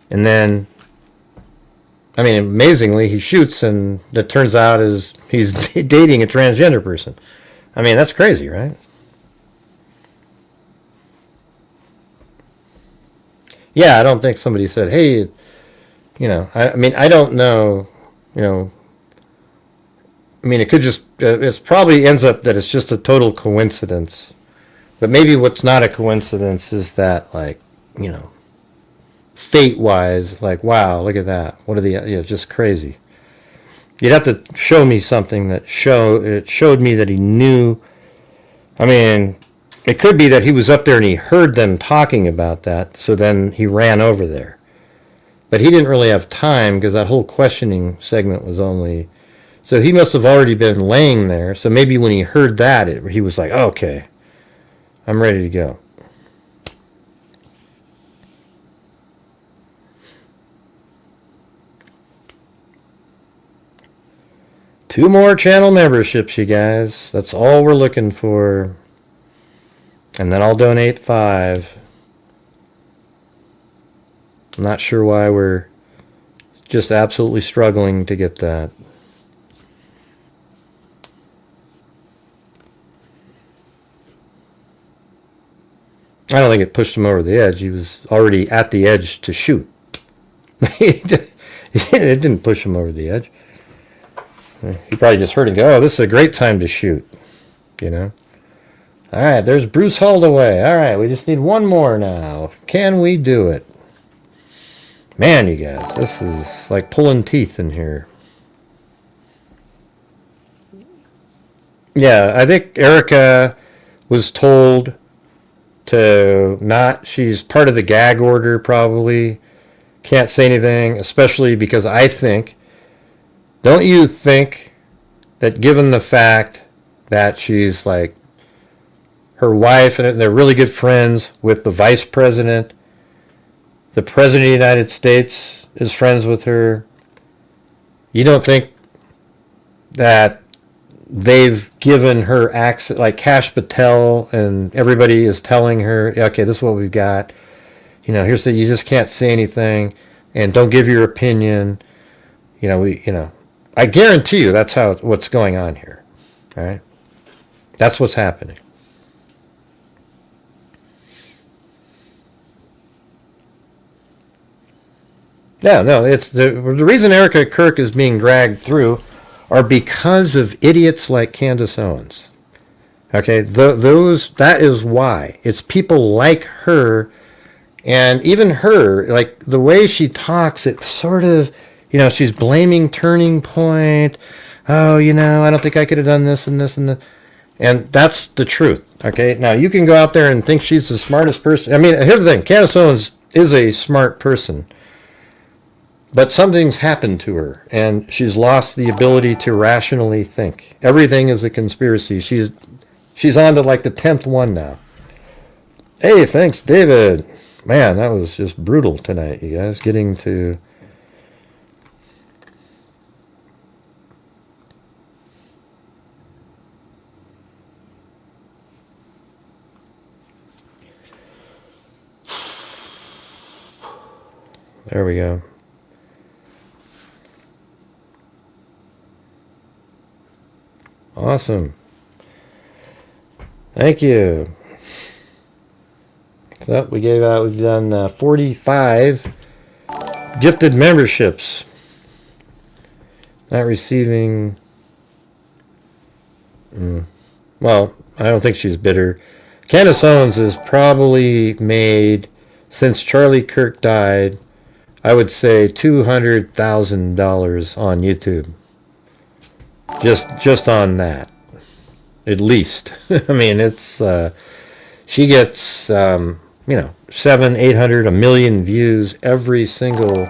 and then, I mean, amazingly, he shoots, and it turns out he's dating a transgender person. I mean, that's crazy, right? Yeah, I don't think somebody said, hey, I mean, I don't know, I mean, it could just, it probably ends up that it's just a total coincidence. But maybe what's not a coincidence is that, like, fate-wise, like, wow, look at that. What are the, just crazy. You'd have to show me something that showed me that he knew. I mean, it could be that he was up there and he heard them talking about that, so then he ran over there. But he didn't really have time, because that whole questioning segment was only... So he must have already been laying there, so maybe when he heard that, he was like, okay, I'm ready to go. Two more channel memberships, you guys. That's all we're looking for. And then I'll donate 5. I'm not sure why we're just absolutely struggling to get that. I don't think it pushed him over the edge. He was already at the edge to shoot. It didn't push him over the edge. He probably just heard him go, oh, this is a great time to shoot. All right, there's Bruce Holdaway. All right, we just need 1 more now. Can we do it? Man, you guys, this is like pulling teeth in here. Yeah, I think Erica was told to not... She's part of the gag order, probably. Can't say anything, especially because I think... Don't you think that given the fact that she's like her wife and they're really good friends with the vice president, the president of the United States is friends with her, you don't think that they've given her access, like Kash Patel, and everybody is telling her, okay, this is what we've got. Here's you just can't say anything, and don't give your opinion. I guarantee you that's what's going on here. All right, that's what's happening. Yeah, no, it's the reason Erica Kirk is being dragged through are because of idiots like Candace Owens. Okay, that is why. It's people like her, and even her, like the way she talks, it's sort of, she's blaming Turning Point. Oh, I don't think I could have done this and this and that. And that's the truth. Okay, now you can go out there and think she's the smartest person. I mean, here's the thing: Candace Owens is a smart person. But something's happened to her, and she's lost the ability to rationally think. Everything is a conspiracy. She's on to like the 10th one now. Hey, thanks, David. Man, that was just brutal tonight, you guys. Getting to... There we go. Awesome. Thank you. So we've done 45 gifted memberships. Not receiving. Well, I don't think she's bitter. Candace Owens has probably made, since Charlie Kirk died, I would say $200,000 on YouTube. Just on that, at least. I mean, it's she gets 700, 800, 1 million views every single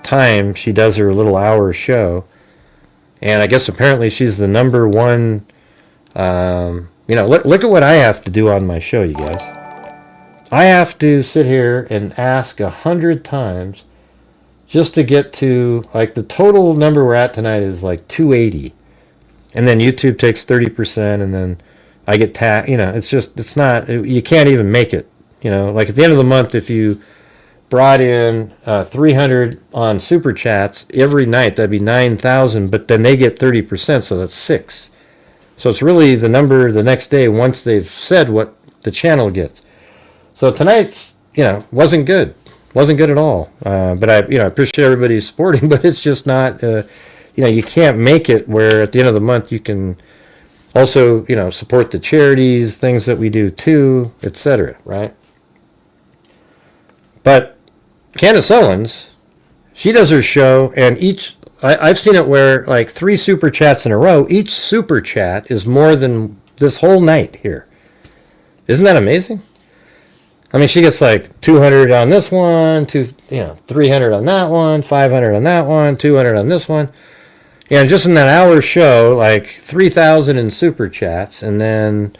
time she does her little hour show, and I guess apparently she's the number one. Look at what I have to do on my show, you guys. I have to sit here and ask 100 times just to get to, like, the total number we're at tonight is like 280. And then YouTube takes 30%, and then I get taxed. It's not, you can't even make it. Like at the end of the month, if you brought in 300 on Super Chats every night, that'd be 9,000, but then they get 30%, so that's 6. So it's really the number the next day once they've said what the channel gets. So tonight's, wasn't good. Wasn't good at all. But I appreciate everybody supporting, but it's just not... you can't make it where at the end of the month you can also, support the charities, things that we do too, etc., right? But Candace Owens, she does her show, and I've seen it where like 3 super chats in a row, each super chat is more than this whole night here. Isn't that amazing? I mean, she gets like 200 on this one, 300 on that one, 500 on that one, 200 on this one. Just in that hour show, like 3,000 in super chats, and then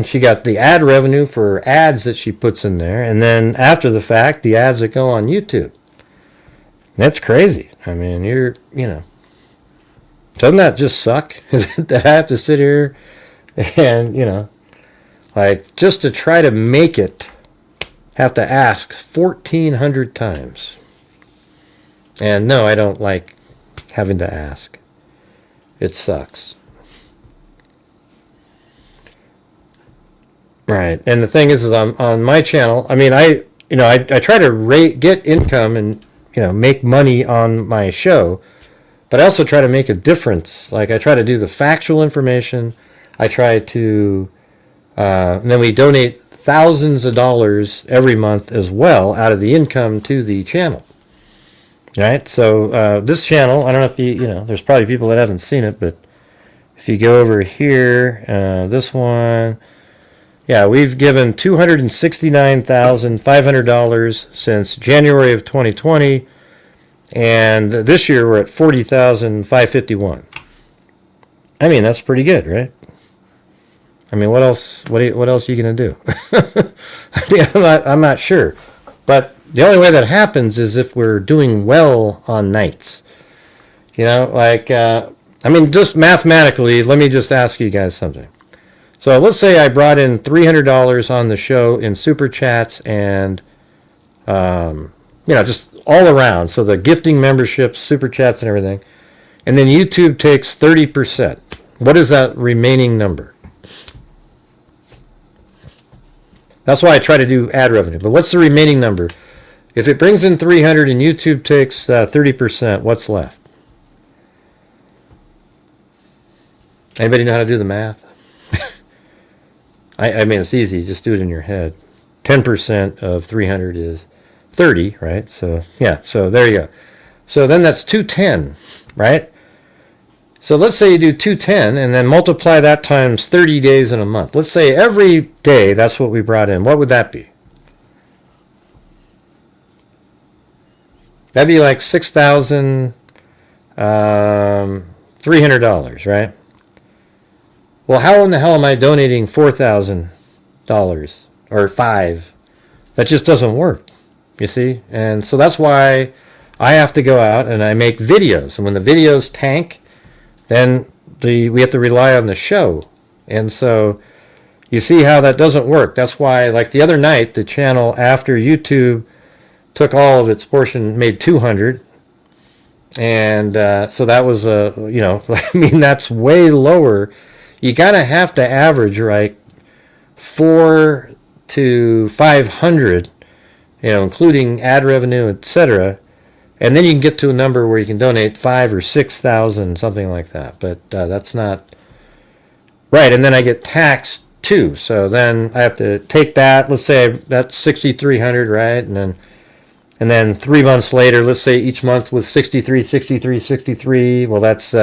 she got the ad revenue for ads that she puts in there, and then after the fact, the ads that go on YouTube. That's crazy. I mean, doesn't that just suck that I have to sit here and like just to try to make it, have to ask 1,400 times. And no, I don't like having to ask. It sucks. Right. And the thing is on my channel, I mean, I try to get income and, make money on my show, but I also try to make a difference. Like I try to do the factual information. I try to, and then we donate thousands of dollars every month as well out of the income to the channel. Right, so this channel, I don't know if there's probably people that haven't seen it, but if you go over here, this one, we've given $269,500 since January of 2020, and this year we're at $40,551. I mean, that's pretty good, right? I mean, what else? What else are you gonna do? I mean, I'm not sure, but the only way that happens is if we're doing well on nights. Like I mean, just mathematically, let me just ask you guys something. So let's say I brought in $300 on the show in super chats and, just all around. So the gifting memberships, super chats, and everything. And then YouTube takes 30%. What is that remaining number? That's why I try to do ad revenue. But what's the remaining number? If it brings in 300 and YouTube takes 30%, what's left? Anybody know how to do the math? I mean, it's easy. Just do it in your head. 10% of 300 is 30, right? So, yeah. So, there you go. So, then that's 210, right? So, let's say you do 210 and then multiply that times 30 days in a month. Let's say every day that's what we brought in. What would that be? That'd be like $6,300, right? Well, how in the hell am I donating $4,000 or $5,000? That just doesn't work, you see? And so that's why I have to go out and I make videos. And when the videos tank, then we have to rely on the show. And so you see how that doesn't work. That's why, like the other night, the channel after YouTube took all of its portion, made 200. And so that was, I mean, that's way lower. You gotta have to average right 4 to 500, including ad revenue, etc. And then you can get to a number where you can donate 5,000 or 6,000, something like that. But that's not right. And then I get taxed too. So then I have to take that. Let's say that's 6,300, right? And then 3 months later, let's say each month was 63. Well, that's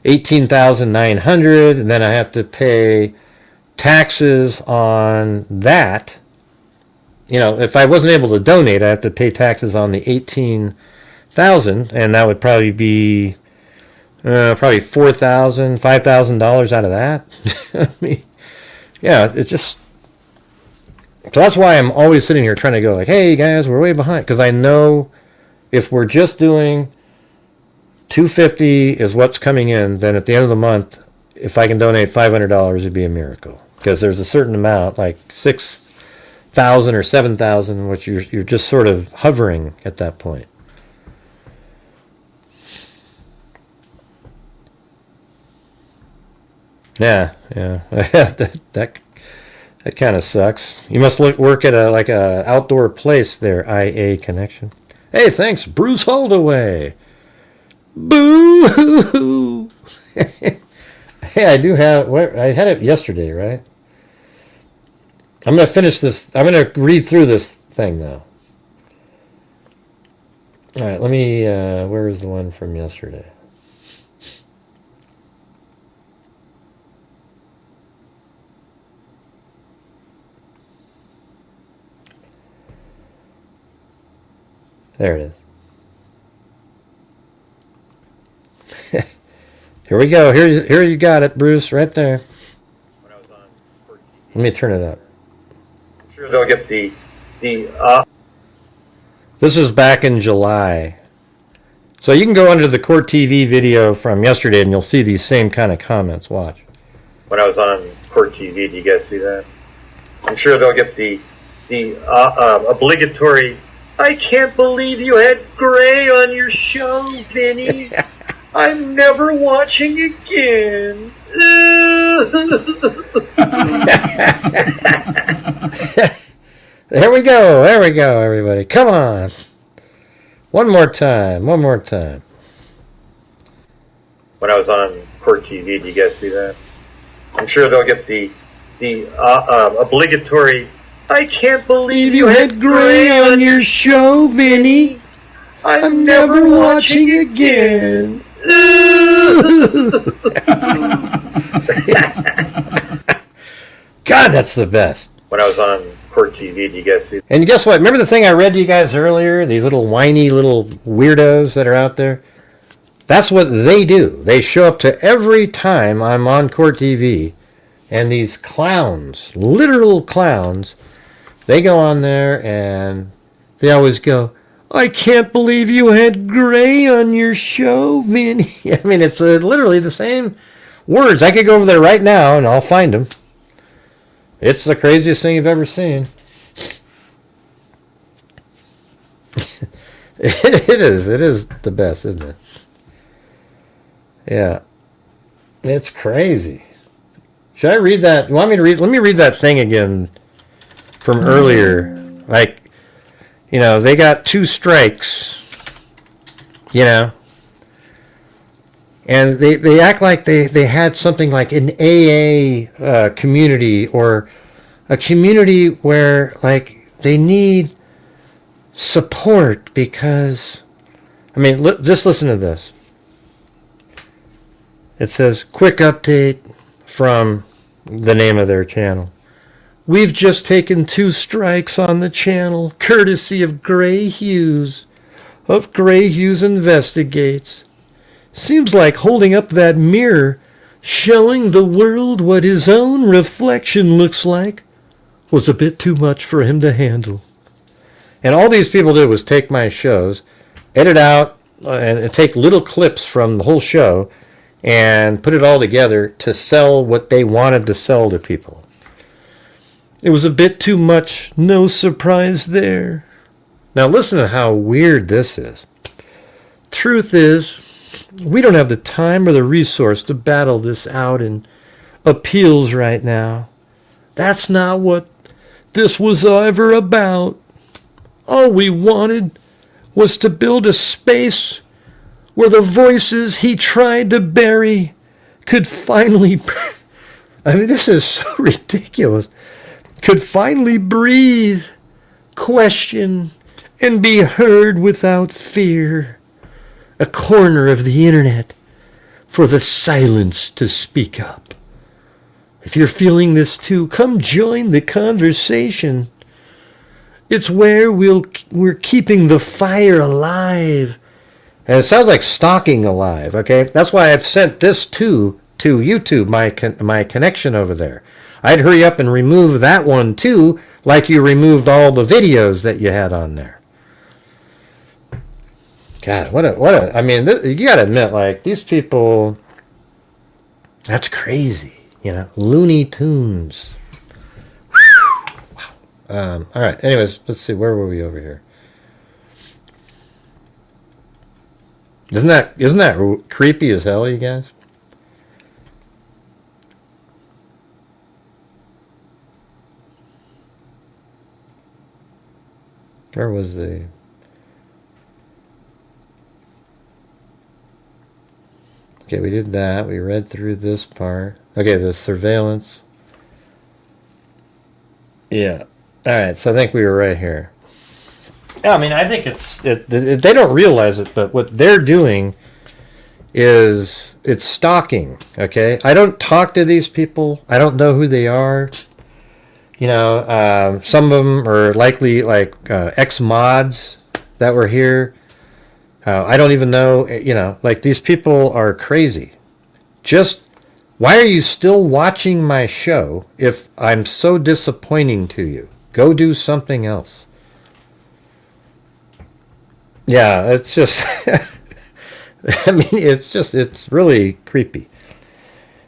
18,900, and then I have to pay taxes on that. If I wasn't able to donate, I have to pay taxes on the 18,000, and that would probably be probably $4,000, $5,000 out of that. I mean, yeah, it just. So that's why I'm always sitting here trying to go like, hey guys, we're way behind, because I know if we're just doing $250 is what's coming in, then at the end of the month, if I can donate $500, it'd be a miracle. Because there's a certain amount, like 6,000 or 7,000, which you're just sort of hovering at that point. Yeah. that kind of sucks. You must work at a outdoor place there, IA Connection. Hey, thanks, Bruce Holdaway. Boo! Hey, I do have. I had it yesterday, right? I'm gonna finish this. I'm gonna read through this thing now. All right, let me. Where is the one from yesterday? There it is. Here we go. Here you got it, Bruce, right there. When I was on Kirk TV. Let me turn it up. I'm sure they'll get the This is back in July. So you can go under the Court TV video from yesterday and you'll see these same kind of comments. Watch. When I was on Court TV, do you guys see that? I'm sure they'll get the obligatory, I can't believe you had Gray on your show, Vinny. I'm never watching again. There we go, everybody. Come on. One more time. When I was on Court TV, do you guys see that? I'm sure they'll get the obligatory, I can't believe you had Gray on your show, Vinny. I'm never watching again. God, that's the best. When I was on Court TV, do you guys see? And guess what? Remember the thing I read to you guys earlier? These little whiny little weirdos that are out there? That's what they do. They show up to every time I'm on Court TV, and these clowns, literal clowns, they go on there and they always go, I can't believe you had gray on your show, Vinny. I mean, it's literally the same words. I could go over there right now and I'll find them. It's the craziest thing you've ever seen. It is the best, isn't it? Yeah. It's crazy. Should I read that? You want me to read? Let me read that thing again from earlier. Like, you know, they got 2 strikes, you know, and they act like they had something like an AA community, or a community where, like, they need support because, I mean, just listen to this. It says, quick update from the name of their channel. We've just taken 2 strikes on the channel, courtesy of Grant Hughes, of Grant Hughes Investigates. Seems like holding up that mirror, showing the world what his own reflection looks like, was a bit too much for him to handle. And all these people did was take my shows, edit out, and take little clips from the whole show, and put it all together to sell what they wanted to sell to people. It was a bit too much, no surprise there. Now listen to how weird this is. Truth is, we don't have the time or the resource to battle this out in appeals right now. That's not what this was ever about. All we wanted was to build a space where the voices he tried to bury could finally... I mean, this is so ridiculous. Could finally breathe, question, and be heard without fear. A corner of the internet for the silence to speak up. If you're feeling this too, come join the conversation. It's where we're keeping the fire alive. And it sounds like stalking alive, okay? That's why I've sent this to YouTube, my connection over there. I'd hurry up and remove that one too, like you removed all the videos that you had on there. God, what a I mean, you gotta admit, like, these people, that's crazy, you know, Looney Tunes. Wow. All right, anyways, let's see, where were we over here? Isn't that creepy as hell, you guys? Where was the... Okay, we did that. We read through this part. Okay, the surveillance. Yeah. All right, so I think we were right here. Yeah, I mean, I think they don't realize it, but what they're doing is it's stalking, okay? I don't talk to these people. I don't know who they are. You know, some of them are likely like ex-mods that were here. I don't even know, you know, like these people are crazy. Just, why are you still watching my show if I'm so disappointing to you? Go do something else. Yeah, it's just, I mean, it's really creepy.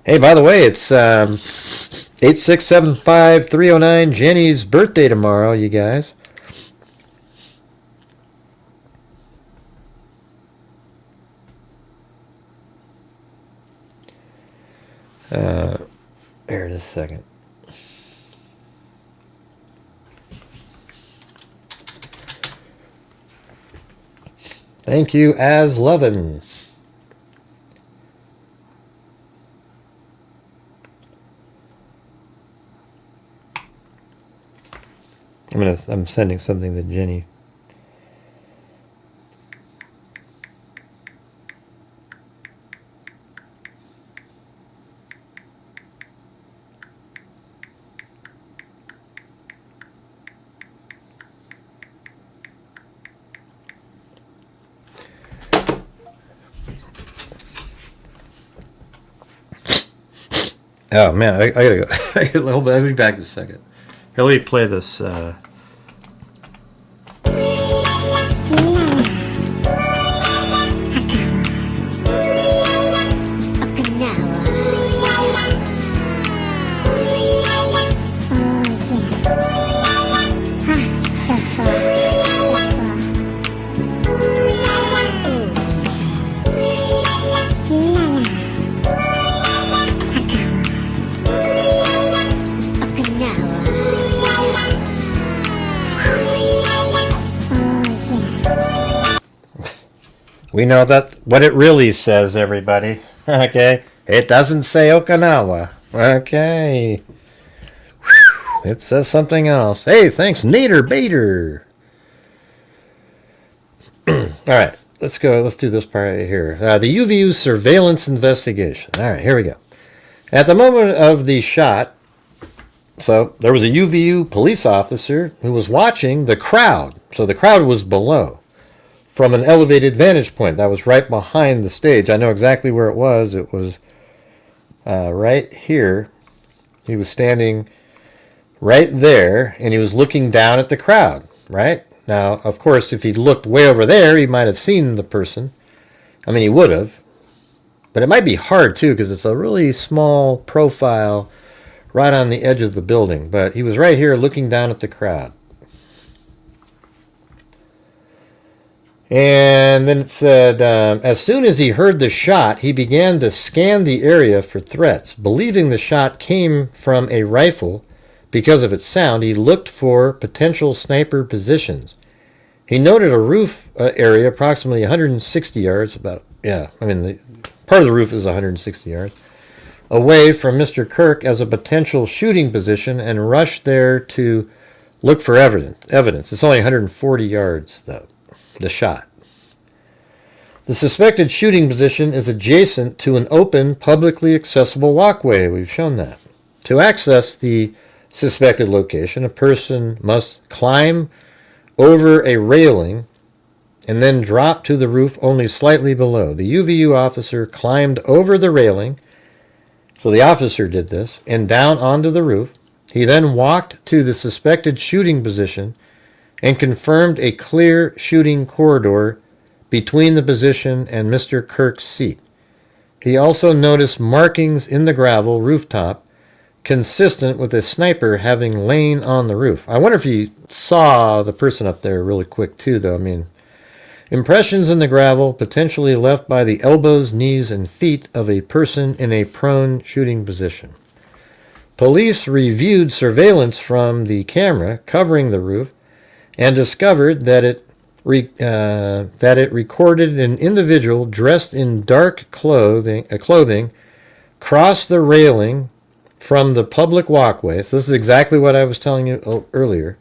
Hey, by the way, it's 8675309, Jenny's birthday tomorrow, you guys. Here in a second. Thank you, As Lovin'. I'm sending something to Jenny. Oh man, I gotta go. I'll be back in a second. Here, let me play this. We know that what it really says, everybody. Okay? It doesn't say Okinawa. Okay. Whew. It says something else. Hey, thanks, Nader Bader. All right, let's go. Let's do this part right here. The UVU surveillance investigation. All right, here we go. At the moment of the shot, so there was a UVU police officer who was watching the crowd. So the crowd was below from an elevated vantage point. That was right behind the stage. I know exactly where it was. It was right here. He was standing right there, and he was looking down at the crowd, right? Now, of course, if he looked way over there, he might have seen the person. I mean, he would have. But it might be hard, too, because it's a really small profile right on the edge of the building. But he was right here looking down at the crowd. And then it said, as soon as he heard the shot, he began to scan the area for threats. Believing the shot came from a rifle because of its sound, he looked for potential sniper positions. He noted a roof area approximately 160 yards, part of the roof is 160 yards, away from Mr. Kirk as a potential shooting position and rushed there to look for evidence. It's only 140 yards, though, the shot. The suspected shooting position is adjacent to an open, publicly accessible walkway. We've shown that. To access the suspected location, a person must climb over a railing and then drop to the roof only slightly below. The UVU officer climbed over the railing, so the officer did this, and down onto the roof. He then walked to the suspected shooting position and confirmed a clear shooting corridor between the position and Mr. Kirk's seat. He also noticed markings in the gravel rooftop consistent with a sniper having lain on the roof. I wonder if you saw the person up there really quick too, though. I mean, impressions in the gravel potentially left by the elbows, knees, and feet of a person in a prone shooting position. Police reviewed surveillance from the camera covering the roof and discovered that it recorded an individual dressed in dark clothing cross the railing from the public walkway, so this is exactly what I was telling you earlier,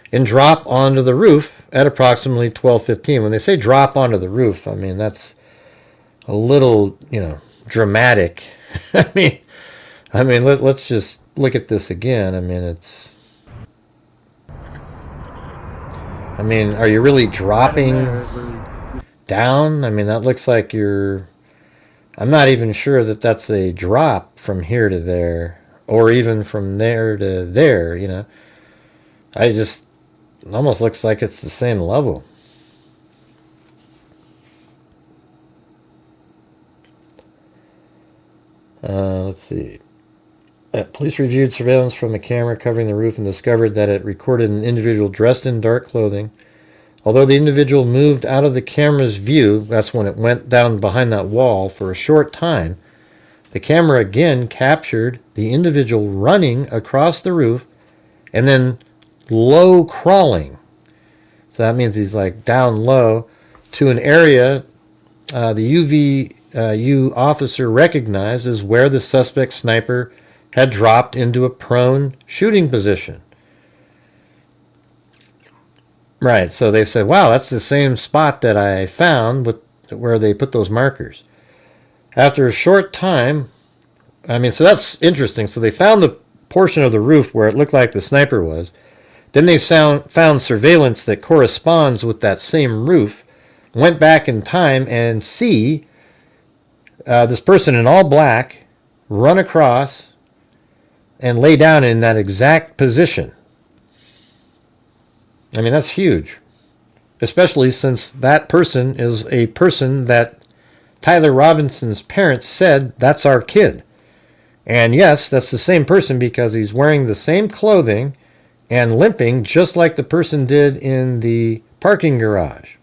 and drop onto the roof at approximately 12:15. When they say drop onto the roof, I mean, that's a little, dramatic. I mean, let's just look at this again. Are you really dropping down? I mean, that looks like I'm not even sure that that's a drop from here to there, or even from there to there, It almost looks like it's the same level. Let's see. Police reviewed surveillance from a camera covering the roof and discovered that it recorded an individual dressed in dark clothing. Although the individual moved out of the camera's view, that's when it went down behind that wall for a short time, the camera again captured the individual running across the roof and then low crawling. So that means he's like down low to an area the UVU officer recognized as where the suspect sniper had dropped into a prone shooting position. Right, so they said, wow, that's the same spot that I found where they put those markers. After a short time, so that's interesting. So they found the portion of the roof where it looked like the sniper was. Then they found surveillance that corresponds with that same roof, went back in time and see this person in all black run across and lay down in that exact position. That's huge, especially since that person is a person that Tyler Robinson's parents said, that's our kid. And yes, that's the same person because he's wearing the same clothing and limping just like the person did in the parking garage.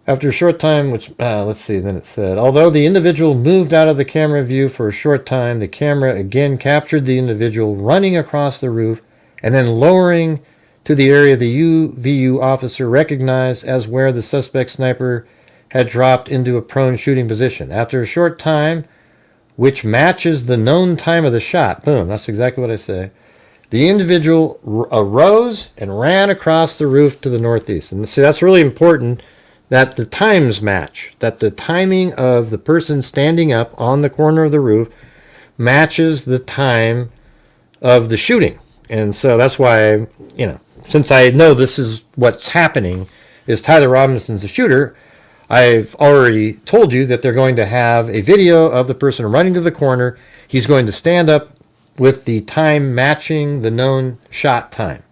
After a short time, then it said, although the individual moved out of the camera view for a short time, the camera again captured the individual running across the roof and then lowering to the area the UVU officer recognized as where the suspect sniper had dropped into a prone shooting position. After a short time, which matches the known time of the shot, boom, that's exactly what I say, the individual arose and ran across the roof to the northeast. And see, that's really important that the times match, that the timing of the person standing up on the corner of the roof matches the time of the shooting. And so that's why, since I know this is what's happening, is Tyler Robinson's the shooter, I've already told you that they're going to have a video of the person running to the corner. He's going to stand up with the time matching the known shot time.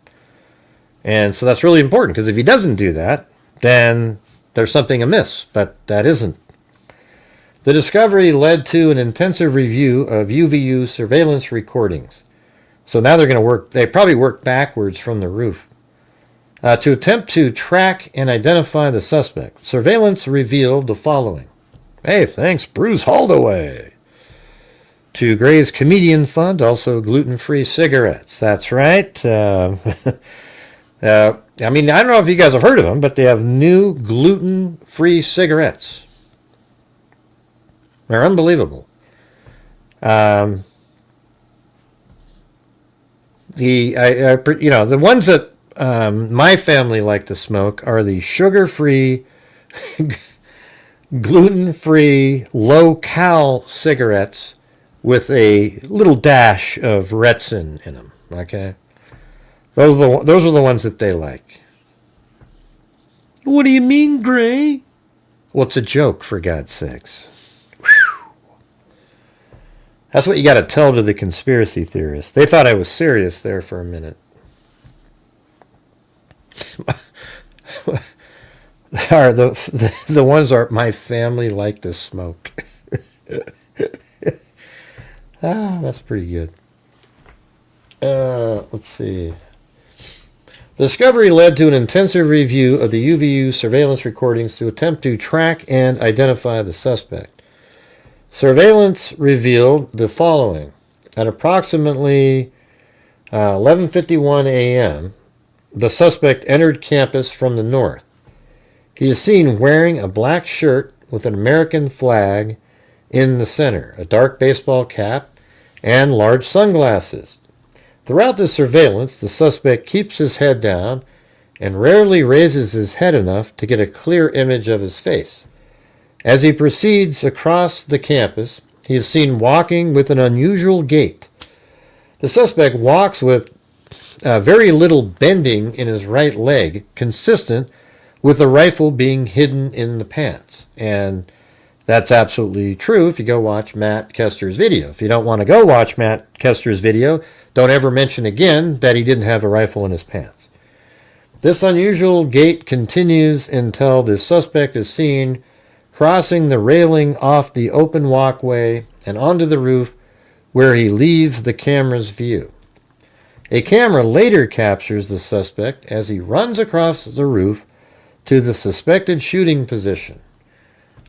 And so that's really important, because if he doesn't do that, then there's something amiss, but that isn't. The discovery led to an intensive review of UVU surveillance recordings. So now they're going to they probably work backwards from the roof. To attempt to track and identify the suspect, surveillance revealed the following. Hey, thanks, Bruce Holdaway. To Gray's Comedian Fund, also gluten-free cigarettes. That's right. I don't know if you guys have heard of them, but they have new gluten-free cigarettes. They're unbelievable. The ones that my family like to smoke are the sugar-free, gluten-free, low-cal cigarettes with a little dash of Retsin in them. Okay, those are the ones that they like. What do you mean, Gray? Well, it's a joke, for God's sakes. Whew. That's what you got to tell to the conspiracy theorists. They thought I was serious there for a minute. The ones are my family like to smoke. That's pretty good. Let's see. The discovery led to an intensive review of the UVU surveillance recordings to attempt to track and identify the suspect. Surveillance revealed the following. At approximately 11:51 a.m., the suspect entered campus from the north. He is seen wearing a black shirt with an American flag in the center, a dark baseball cap, and large sunglasses. Throughout the surveillance, the suspect keeps his head down and rarely raises his head enough to get a clear image of his face. As he proceeds across the campus, he is seen walking with an unusual gait. The suspect walks with very little bending in his right leg, consistent with the rifle being hidden in the pants. And that's absolutely true if you go watch Matt Kester's video. If you don't want to go watch Matt Kester's video, don't ever mention again that he didn't have a rifle in his pants. This unusual gait continues until the suspect is seen crossing the railing off the open walkway and onto the roof, where he leaves the camera's view. A camera later captures the suspect as he runs across the roof to the suspected shooting position.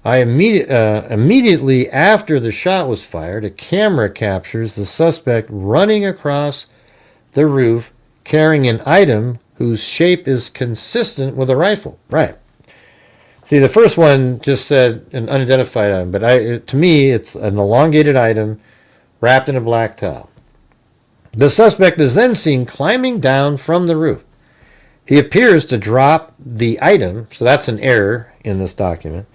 Immediately after the shot was fired, a camera captures the suspect running across the roof carrying an item whose shape is consistent with a rifle. Right. See, the first one just said an unidentified item, but to me, it's an elongated item wrapped in a black towel. The suspect is then seen climbing down from the roof. He appears to drop the item, so that's an error in this document,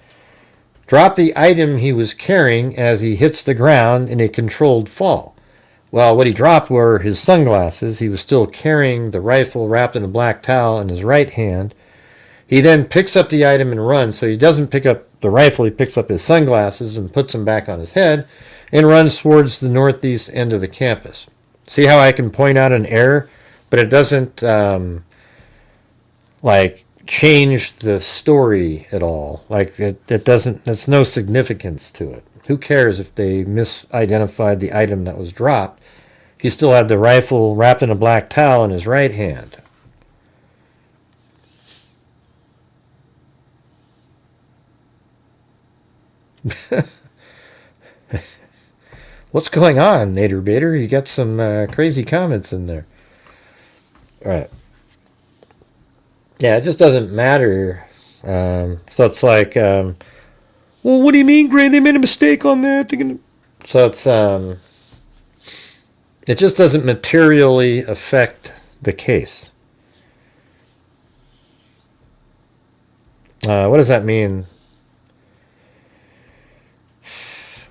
drop the item he was carrying as he hits the ground in a controlled fall. Well, what he dropped were his sunglasses. He was still carrying the rifle wrapped in a black towel in his right hand. He then picks up the item and runs, so he doesn't pick up the rifle, he picks up his sunglasses and puts them back on his head and runs towards the northeast end of the campus. See how I can point out an error, but it doesn't change the story at all. It doesn't, there's no significance to it. Who cares if they misidentified the item that was dropped? He still had the rifle wrapped in a black towel in his right hand. What's going on, Nader Bader? You got some crazy comments in there. All right. Yeah, it just doesn't matter. So it's like, well, what do you mean, Gray? They made a mistake on that. So it's, it just doesn't materially affect the case. What does that mean?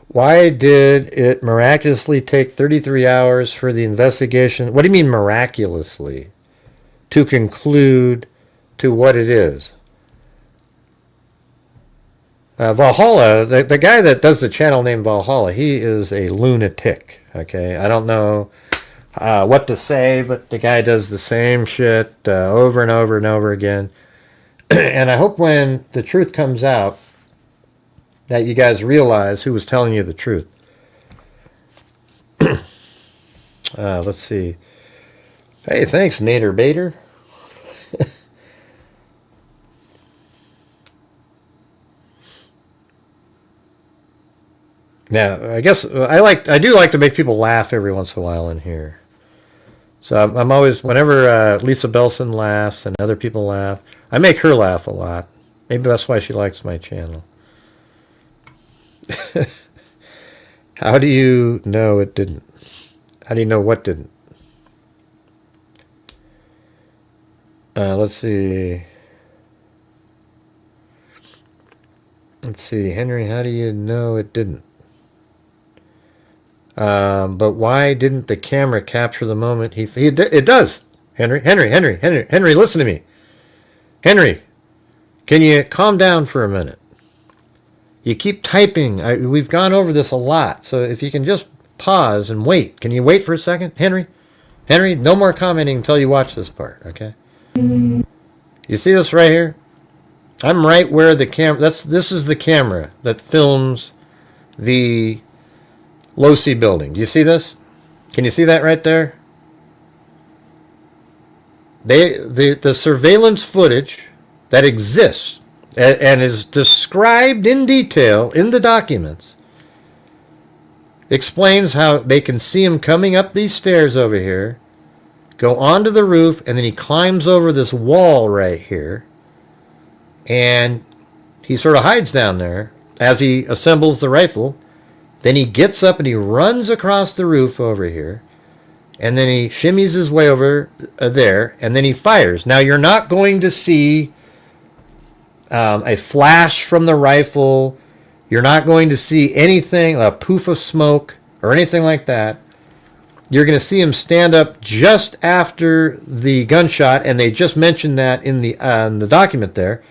Why did it miraculously take 33 hours for the investigation? What do you mean miraculously? To conclude to what it is. Valhalla, the guy that does the channel named Valhalla, he is a lunatic. Okay, I don't know what to say, but the guy does the same shit over and over and over again. And I hope when the truth comes out that you guys realize who was telling you the truth. Let's see. Hey, thanks, Nader Bader. Now, I guess I do like to make people laugh every once in a while in here. So I'm always, whenever Lisa Belson laughs and other people laugh, I make her laugh a lot. Maybe that's why she likes my channel. How do you know it didn't? How do you know what didn't? Let's see. Let's see, Henry, how do you know it didn't? But why didn't the camera capture the moment it does, Henry, listen to me. Henry, can you calm down for a minute? You keep typing. We've gone over this a lot, so if you can just pause and wait. Can you wait for a second, Henry? Henry, no more commenting until you watch this part, okay? You see this right here? I'm right where the camera... This is the camera that films the low-C building. Do you see this? Can you see that right there? The surveillance footage that exists and is described in detail in the documents explains how they can see him coming up these stairs over here, go onto the roof, and then he climbs over this wall right here, and he sort of hides down there as he assembles the rifle. Then he gets up and he runs across the roof over here, and then he shimmies his way over there, and then he fires. Now, you're not going to see a flash from the rifle. You're not going to see anything, a poof of smoke or anything like that. You're going to see him stand up just after the gunshot, and they just mentioned that in the document there.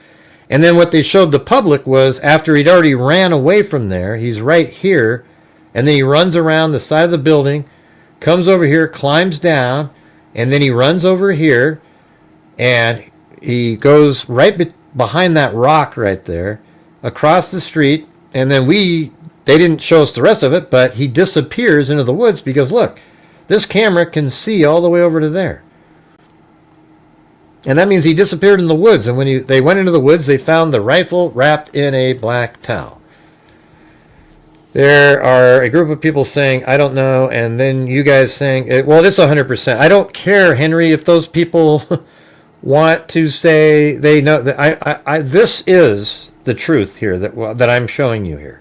And then what they showed the public was after he'd already ran away from there, he's right here, and then he runs around the side of the building, comes over here, climbs down, and then he runs over here, and he goes right behind that rock right there, across the street, and then they didn't show us the rest of it, but he disappears into the woods because, look, this camera can see all the way over to there. And that means he disappeared in the woods, and when they went into the woods, they found the rifle wrapped in a black towel. There are a group of people saying, I don't know, and then you guys saying, well, it's 100%. I don't care, Henry, if those people want to say they know. That this is the truth here that I'm showing you here.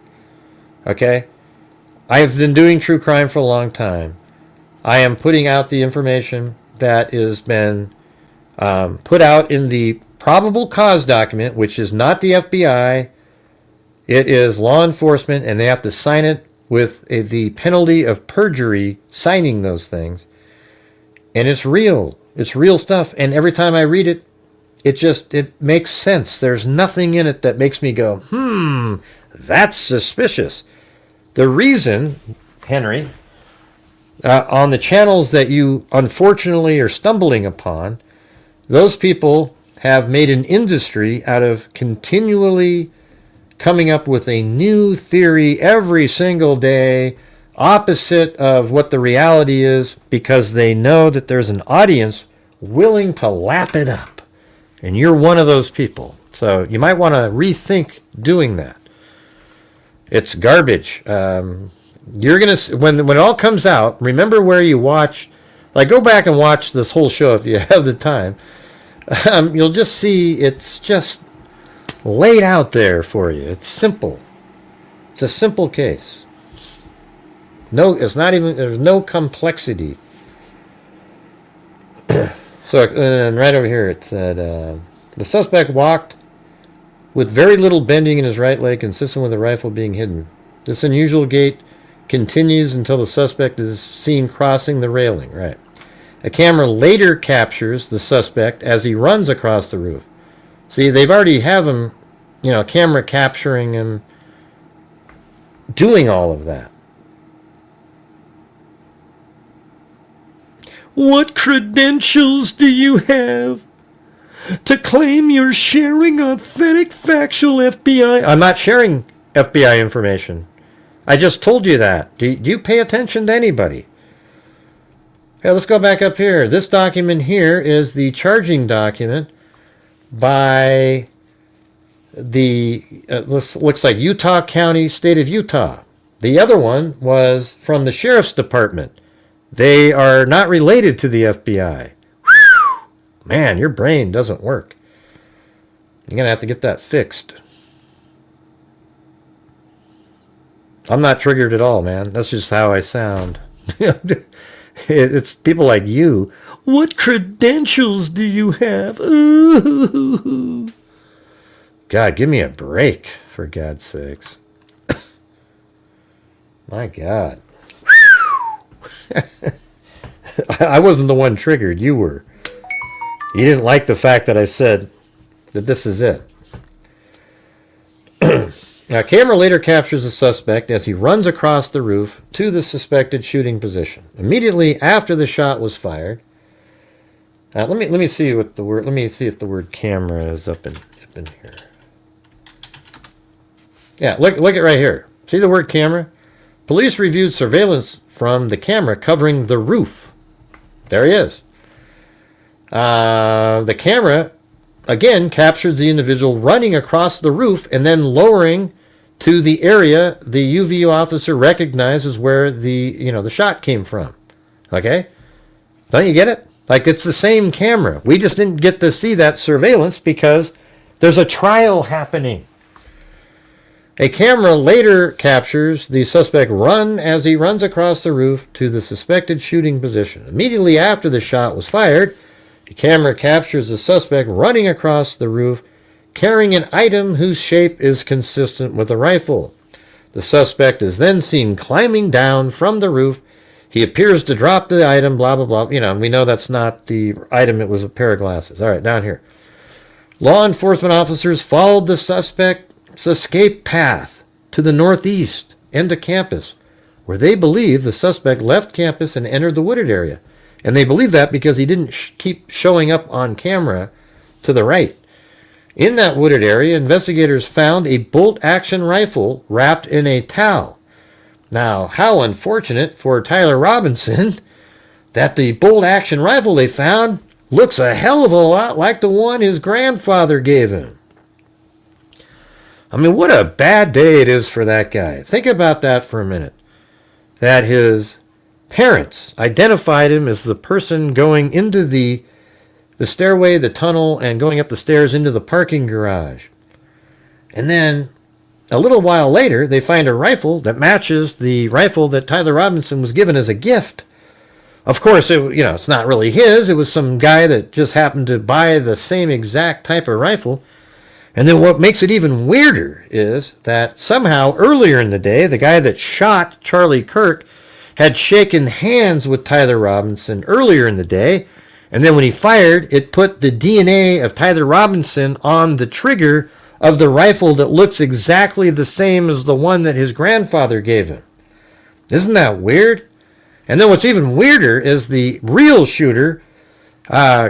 Okay? I've been doing true crime for a long time. I am putting out the information that has been put out in the probable cause document, which is not the FBI. It is law enforcement, and they have to sign it with the penalty of perjury, signing those things. And it's real. It's real stuff. And every time I read it, it makes sense. There's nothing in it that makes me go, that's suspicious. The reason, Henry, on the channels that you unfortunately are stumbling upon, those people have made an industry out of continually coming up with a new theory every single day, opposite of what the reality is, because they know that there's an audience willing to lap it up. And you're one of those people. So you might want to rethink doing that. It's garbage. You're going to, when it all comes out, remember where you watch, like go back and watch this whole show if you have the time. you'll just see it's just laid out there for you. It's simple. It's a simple case. No, it's not even, there's no complexity. So, and right over here it said, the suspect walked with very little bending in his right leg, consistent with the rifle being hidden. This unusual gait continues until the suspect is seen crossing the railing. Right. A camera later captures the suspect as he runs across the roof. See, they've already have him, camera capturing him doing all of that. What credentials do you have to claim you're sharing authentic, factual FBI? I'm not sharing FBI information. I just told you that. Do you pay attention to anybody? Okay, let's go back up here. This document here is the charging document by the, looks like Utah County, state of Utah. The other one was from the Sheriff's Department. They are not related to the FBI. Whew. Man, your brain doesn't work. You're going to have to get that fixed. I'm not triggered at all, man. That's just how I sound. It's people like you. What credentials do you have? Ooh. God, give me a break, for God's sakes. My God. I wasn't the one triggered. You were. You didn't like the fact that I said that this is it. Now, camera later captures the suspect as he runs across the roof to the suspected shooting position. Immediately after the shot was fired. Let me see what the word. Let me see if the word camera is up in here. Yeah, look at right here. See the word camera? Police reviewed surveillance from the camera covering the roof. There he is. The camera, again, captures the individual running across the roof and then lowering to the area the UVU officer recognizes where the shot came from. Okay? Don't you get it? Like, it's the same camera. We just didn't get to see that surveillance because there's a trial happening. A camera later captures the suspect as he runs across the roof to the suspected shooting position. Immediately after the shot was fired, the camera captures the suspect running across the roof, carrying an item whose shape is consistent with a rifle. The suspect is then seen climbing down from the roof. He appears to drop the item, blah, blah, blah. We know that's not the item. It was a pair of glasses. All right, down here. Law enforcement officers followed the suspect's escape path to the northeast and to campus, where they believe the suspect left campus and entered the wooded area. And they believe that because he didn't keep showing up on camera to the right. In that wooded area, investigators found a bolt-action rifle wrapped in a towel. Now, how unfortunate for Tyler Robinson that the bolt-action rifle they found looks a hell of a lot like the one his grandfather gave him. I mean, what a bad day it is for that guy. Think about that for a minute. That his parents identified him as the person going into the stairway, the tunnel, and going up the stairs into the parking garage. And then a little while later, they find a rifle that matches the rifle that Tyler Robinson was given as a gift. Of course, it's not really his. It was some guy that just happened to buy the same exact type of rifle. And then what makes it even weirder is that somehow earlier in the day, the guy that shot Charlie Kirk had shaken hands with Tyler Robinson earlier in the day. And then when he fired, it put the DNA of Tyler Robinson on the trigger of the rifle that looks exactly the same as the one that his grandfather gave him. Isn't that weird? And then what's even weirder is the real shooter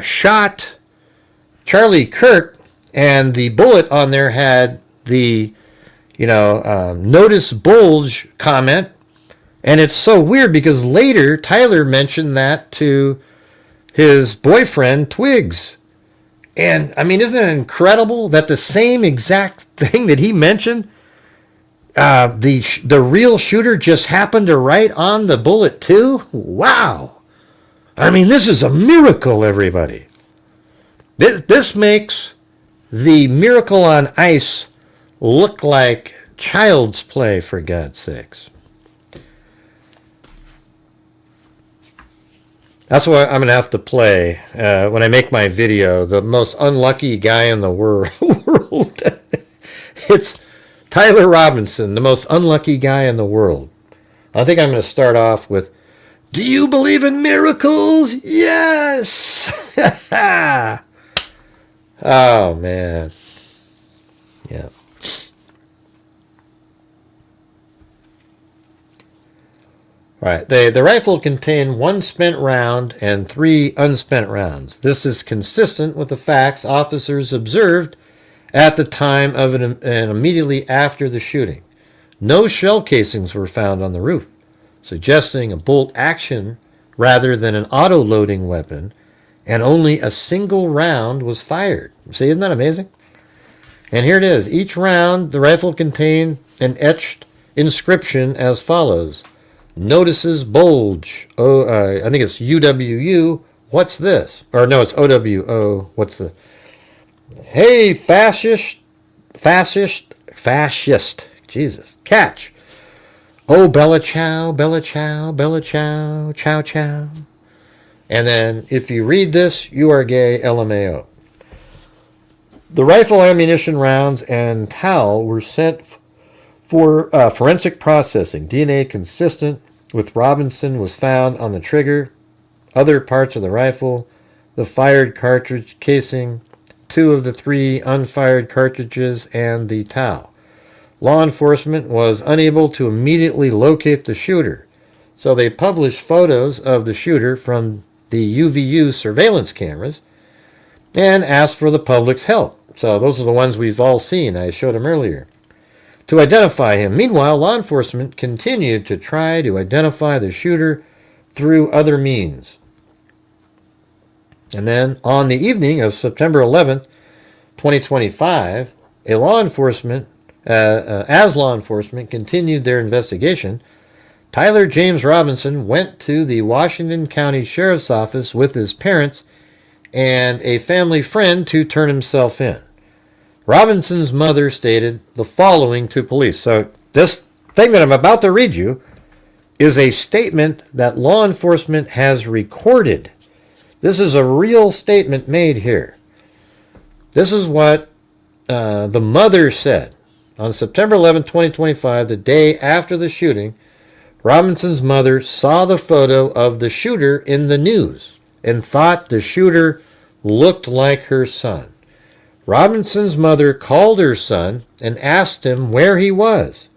shot Charlie Kirk, and the bullet on there had the, notice bulge comment. And it's so weird because later Tyler mentioned that to his boyfriend, Twigs. And, I mean, isn't it incredible that the same exact thing that he mentioned, the real shooter just happened to write on the bullet too? Wow. I mean, this is a miracle, everybody. This makes the Miracle on Ice look like child's play, for God's sakes. That's what I'm going to have to play when I make my video. The most unlucky guy in the world. It's Tyler Robinson, the most unlucky guy in the world. I think I'm going to start off with, do you believe in miracles? Yes! Oh, man. Yeah. All right. The rifle contained 1 spent round and 3 unspent rounds. This is consistent with the facts officers observed at the time of and immediately after the shooting. No shell casings were found on the roof, suggesting a bolt action rather than an auto-loading weapon, and only a single round was fired. See, isn't that amazing? And here it is. Each round, the rifle contained an etched inscription as follows. Notices bulge. I think it's UWU. What's this? Or no, it's OWO. What's the... Hey, fascist. Jesus. Catch. Oh, Bella Chow, Bella Chow, Bella Chow, Chow Chow. And then, if you read this, you are gay, LMAO. The rifle ammunition rounds and towel were sent for forensic processing. DNA consistent with Robinson was found on the trigger, other parts of the rifle, the fired cartridge casing, 2 of the 3 unfired cartridges, and the towel. Law enforcement was unable to immediately locate the shooter, so they published photos of the shooter from the UVU surveillance cameras and asked for the public's help. So those are the ones we've all seen. I showed them earlier. To identify him. Meanwhile, law enforcement continued to try to identify the shooter through other means. And then on the evening of September 11th, 2025, as law enforcement continued their investigation, Tyler James Robinson went to the Washington County Sheriff's Office with his parents and a family friend to turn himself in. Robinson's mother stated the following to police. So this thing that I'm about to read you is a statement that law enforcement has recorded. This is a real statement made here. This is what the mother said. On September 11, 2025, the day after the shooting, Robinson's mother saw the photo of the shooter in the news and thought the shooter looked like her son. Robinson's mother called her son and asked him where he was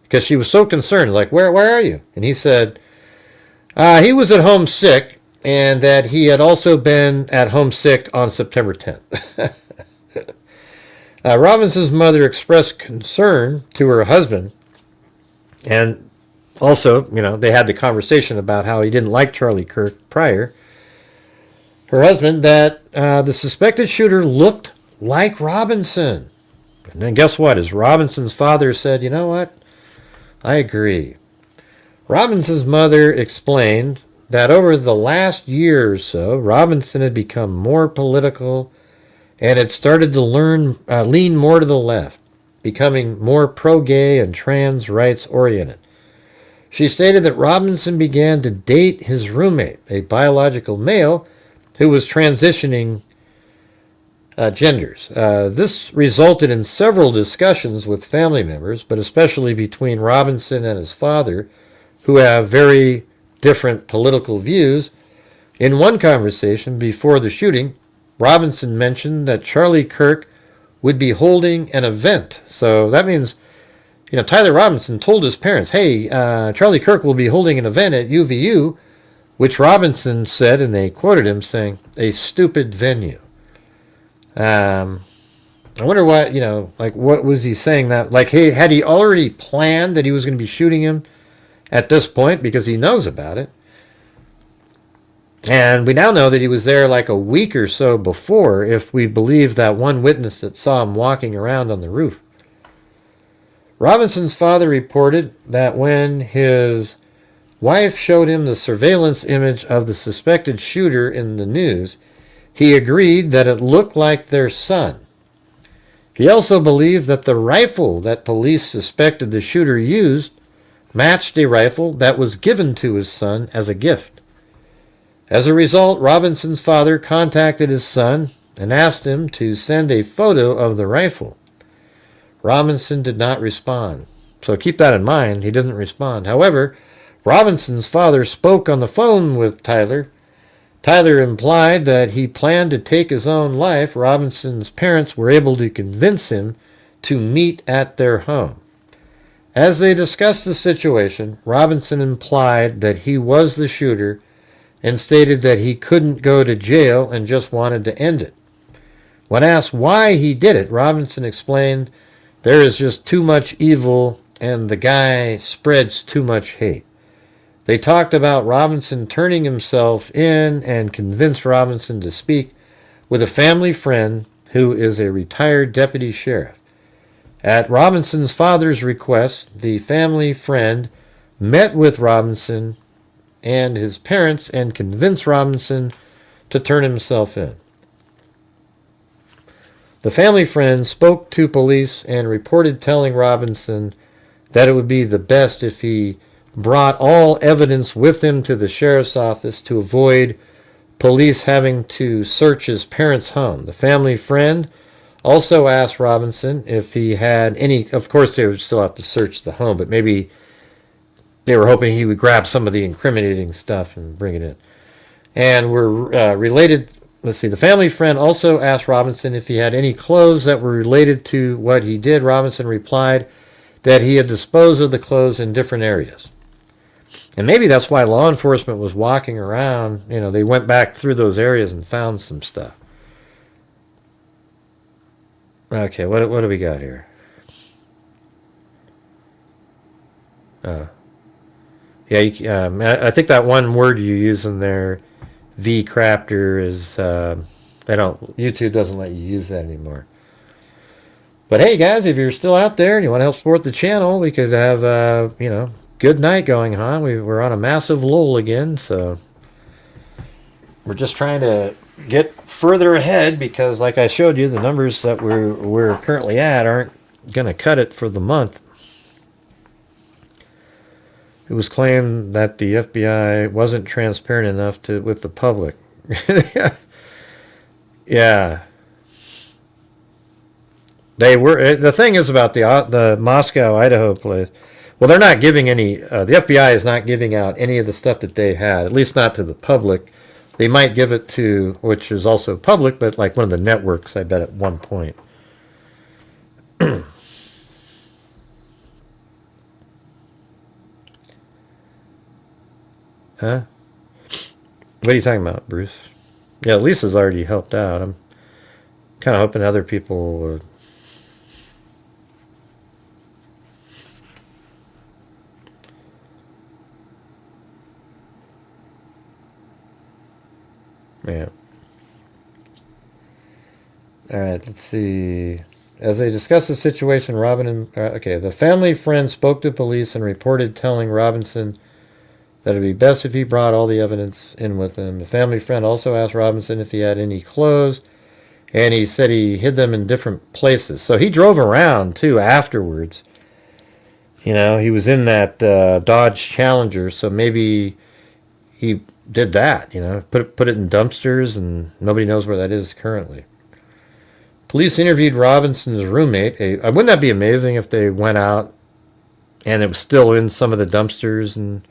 because she was so concerned, like, where are you? And he said he was at home sick and that he had also been at home sick on September 10th. Robinson's mother expressed concern to her husband, and also, they had the conversation about how he didn't like Charlie Kirk prior. Her husband, that the suspected shooter looked like Robinson. And then guess what? As Robinson's father said, you know what? I agree. Robinson's mother explained that over the last year or so, Robinson had become more political and had started to lean more to the left, becoming more pro-gay and trans rights oriented. She stated that Robinson began to date his roommate, a biological male who was transitioning genders. This resulted in several discussions with family members, but especially between Robinson and his father, who have very different political views. In one conversation before the shooting, Robinson mentioned that Charlie Kirk would be holding an event. So that means, Tyler Robinson told his parents, hey, Charlie Kirk will be holding an event at UVU, which Robinson said, and they quoted him saying, a stupid venue. I wonder what, what was he saying that, hey, had he already planned that he was going to be shooting him at this point because he knows about it? And we now know that he was there a week or so before, if we believe that one witness that saw him walking around on the roof. Robinson's father reported that when his wife showed him the surveillance image of the suspected shooter in the news, He agreed that it looked like their son. He also believed that the rifle that police suspected the shooter used matched a rifle that was given to his son as a gift. As a result, Robinson's father contacted his son and asked him to send a photo of the rifle. Robinson did not respond. So keep that in mind, he didn't respond. However, Robinson's father spoke on the phone with Tyler. Tyler implied that he planned to take his own life. Robinson's parents were able to convince him to meet at their home. As they discussed the situation, Robinson implied that he was the shooter and stated that he couldn't go to jail and just wanted to end it. When asked why he did it, Robinson explained, "There is just too much evil and the guy spreads too much hate." They talked about Robinson turning himself in and convinced Robinson to speak with a family friend who is a retired deputy sheriff. At Robinson's father's request, the family friend met with Robinson and his parents and convinced Robinson to turn himself in. The family friend spoke to police and reported telling Robinson that it would be the best if he brought all evidence with him to the sheriff's office to avoid police having to search his parents' home. The family friend also asked Robinson if he had any, of course they would still have to search the home, but maybe they were hoping he would grab some of the incriminating stuff and bring it in. And were related, let's see, the family friend also asked Robinson if he had any clothes that were related to what he did. Robinson replied that he had disposed of the clothes in different areas. And maybe that's why law enforcement was walking around. You know, they went back through those areas and found some stuff. Okay, what do we got here? Yeah, I think that one word you use in there, V-crafter, is YouTube doesn't let you use that anymore. But hey, guys, if you're still out there and you want to help support the channel, we could have good night going on. We're on a massive lull again, so we're just trying to get further ahead because, like I showed you, the numbers that we're currently at aren't going to cut it for the month. It was claimed that the FBI wasn't transparent enough with the public. Yeah. They were. The thing is about the Moscow, Idaho place. Well, they're not giving any. The FBI is not giving out any of the stuff that they had, at least not to the public. They might give it to, which is also public, but like one of the networks, I bet, at one point. Huh? What are you talking about, Bruce? Yeah, Lisa's already helped out. I'm kind of hoping other people would. Yeah. All right, let's see. As they discussed the situation, the family friend spoke to police and reported telling Robinson that it would be best if he brought all the evidence in with him. The family friend also asked Robinson if he had any clothes, and he said he hid them in different places. So he drove around, too, afterwards. You know, he was in that Dodge Challenger, so maybe he did that, you know, put it in dumpsters, and nobody knows where that is currently. Police interviewed Robinson's roommate. Wouldn't that be amazing if they went out and it was still in some of the dumpsters, and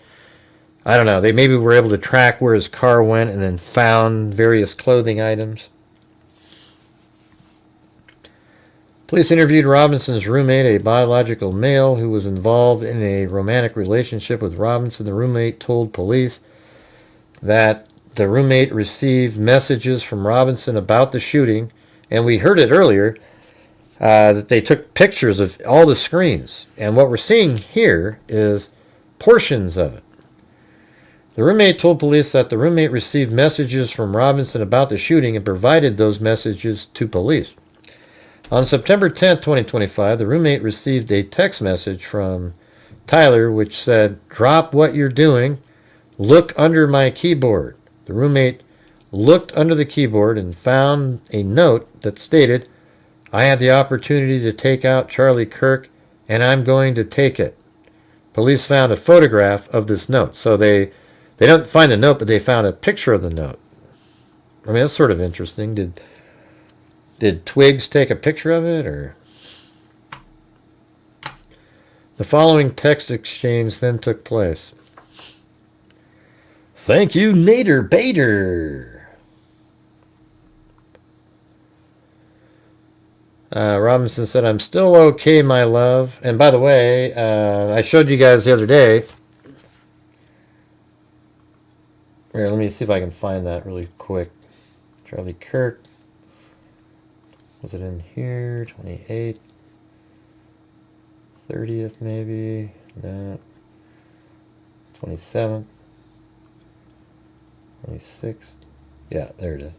I don't know, they maybe were able to track where his car went and then found various clothing items. Police interviewed Robinson's roommate, a biological male who was involved in a romantic relationship with Robinson. The roommate told police that the roommate received messages from Robinson about the shooting, and we heard it earlier, that they took pictures of all the screens. And what we're seeing here is portions of it. The roommate told police that the roommate received messages from Robinson about the shooting and provided those messages to police. On September 10, 2025, the roommate received a text message from Tyler which said, "Drop what you're doing. Look under my keyboard." The roommate looked under the keyboard and found a note that stated, "I had the opportunity to take out Charlie Kirk, and I'm going to take it." Police found a photograph of this note. So they don't find the note, but they found a picture of the note. I mean, that's sort of interesting. Did Twigs take a picture of it, or? The following text exchange then took place. "Thank you, Nader Bader." Robinson said, "I'm still okay, my love." And by the way, I showed you guys the other day. Here, let me see if I can find that really quick. Charlie Kirk. Was it in here? 28th. 30th, maybe? No. 27th. 26th. Yeah, there it is.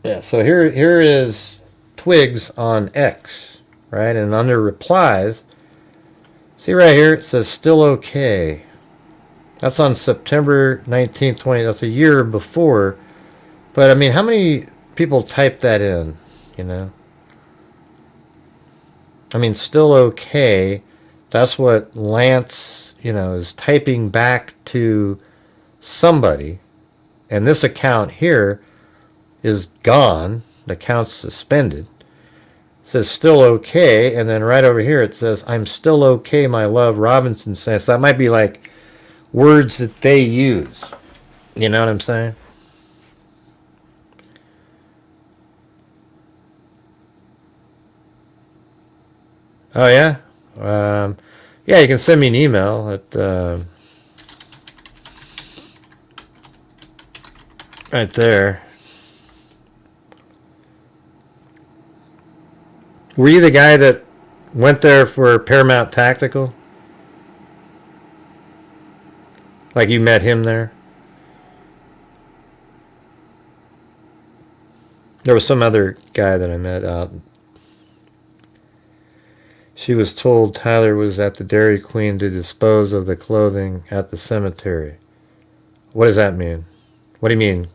Yeah, so here is Twigs on X, right? And under replies, see right here, it says still okay. That's on September 19th, 20. That's a year before. But I mean, how many people type that in, you know? I mean, still okay. That's what Lance, you know, is typing back to somebody. And this account here is gone. The account's suspended. It says still okay. And then right over here it says, "I'm still okay, my love," Robinson says. That might be like words that they use. You know what I'm saying? Oh, yeah? Yeah, you can send me an email at right there. Were you the guy that went there for Paramount Tactical? Like you met him there? There was some other guy that I met out. She was told Tyler was at the Dairy Queen to dispose of the clothing at the cemetery. What does that mean? What do you mean?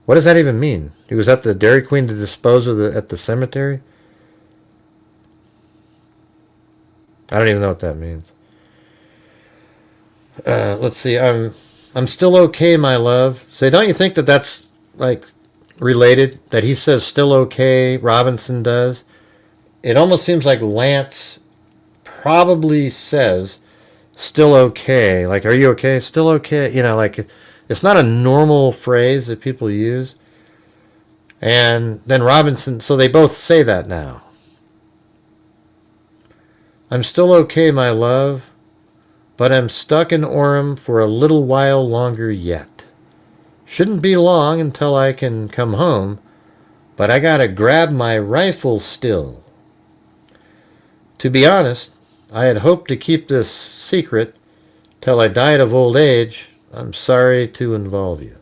What does that even mean? He was at the Dairy Queen to dispose of at the cemetery? I don't even know what that means. Let's see. I'm still okay, my love. So don't you think that that's like related? That he says still okay, Robinson does? It almost seems like Lance probably says still okay. Like, are you okay? Still okay? You know, like it's not a normal phrase that people use. And then Robinson, so they both say that now. "I'm still okay, my love, but I'm stuck in Orem for a little while longer yet. Shouldn't be long until I can come home, but I gotta grab my rifle still. To be honest, I had hoped to keep this secret till I died of old age. I'm sorry to involve you."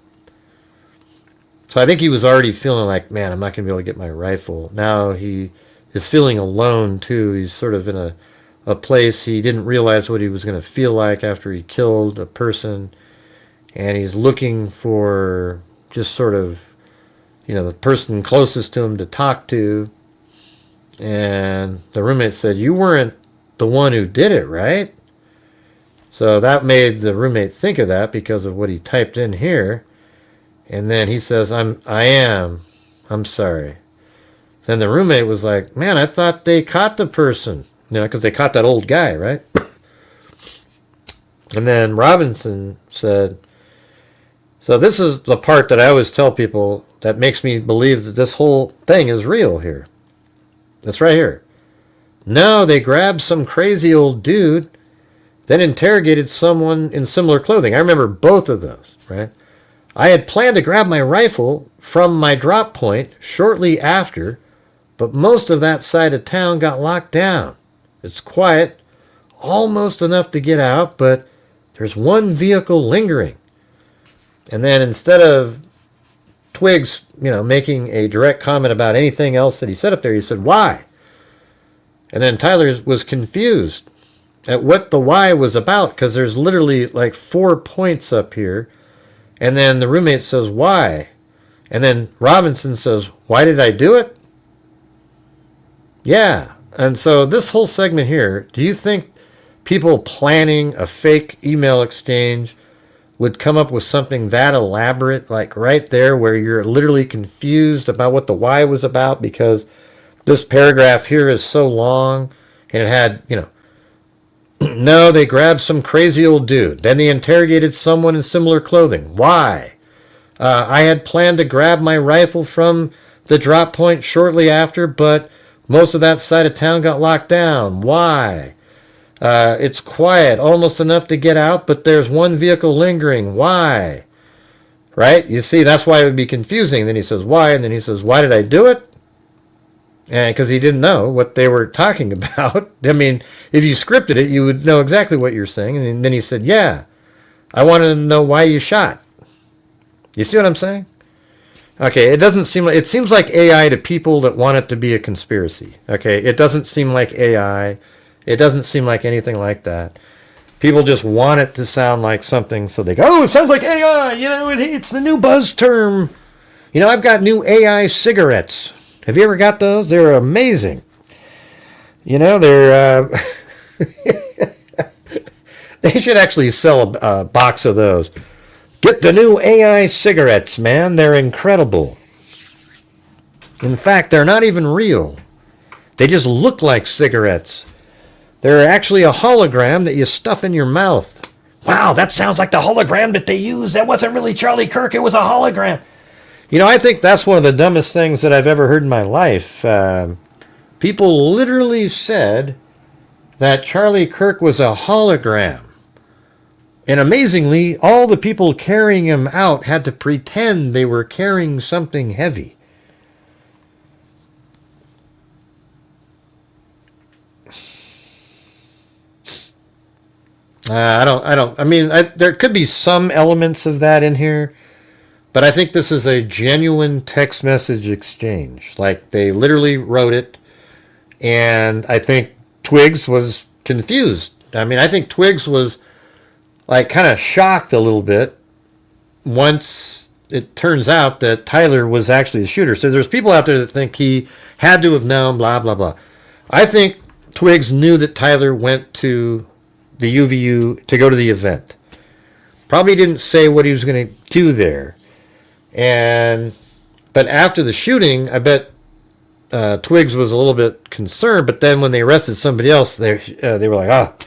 So I think he was already feeling like, man, I'm not going to be able to get my rifle. Now he is feeling alone, too. He's sort of in a place he didn't realize what he was going to feel like after he killed a person. And he's looking for just sort of, you know, the person closest to him to talk to. And the roommate said, "You weren't the one who did it, right?" So that made the roommate think of that because of what he typed in here. And then he says, I am. I'm sorry." Then the roommate was like, "Man, I thought they caught the person." You know, because they caught that old guy, right? And then Robinson said, so this is the part that I always tell people that makes me believe that this whole thing is real here. That's right here. "No, they grabbed some crazy old dude, then interrogated someone in similar clothing." I remember both of those, right? "I had planned to grab my rifle from my drop point shortly after, but most of that side of town got locked down. It's quiet, almost enough to get out, but there's one vehicle lingering." And then instead of Twigs, you know, making a direct comment about anything else that he said up there, he said, "Why?" And then Tyler was confused at what the why was about, because there's literally like 4 points up here. And then the roommate says, why? And then Robinson says, why did I do it? Yeah. And so this whole segment here, do you think people planning a fake email exchange would come up with something that elaborate, like right there where you're literally confused about what the why was about because this paragraph here is so long and it had, no, they grabbed some crazy old dude. Then they interrogated someone in similar clothing. Why? I had planned to grab my rifle from the drop point shortly after, but most of that side of town got locked down. Why? It's quiet, almost enough to get out, but there's one vehicle lingering. Why? Right? You see, that's why it would be confusing. Then he says, why? And then he says, why did I do it? And because he didn't know what they were talking about. I mean, if you scripted it, you would know exactly what you're saying. And then he said, yeah, I wanted to know why you shot. You see what I'm saying? Okay, it seems like AI to people that want it to be a conspiracy. Okay, it doesn't seem like AI. It doesn't seem like anything like that. People just want it to sound like something, so they go, oh, it sounds like AI. It's the new buzz term. I've got new AI cigarettes. Have you ever got those? They're amazing. They're... they should actually sell a box of those. Get the new AI cigarettes, man. They're incredible. In fact, they're not even real. They just look like cigarettes. They're actually a hologram that you stuff in your mouth. Wow, that sounds like the hologram that they used. That wasn't really Charlie Kirk. It was a hologram. I think that's one of the dumbest things that I've ever heard in my life. People literally said that Charlie Kirk was a hologram. And amazingly, all the people carrying him out had to pretend they were carrying something heavy. There could be some elements of that in here, but I think this is a genuine text message exchange. Like, they literally wrote it, and I think Twigs was confused. I think Twigs was kind of shocked a little bit once it turns out that Tyler was actually the shooter. So there's people out there that think he had to have known, blah, blah, blah. I think Twigs knew that Tyler went to the UVU to go to the event. Probably didn't say what he was going to do there. But after the shooting, I bet Twigs was a little bit concerned, but then when they arrested somebody else, they were like,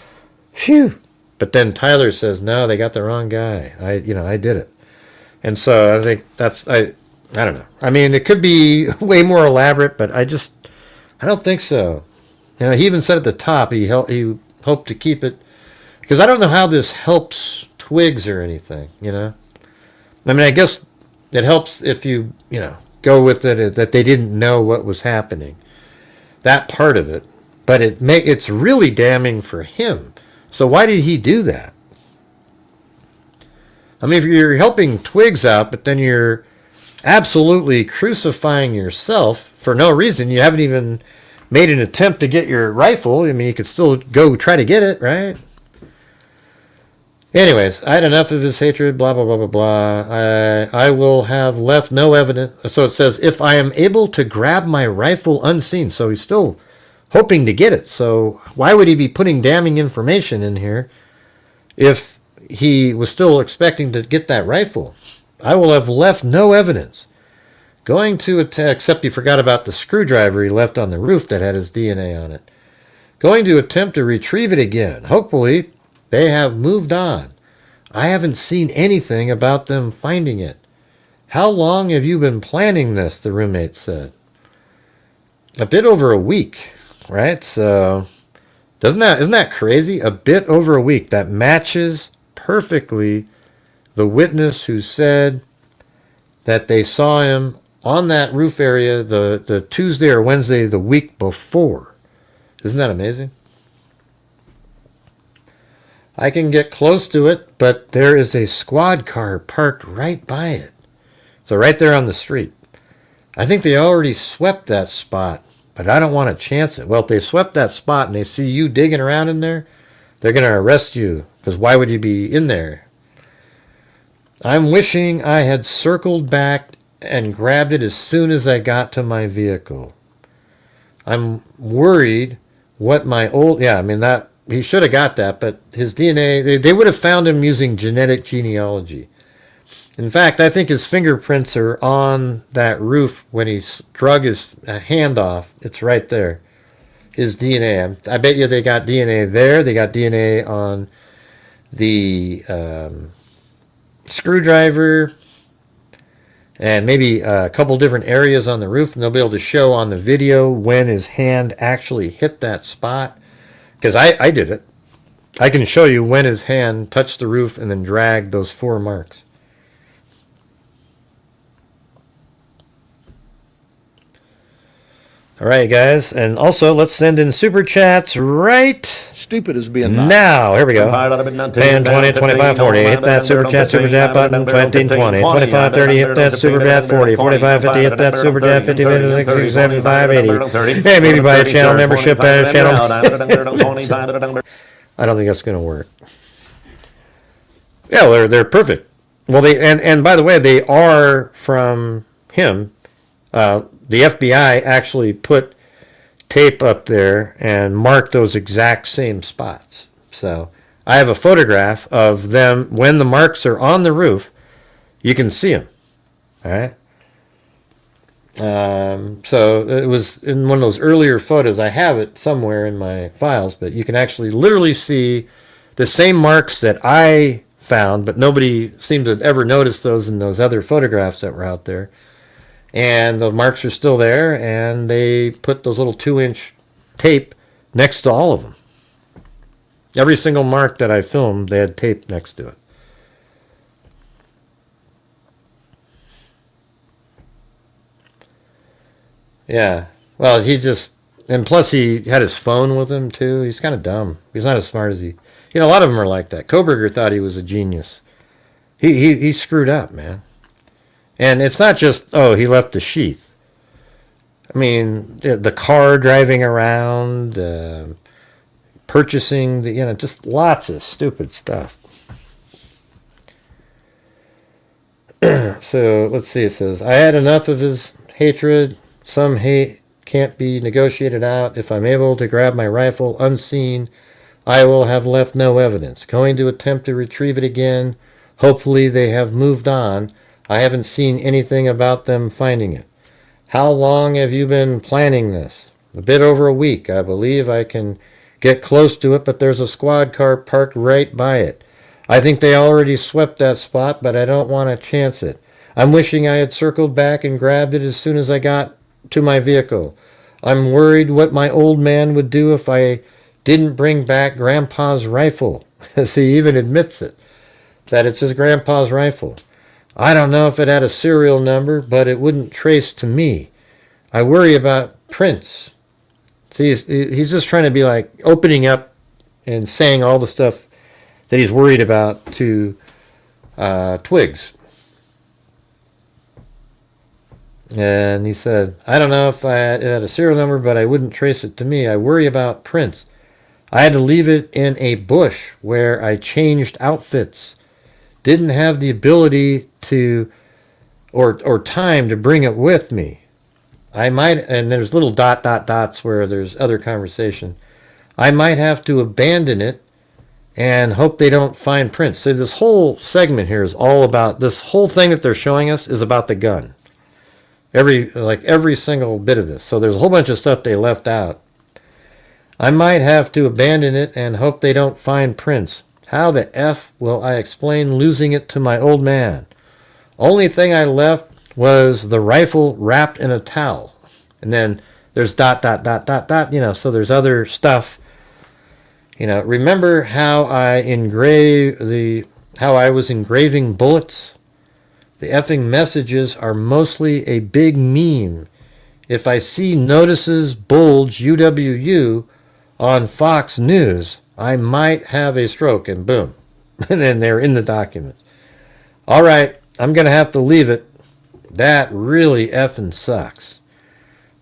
phew. But then Tyler says, no, they got the wrong guy. I did it. And so I think I don't know. It could be way more elaborate, but I don't think so. He even said at the top he hoped to keep it, because I don't know how this helps Twigs or anything, I guess it helps if you, go with it, that they didn't know what was happening. That part of it. But it's really damning for him. So why did he do that? If you're helping Twigs out, but then you're absolutely crucifying yourself for no reason, you haven't even made an attempt to get your rifle. You could still go try to get it, right? Anyways, I had enough of his hatred, blah, blah, blah, blah, blah. I will have left no evidence. So it says, if I am able to grab my rifle unseen. So he's still hoping to get it. So why would he be putting damning information in here if he was still expecting to get that rifle? I will have left no evidence. Going to except he forgot about the screwdriver he left on the roof that had his DNA on it. Going to attempt to retrieve it again. Hopefully, they have moved on. I haven't seen anything about them finding it. How long have you been planning this? The roommate said. A bit over a week. Right, so isn't that crazy? A bit over a week. That matches perfectly the witness who said that they saw him on that roof area the Tuesday or Wednesday the week before. Isn't that amazing? I can get close to it, but there is a squad car parked right by it. So right there on the street. I think they already swept that spot. But I don't want to chance it. Well, if they swept that spot and they see you digging around in there, they're going to arrest you. Because why would you be in there? I'm wishing I had circled back and grabbed it as soon as I got to my vehicle. I'm worried what my old... Yeah, I mean, that he should have got that, but his DNA... They would have found him using genetic genealogy. In fact, I think his fingerprints are on that roof when he drug his hand off. It's right there. His DNA. I bet you they got DNA there. They got DNA on the screwdriver and maybe a couple different areas on the roof. And they'll be able to show on the video when his hand actually hit that spot. Because I did it. I can show you when his hand touched the roof and then dragged those 4 marks. All right, guys, and also let's send in super chats right Stupid as being nice. now. Here we go. 10, 20, 25, 40. Hit that super chat button. 20, 20, 25, 30. Hit that super chat. 40, 45, 50. Hit that super chat. 50, 50, 60, 75, 80. Hey, maybe buy a channel membership channel. I don't think that's going to work. Yeah, they're perfect. Well, and by the way, they are from him. The FBI actually put tape up there and marked those exact same spots. So I have a photograph of them when the marks are on the roof. You can see them. All right. So it was in one of those earlier photos. I have it somewhere in my files, but you can actually literally see the same marks that I found, but nobody seemed to ever notice those in those other photographs that were out there. And the marks are still there, and they put those little 2-inch tape next to all of them. Every single mark that I filmed, they had tape next to it. Yeah. Well, and plus he had his phone with him, too. He's kind of dumb. He's not as smart as he... a lot of them are like that. Koberger thought he was a genius. He screwed up, man. And it's not just, he left the sheath. I mean, the car driving around, purchasing, just lots of stupid stuff. So, let's see, it says, I had enough of his hatred. Some hate can't be negotiated out. If I'm able to grab my rifle unseen, I will have left no evidence. Going to attempt to retrieve it again. Hopefully they have moved on. I haven't seen anything about them finding it. How long have you been planning this? A bit over a week. I believe I can get close to it, but there's a squad car parked right by it. I think they already swept that spot, but I don't want to chance it. I'm wishing I had circled back and grabbed it as soon as I got to my vehicle. I'm worried what my old man would do if I didn't bring back Grandpa's rifle. See, he even admits it, that it's his grandpa's rifle. I don't know if it had a serial number, but it wouldn't trace to me. I worry about prints. See, he's just trying to be like opening up and saying all the stuff that he's worried about to Twigs. And he said, I don't know if it had a serial number, but I wouldn't trace it to me. I worry about prints. I had to leave it in a bush where I changed outfits. Didn't have the ability to or time to bring it with me. I might, and there's little dots where there's other conversation. I might have to abandon it and hope they don't find prints. So this whole segment here is all about, this whole thing that they're showing us is about the gun. Every single bit of this. So there's a whole bunch of stuff they left out. I might have to abandon it and hope they don't find prints. How the F will I explain losing it to my old man? Only thing I left was the rifle wrapped in a towel. And then there's dot, so there's other stuff. Remember how I was engraving bullets? The effing messages are mostly a big meme. If I see notices bulge UWU on Fox News, I might have a stroke, and boom. And then they're in the document. All right, I'm going to have to leave it. That really effing sucks.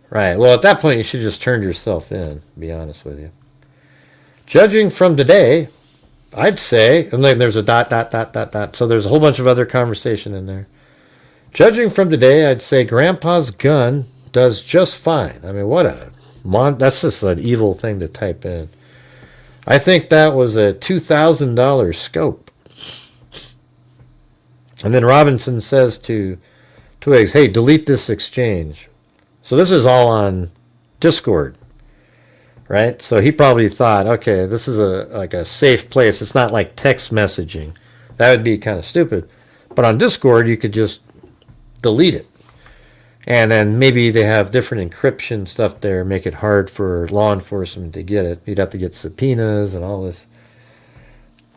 Right, well, at that point, you should just turn yourself in, to be honest with you. Judging from today, I'd say, and then there's a dot, dot, dot, dot, dot. So there's a whole bunch of other conversation in there. Judging from today, I'd say Grandpa's gun does just fine. I mean, what a that's just an evil thing to type in. I think that was a $2,000 scope. And then Robinson says to Twigs, hey, delete this exchange. So this is all on Discord, right? So he probably thought, okay, this is like a safe place. It's not like text messaging. That would be kind of stupid. But on Discord, you could just delete it. And then maybe they have different encryption stuff there, make it hard for law enforcement to get it. You'd have to get subpoenas and all this.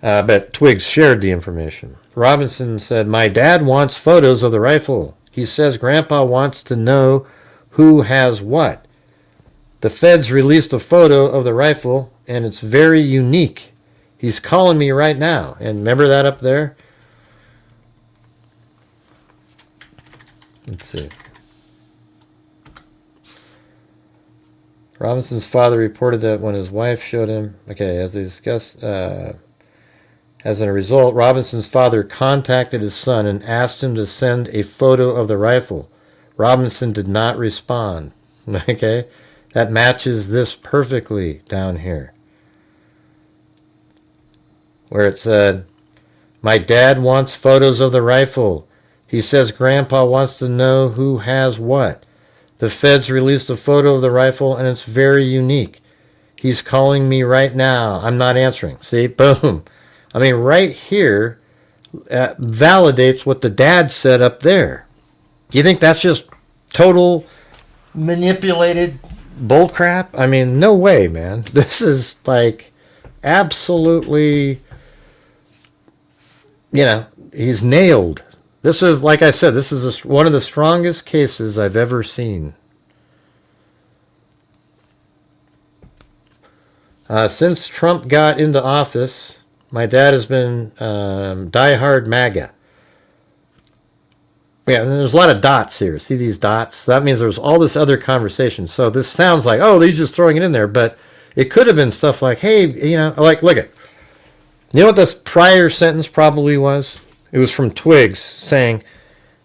But Twigs shared the information. Robinson said, my dad wants photos of the rifle. He says Grandpa wants to know who has what. The feds released a photo of the rifle, and it's very unique. He's calling me right now. And remember that up there? Let's see. Robinson's father reported that when his wife showed him, okay, as they discussed, as a result, Robinson's father contacted his son and asked him to send a photo of the rifle. Robinson did not respond. Okay, that matches this perfectly down here, where it said, my dad wants photos of the rifle. He says Grandpa wants to know who has what. The feds released a photo of the rifle, and it's very unique. He's calling me right now. I'm not answering. See, boom. I mean, right here validates what the dad said up there. You think that's just total manipulated bullcrap? I mean, no way, man. This is like absolutely, he's nailed. This is, like I said, this is one of the strongest cases I've ever seen. Since Trump got into office, my dad has been diehard MAGA. Yeah, and there's a lot of dots here. See these dots? That means there's all this other conversation. So this sounds like, oh, he's just throwing it in there. But it could have been stuff like, hey, like, look at. You know what this prior sentence probably was? It was from Twigs saying,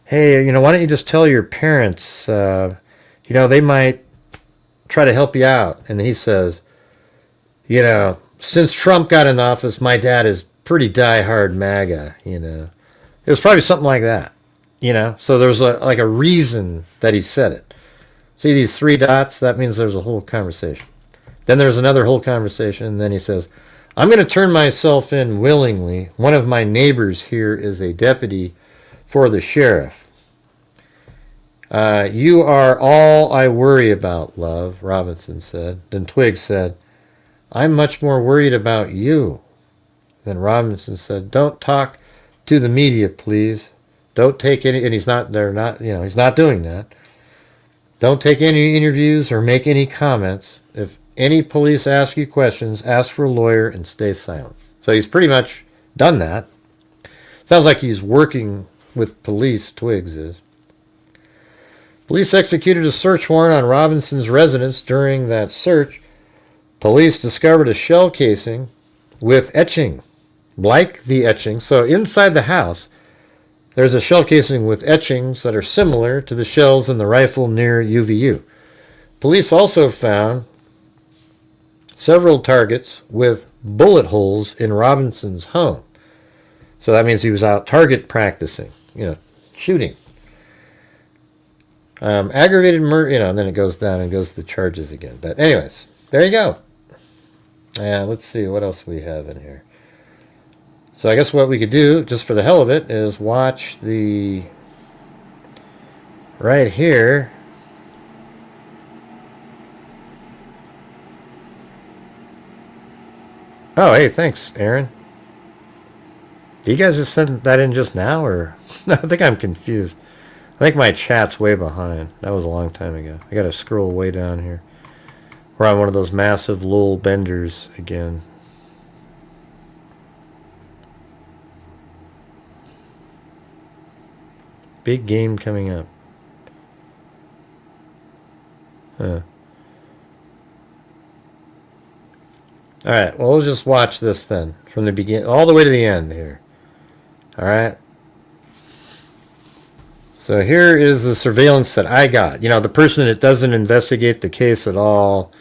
hey, why don't you just tell your parents, they might try to help you out. And then he says, since Trump got in office, my dad is pretty diehard MAGA, It was probably something like that, So there's like a reason that he said it. See these three dots? That means there's a whole conversation. Then there's another whole conversation, and then he says, I'm going to turn myself in willingly. One of my neighbors here is a deputy for the sheriff. You are all I worry about, love, Robinson said. Then Twiggs said, I'm much more worried about you. Then Robinson said, don't talk to the media, please. Don't take any, and he's not doing that. Don't take any interviews or make any comments. If any police ask you questions, ask for a lawyer and stay silent. So he's pretty much done that. Sounds like he's working with police, Twigs is. Police executed a search warrant on Robinson's residence. During that search, police discovered a shell casing with etching, like the etching. So inside the house, there's a shell casing with etchings that are similar to the shells in the rifle near UVU. Police also found several targets with bullet holes in Robinson's home. So that means he was out target practicing, shooting. Aggravated murder, and then it goes down and goes to the charges again. But anyways, there you go. Let's see what else we have in here. So I guess what we could do, just for the hell of it, is watch the right here. Oh, hey, thanks, Aaron. You guys just sent that in just now, or? I think I'm confused. I think my chat's way behind. That was a long time ago. I gotta scroll way down here. We're on one of those massive lull benders again. Big game coming up. All right, well, we'll just watch this then from the beginning all the way to the end here. All right. So here is the surveillance that I got. You know, the person that doesn't investigate the case at all,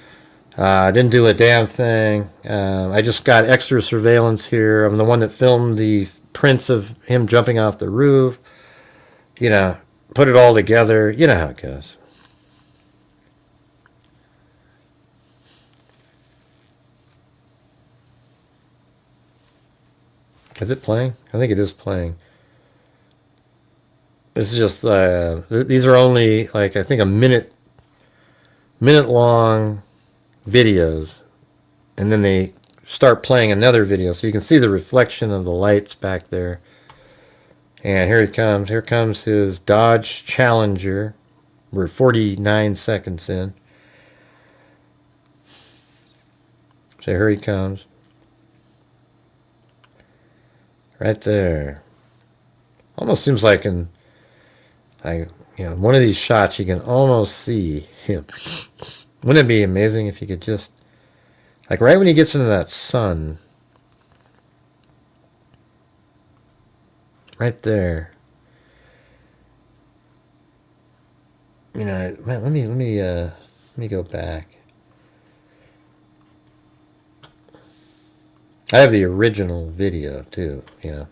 didn't do a damn thing. I just got extra surveillance here. I'm the one that filmed the prints of him jumping off the roof. You know, put it all together. You know how it goes. Is it playing? I think it is playing. This is just, these are only, like, I think a minute long videos. And then they start playing another video. So you can see the reflection of the lights back there. And here it comes. Here comes his Dodge Challenger. We're 49 seconds in. So here he comes. Right there. Almost seems like in, one of these shots you can almost see him. Wouldn't it be amazing if you could just, like right when he gets into that sun, right there. You know, man, let me go back. I have the original video too, yeah.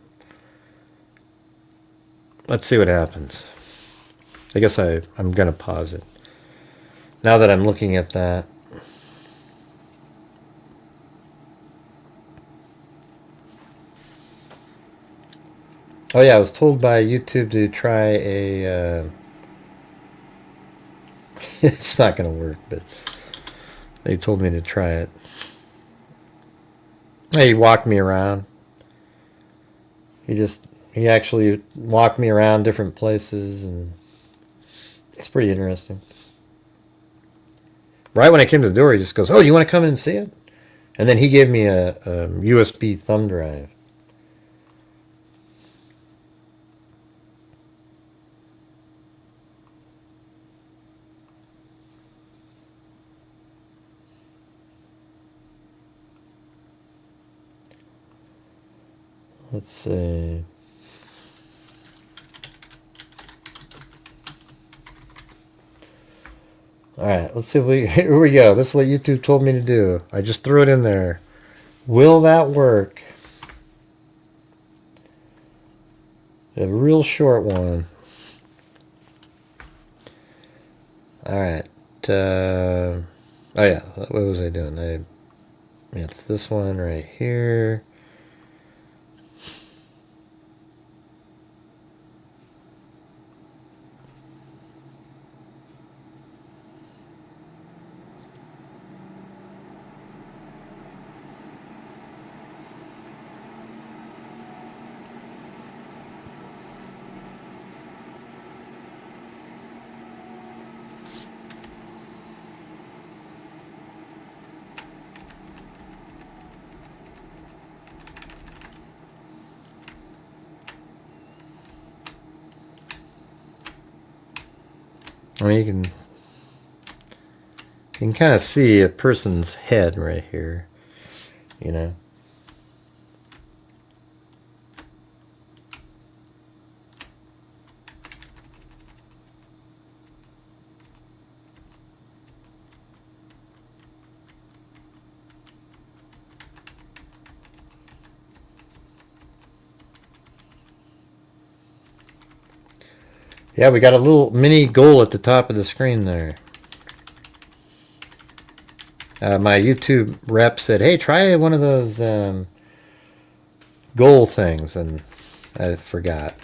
Let's see what happens. I guess I'm gonna pause it. Now that I'm looking at that. Oh yeah, I was told by YouTube to try a it's not gonna work, but they told me to try it. He walked me around. He actually walked me around different places, and it's pretty interesting. Right when I came to the door, he just goes, "Oh, you want to come in and see it?" And then he gave me a USB thumb drive. Let's see. Alright, let's see if here we go. This is what YouTube told me to do. I just threw it in there. Will that work? A real short one. Alright. Oh yeah, what was I doing? It's this one right here. I mean, you can kind of see a person's head right here, you know. Yeah, we got a little mini goal at the top of the screen there. My YouTube rep said, "Hey, try one of those goal things," and I forgot.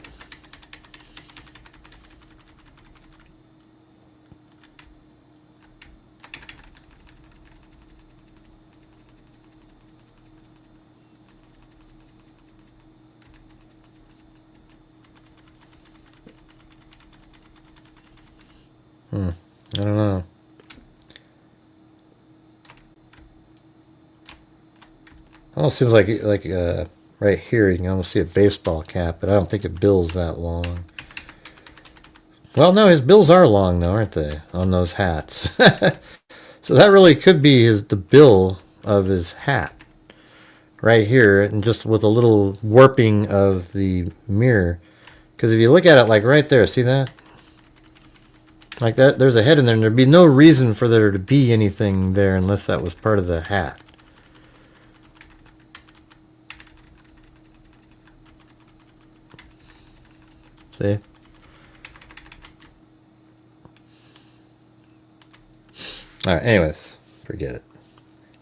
I don't know. Almost seems like right here you can almost see a baseball cap, but I don't think it bills that long. Well, no, his bills are long though, aren't they? On those hats. So that really could be the bill of his hat. right here, and just with a little warping of the mirror. Because if you look at it like right there, see that? Like that, there's a head in there, and there'd be no reason for there to be anything there unless that was part of the hat. See? Alright, anyways, forget it.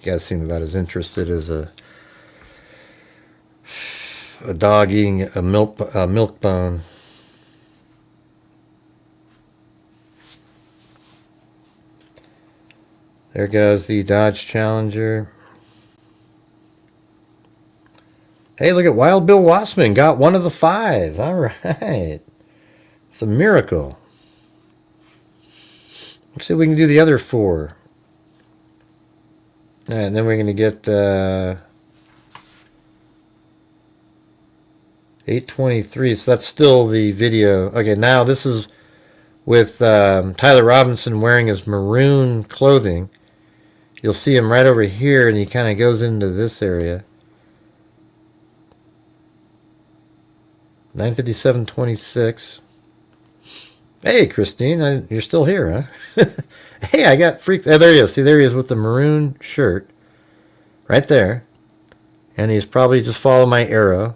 You guys seem about as interested as a dog eating a milk bone. There goes the Dodge Challenger. Hey, look at Wild Bill Wassman. Got one of the 5. All right. It's a miracle. Let's see if we can do the other 4. All right, and then we're going to get 823. So that's still the video. Okay, now this is with Tyler Robinson wearing his maroon clothing. You'll see him right over here, and he kind of goes into this area. 957.26. Hey, Christine, you're still here, huh? Hey, I got freaked. Oh, there he is. See, there he is with the maroon shirt. Right there. And he's probably just following my arrow.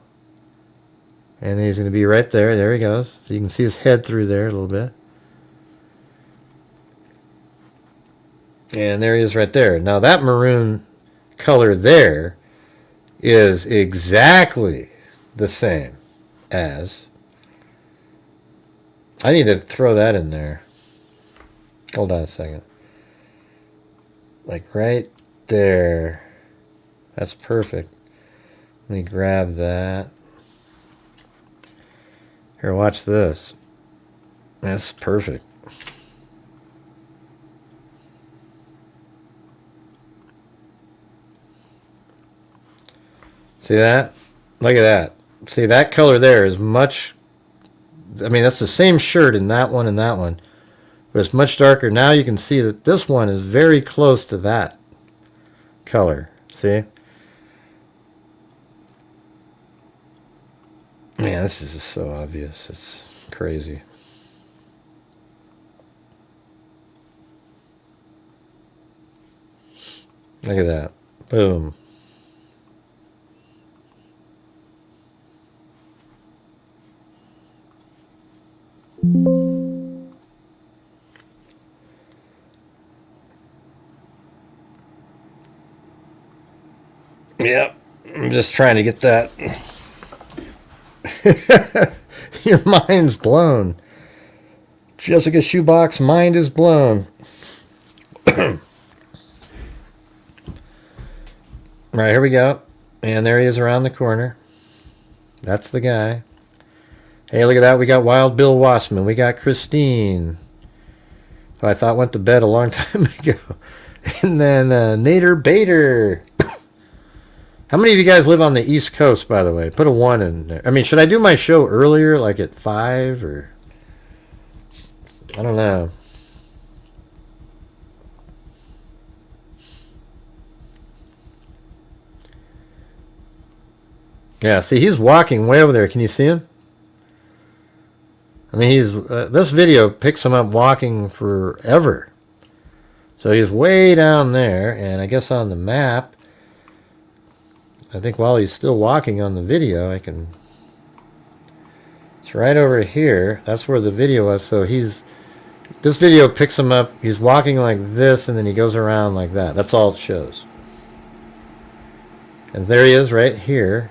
And he's going to be right there. There he goes. So you can see his head through there a little bit. And there he is right there. Now that maroon color there is exactly the same as... I need to throw that in there. Hold on a second. Like right there. That's perfect. Let me grab that. Here, watch this. That's perfect. See that? Look at that. See, that color there is much... I mean, that's the same shirt in that one and that one. But it's much darker. Now you can see that this one is very close to that color. See? Man, this is just so obvious. It's crazy. Look at that. Boom. Yep, I'm just trying to get that. Your mind's blown. Jessica Shoebox, mind is blown. Right, here we go. And there he is around the corner. That's the guy. Hey, look at that. We got Wild Bill Wassman. We got Christine, who I thought went to bed a long time ago. And then Nader Bader. How many of you guys live on the East Coast, by the way? Put a 1 in there. I mean, should I do my show earlier, like at 5, or... I don't know. Yeah, see, he's walking way over there. Can you see him? I mean, he's this video picks him up walking forever. So he's way down there, and I guess on the map, I think while he's still walking on the video, I can... It's right over here. That's where the video was. So he's... This video picks him up. He's walking like this, and then he goes around like that. That's all it shows. And there he is right here.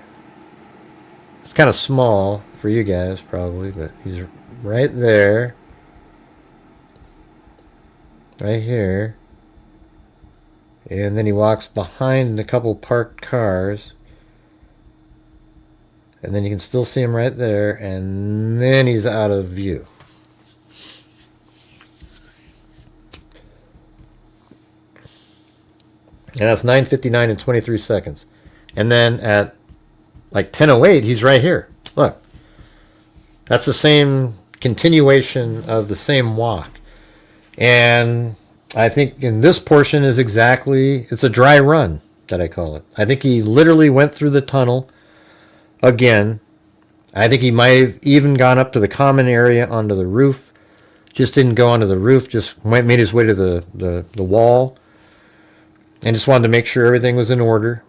It's kind of small for you guys, probably, but he's right there. Right here. And then he walks behind a couple parked cars. And then you can still see him right there. And then he's out of view. And that's 9:59 and 23 seconds. And then at like 10:08, he's right here. Look. That's the same continuation of the same walk. And I think in this portion is exactly, it's a dry run. that I call it. I think he literally went through the tunnel again. I think he might have even gone up to the common area onto the roof. Just didn't go onto the roof, just made his way to the wall. And just wanted to make sure everything was in order.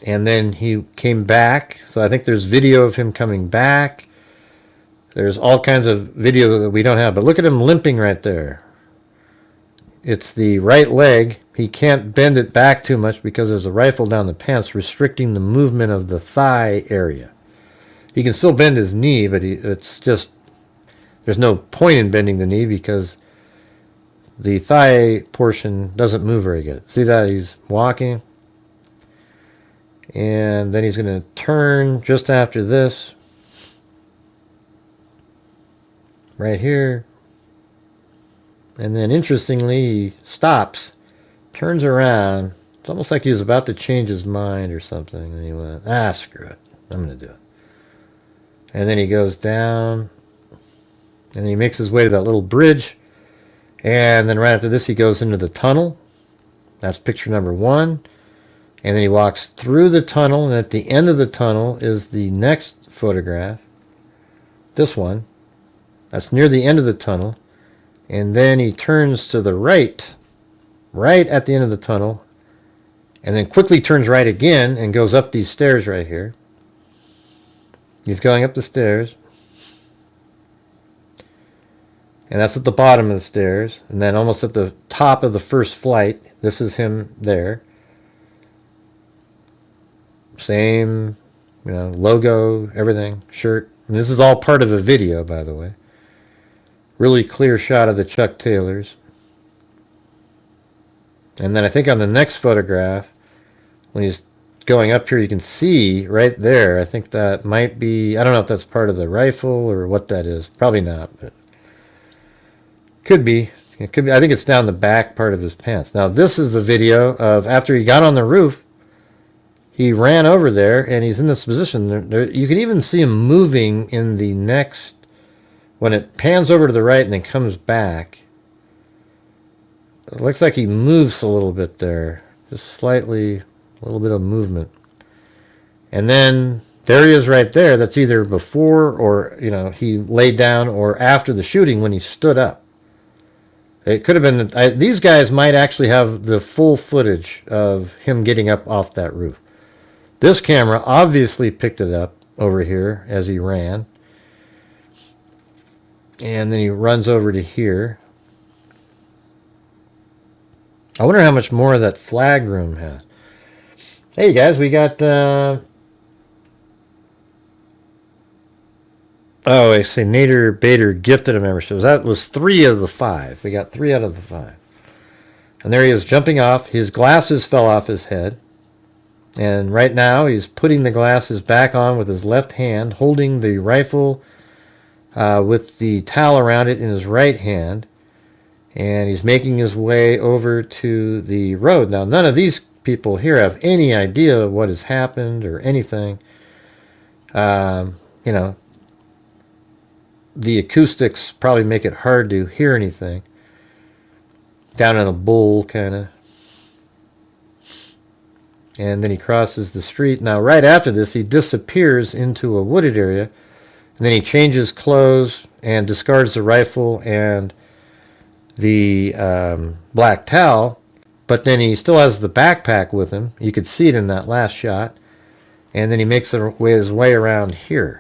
And then he came back. So I think there's video of him coming back. There's all kinds of video that we don't have. But look at him limping right there. It's the right leg. He can't bend it back too much because there's a rifle down the pants restricting the movement of the thigh area. He can still bend his knee, but it's just, there's no point in bending the knee because the thigh portion doesn't move very good. See that? He's walking. And then he's going to turn just after this. Right here. And then interestingly, he stops, turns around. It's almost like he was about to change his mind or something. And he went, screw it. I'm going to do it. And then he goes down. And he makes his way to that little bridge. And then right after this, he goes into the tunnel. That's picture number 1. And then he walks through the tunnel. And at the end of the tunnel is the next photograph. This one. That's near the end of the tunnel. And then he turns to the right. Right at the end of the tunnel. And then quickly turns right again and goes up these stairs right here. He's going up the stairs. And that's at the bottom of the stairs. And then almost at the top of the first flight, this is him there. Same, logo, everything, shirt. And this is all part of a video, by the way. Really clear shot of the Chuck Taylors. And then I think on the next photograph, when he's going up here, you can see right there, I think that might be, I don't know if that's part of the rifle or what that is. Probably not, but could be. It could be. I think it's down the back part of his pants. Now, this is the video of after he got on the roof, he ran over there, and he's in this position. You can even see him moving in the next, when it pans over to the right and then comes back. It looks like he moves a little bit there. Just slightly, a little bit of movement. And then there he is right there. That's either before or, he laid down or after the shooting when he stood up. It could have been, these guys might actually have the full footage of him getting up off that roof. This camera obviously picked it up over here as he ran. And then he runs over to here. I wonder how much more of that flag room has. Hey guys, we got, I see Nader Bader gifted a membership. That was 3 of the 5. We got 3 out of the 5. And there he is jumping off. His glasses fell off his head. And right now he's putting the glasses back on with his left hand, holding the rifle with the towel around it in his right hand. And he's making his way over to the road. Now, none of these people here have any idea what has happened or anything. The acoustics probably make it hard to hear anything. Down in a bowl, kind of. And then he crosses the street. Now, right after this, he disappears into a wooded area. And then he changes clothes and discards the rifle and the black towel. But then he still has the backpack with him. You could see it in that last shot. And then he makes his way around here.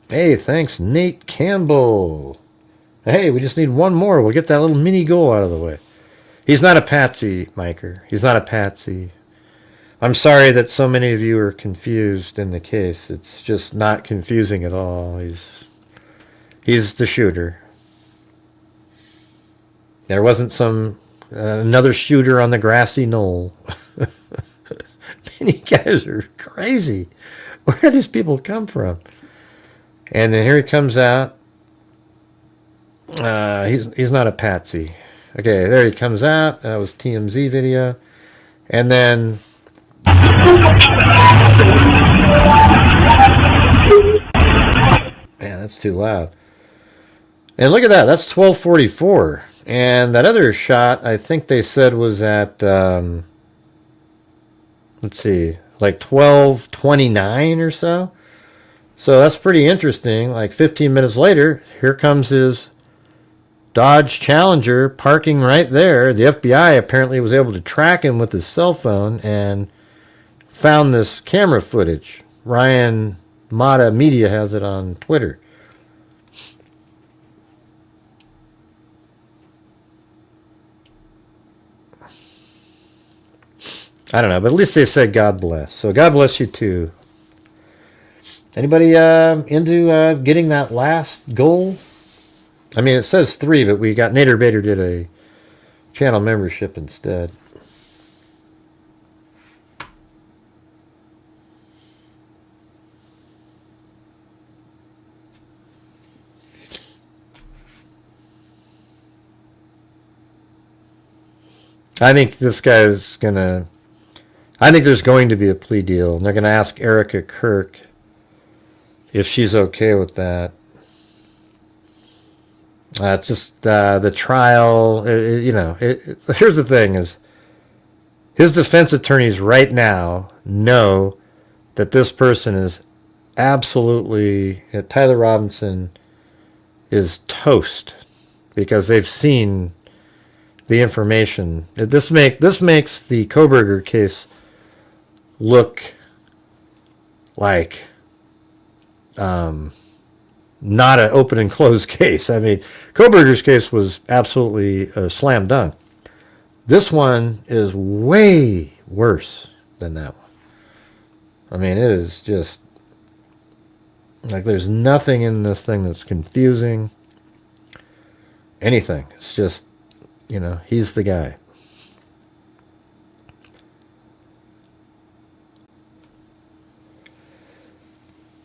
Hey, thanks, Nate Campbell. Hey, we just need one more. We'll get that little mini goal out of the way. He's not a patsy, Miker. He's not a patsy. I'm sorry that so many of you are confused in the case. It's just not confusing at all. He's the shooter. There wasn't some another shooter on the grassy knoll. Many guys are crazy. Where do these people come from? And then here he comes out. He's not a patsy. Okay, there he comes out. That was TMZ video. And then man, that's too loud. And look at that. That's 12:44. And that other shot, I think they said was at let's see, like 12:29 or so. So that's pretty interesting. Like 15 minutes later, here comes his Dodge Challenger parking right there. The FBI apparently was able to track him with his cell phone and found this camera footage. Ryan Mata Media has it on Twitter. I don't know, but at least they said God bless. So God bless you too. Anybody into getting that last goal? I mean, it says 3, but we got Nader Bader did a channel membership instead. I think this guy's gonna. I think there's going to be a plea deal. And they're going to ask Erica Kirk if she's okay with that. It's just the trial. Here's the thing: is his defense attorneys right now know that this person is absolutely Tyler Robinson is toast because they've seen the information. This makes the Koberger case look like not an open and closed case. I mean, Koberger's case was absolutely a slam dunk. This one is way worse than that one. I mean, it is just like there's nothing in this thing that's confusing. Anything. It's just, he's the guy.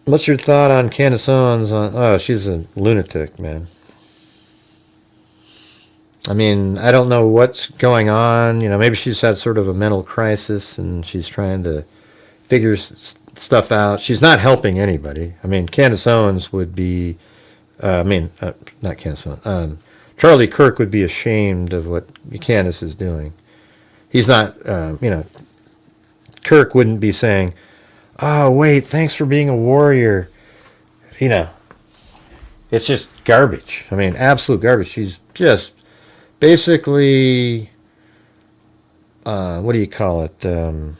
What's your thought on Candace Owens? Oh, she's a lunatic, man. I mean, I don't know what's going on. Maybe she's had sort of a mental crisis and she's trying to figure stuff out. She's not helping anybody. I mean, Candace Owens would be, not Candace Owens. Charlie Kirk would be ashamed of what Candace is doing. He's not, Kirk wouldn't be saying, oh, wait, thanks for being a warrior. It's just garbage. I mean, absolute garbage. She's just basically, what do you call it?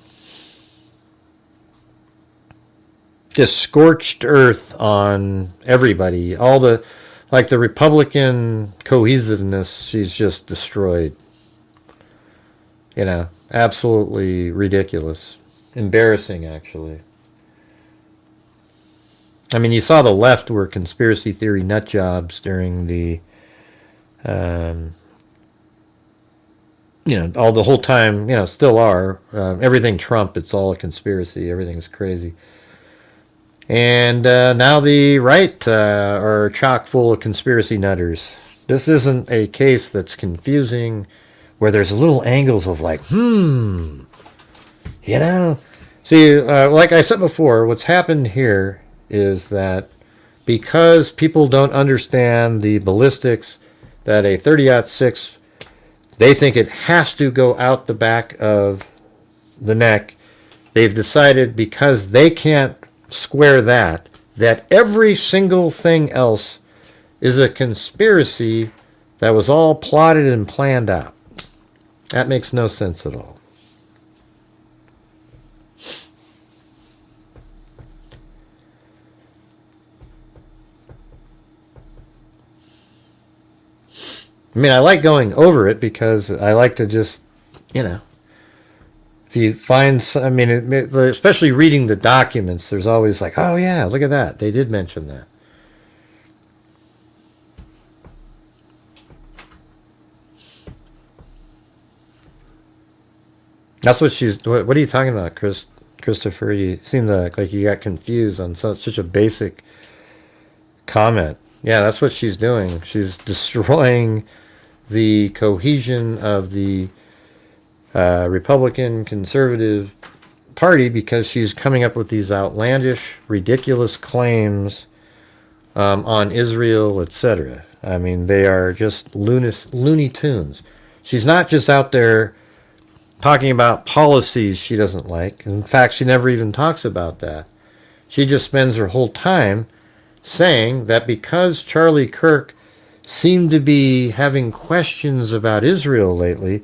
Just scorched earth on everybody. All the Republican cohesiveness, she's just destroyed. Absolutely ridiculous. Embarrassing, actually. I mean, you saw the left were conspiracy theory nut jobs during the, all the whole time, still are. Everything Trump, it's all a conspiracy. Everything's crazy. And now the right are chock full of conspiracy nutters. This isn't a case that's confusing, where there's little angles of like, See, like I said before, what's happened here is that because people don't understand the ballistics, that a 30-06, they think it has to go out the back of the neck. They've decided because they can't square that every single thing else is a conspiracy that was all plotted and planned out. That makes no sense at all. I mean, I like going over it because I like to just, if you find, especially reading the documents, there's always like, oh yeah, look at that. They did mention that. That's what what are you talking about, Christopher? You seem like you got confused on such a basic comment. Yeah, that's what she's doing. She's destroying the cohesion of the Republican Conservative Party because she's coming up with these outlandish, ridiculous claims on Israel, etc. I mean, they are just Looney Tunes. She's not just out there talking about policies she doesn't like. In fact, she never even talks about that. She just spends her whole time saying that because Charlie Kirk seemed to be having questions about Israel lately,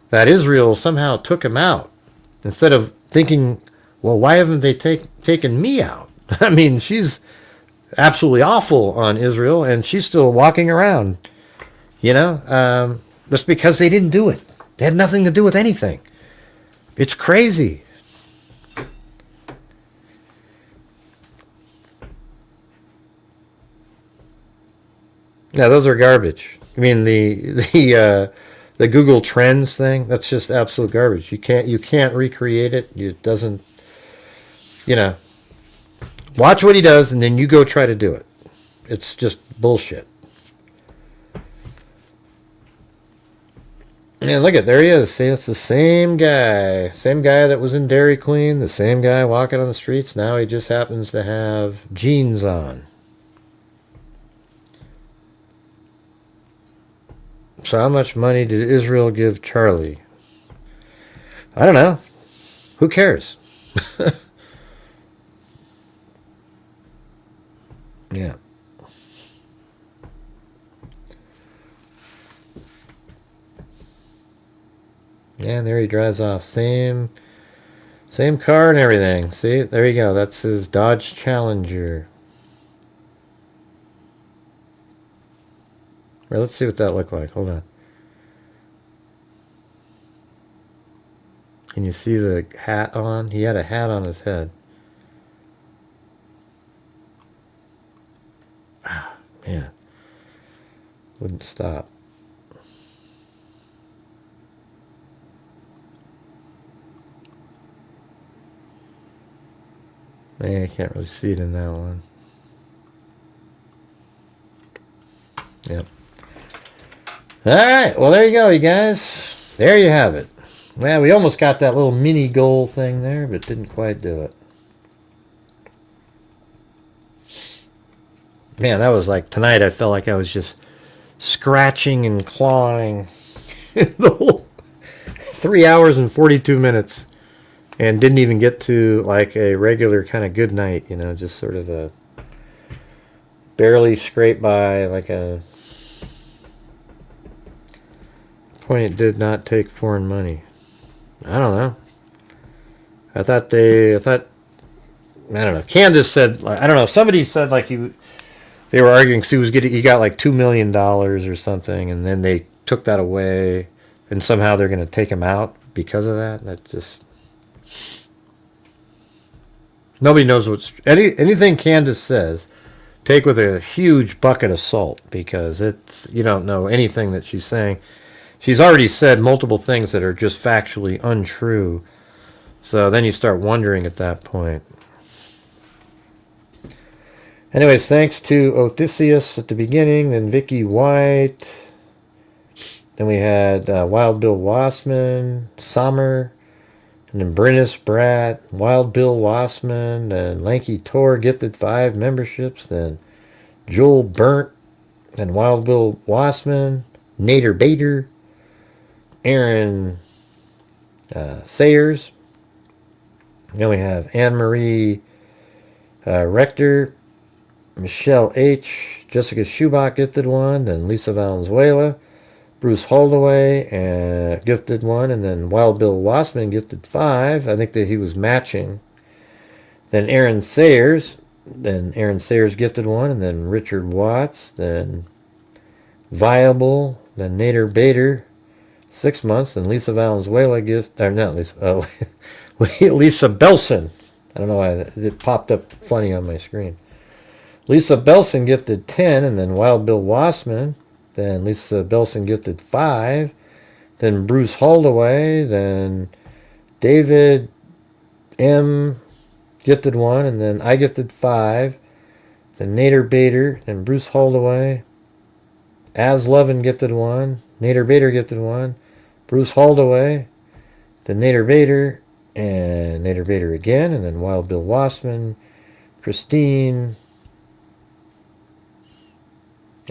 that Israel somehow took him out. Instead of thinking, well, why haven't they taken me out? I mean, she's absolutely awful on Israel, and she's still walking around, just because they didn't do it. They had nothing to do with anything. It's crazy. Yeah, those are garbage. I mean, the Google Trends thing, that's just absolute garbage. You can't recreate it. It doesn't, watch what he does and then you go try to do it. It's just bullshit. And look there he is. See, it's the same guy that was in Dairy Queen, the same guy walking on the streets. Now he just happens to have jeans on. So how much money did Israel give Charlie? I don't know. Who cares? Yeah. Yeah, and there he drives off. Same car and everything. See, there you go. That's his Dodge Challenger. Well, let's see what that looked like. Hold on. Can you see the hat on? He had a hat on his head. Ah, man. Wouldn't stop. Man, I can't really see it in that one. Yep. Alright, well there you go, you guys. There you have it. Well, we almost got that little mini goal thing there, but didn't quite do it. Man, that was like, tonight I felt like I was just scratching and clawing the whole 3 hours and 42 minutes. And didn't even get to like a regular kind of good night, just sort of a barely scrape by, like a point. It did not take foreign money. I don't know. I don't know. Candace said, I don't know. Somebody said like they were arguing because he got like $2 million or something, and then they took that away, and somehow they're going to take him out because of that. That just. Nobody knows anything Candace says, take with a huge bucket of salt, because you don't know anything that she's saying. She's already said multiple things that are just factually untrue. So then you start wondering at that point. Anyways, thanks to Odysseus at the beginning, then Vicky White. Then we had Wild Bill Wassman, Sommer. And then Brennis Bratt, Wild Bill Wassman, then Lanky Tor gifted 5 memberships, then Joel Burnt, and Wild Bill Wassman, Nader Bader, Aaron Sayers. Then we have Anne-Marie Rector, Michelle H., Jessica Schubach gifted 1, then Lisa Valenzuela, Bruce Holdaway gifted 1, and then Wild Bill Wassman gifted 5. I think that he was matching. Then Aaron Sayers gifted 1, and then Richard Watts, then Viable, then Nader Bader, 6 months, and Lisa Valenzuela Lisa Belson. I don't know why it popped up funny on my screen. Lisa Belson gifted 10, and then Wild Bill Wassman. Then Lisa Belson gifted 5. Then Bruce Holdaway. Then David M. gifted 1. And then I gifted 5. Then Nader Bader. Then Bruce Holdaway. As Levin gifted 1. Nader Bader gifted 1. Bruce Holdaway. Then Nader Bader. And Nader Bader again. And then Wild Bill Wassman. Christine.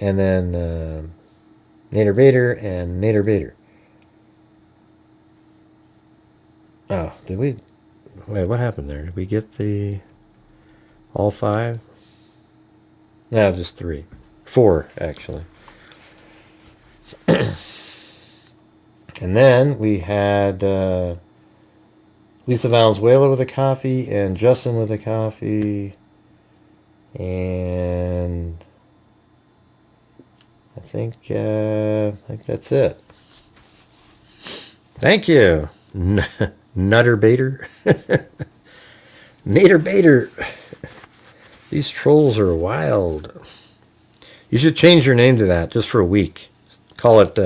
And then Nader Bader and Nader Bader. Oh, did we? Wait, what happened there? Did we get the all 5? No, just 3. 4, actually. And then we had Lisa Valenzuela with a coffee and Justin with a coffee. And I think that's it. Thank you, Nutter Bader. Nader Bader. These trolls are wild. You should change your name to that just for a week. Call it,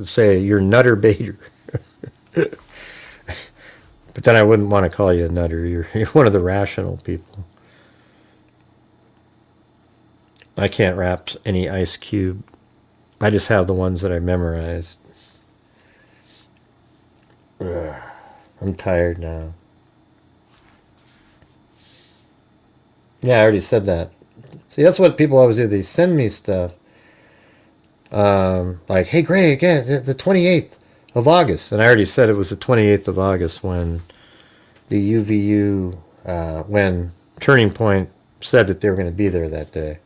say, you're Nutter Bader. But then I wouldn't want to call you a nutter. You're one of the rational people. I can't rap any Ice Cube. I just have the ones that I memorized. Ugh, I'm tired now. Yeah, I already said that. See, that's what people always do. They send me stuff. Like, hey, Greg, yeah, the 28th of August. And I already said it was the 28th of August when the UVU, when Turning Point said that they were going to be there that day.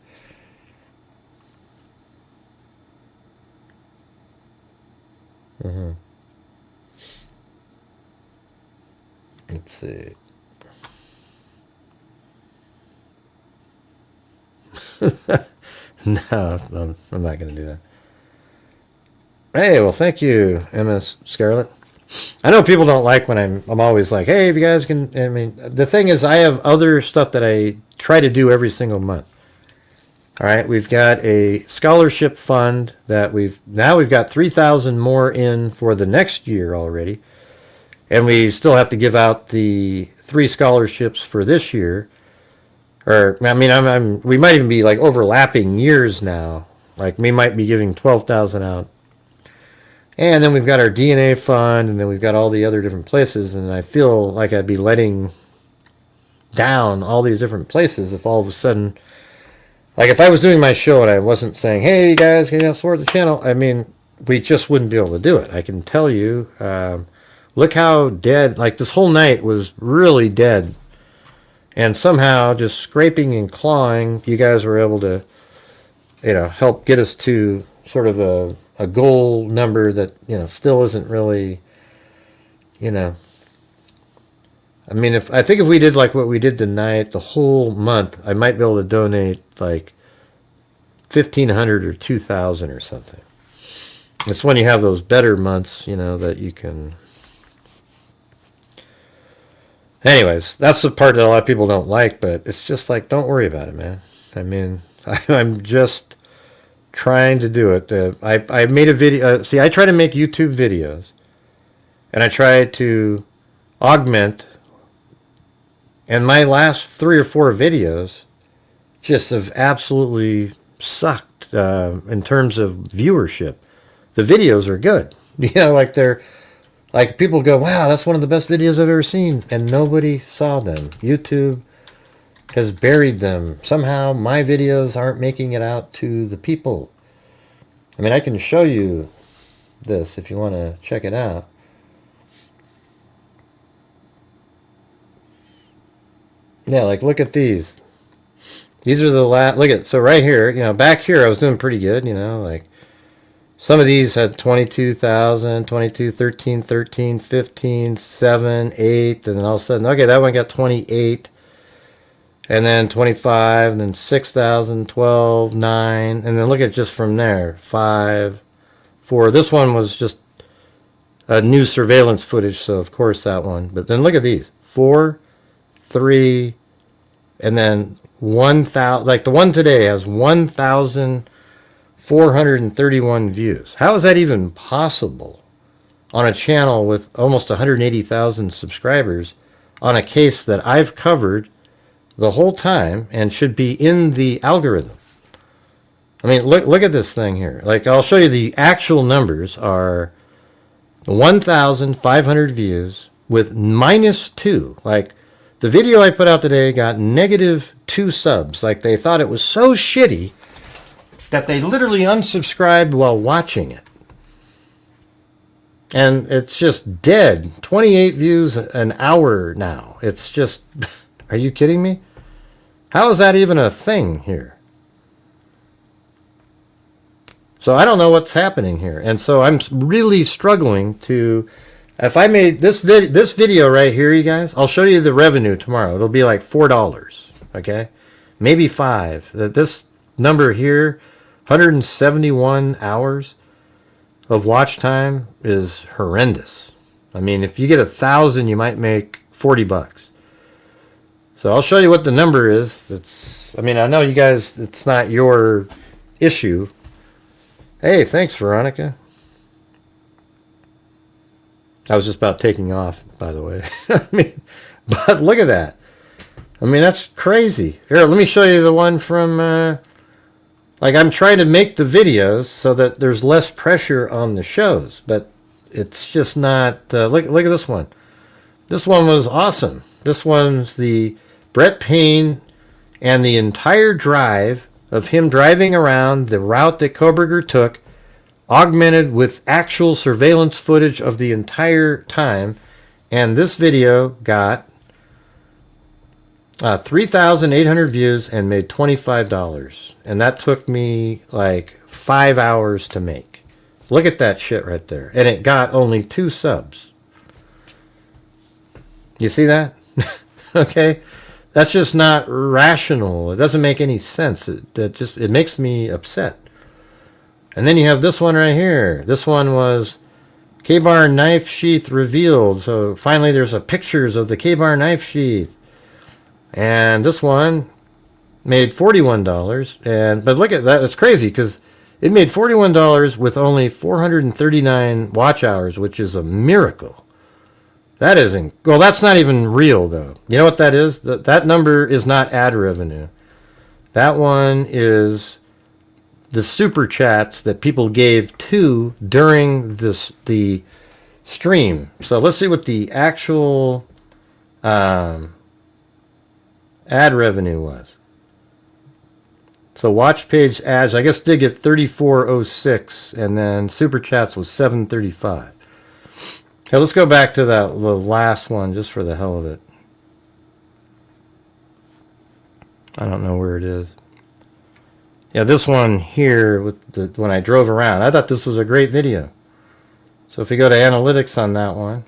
Let's see. No, I'm not going to do that. Hey, well, thank you, MS Scarlett. I know people don't like when I'm always like, hey, if you guys can, I mean, the thing is I have other stuff that I try to do every single month. All right, we've got a scholarship fund that we've got 3,000 more in for the next year already. And we still have to give out the 3 scholarships for this year. Or, I mean, we might even be like overlapping years now. Like, we might be giving 12,000 out. And then we've got our DNA fund, and then we've got all the other different places. And I feel like I'd be letting down all these different places if all of a sudden, like if I was doing my show and I wasn't saying, hey, you guys, can you support the channel? I mean, we just wouldn't be able to do it. I can tell you, look how dead, like this whole night was really dead. And somehow, just scraping and clawing, you guys were able to, help get us to sort of a goal number that, still isn't really, I mean, I think if we did like what we did tonight, the whole month, I might be able to donate like 1,500 or 2,000 or something. It's when you have those better months, that you can. Anyways, that's the part that a lot of people don't like, but it's just like, don't worry about it, man. I mean, I'm just trying to do it. I made a video. See, I try to make YouTube videos, and I try to augment. And my last 3 or 4 videos just have absolutely sucked in terms of viewership. The videos are good. Like they're. Like, people go, wow, that's one of the best videos I've ever seen. And nobody saw them. YouTube has buried them. Somehow, my videos aren't making it out to the people. I mean, I can show you this if you want to check it out. Yeah, like, look at these. These are the last, look at, so right here, back here I was doing pretty good, like. Some of these had 22,000, 22, 13, 13, 15, 7, 8, and then all of a sudden, okay, that one got 28, and then 25, and then 6,000, 12, 9, and then look at just from there, 5, 4. This one was just a new surveillance footage, so of course that one. But then look at these, 4, 3, and then 1,000, like the one today has 1,431 views. How is that even possible on a channel with almost 180,000 subscribers on a case that I've covered the whole time and should be in the algorithm? I mean, look at this thing here. Like, I'll show you the actual numbers are 1,500 views with -2. Like, the video I put out today got -2 subs. Like, they thought it was so shitty that they literally unsubscribed while watching it. And it's just dead. 28 views an hour now. It's just, are you kidding me? How is that even a thing here? So I don't know what's happening here. And so I'm really struggling to, if I made this video right here, you guys, I'll show you the revenue tomorrow. It'll be like $4, okay? Maybe $5. This number here, 171 hours of watch time is horrendous. I mean, if you get 1,000, you might make $40. So I'll show you what the number is. It's, I mean, I know you guys, it's not your issue. Hey, thanks, Veronica. I was just about taking off, by the way. I mean, but look at that. I mean, that's crazy. Here, let me show you the one from, like, I'm trying to make the videos so that there's less pressure on the shows, but it's just not, look at this one. This one was awesome. This one's the Brett Payne and the entire drive of him driving around the route that Koberger took, augmented with actual surveillance footage of the entire time. And this video got 3,800 views and made $25. And that took me like 5 hours to make. Look at that shit right there. And it got only 2 subs. You see that? Okay. That's just not rational. It doesn't make any sense. It makes me upset. And then you have this one right here. This one was K-bar knife sheath revealed. So finally there's pictures of the K-bar knife sheath. And this one made $41. But look at that. It's crazy because it made $41 with only 439 watch hours, which is a miracle. That isn't, well, that's not even real, though. You know what that is? That number is not ad revenue. That one is the super chats that people gave to during the stream. So let's see what the actual ad revenue was. So watch page ads, I guess, did get 3406, and then super chats was 735. Okay, let's go back to the last one just for the hell of it. I don't know where it is. Yeah, this one here with when I drove around. I thought this was a great video. So if we go to analytics on that one,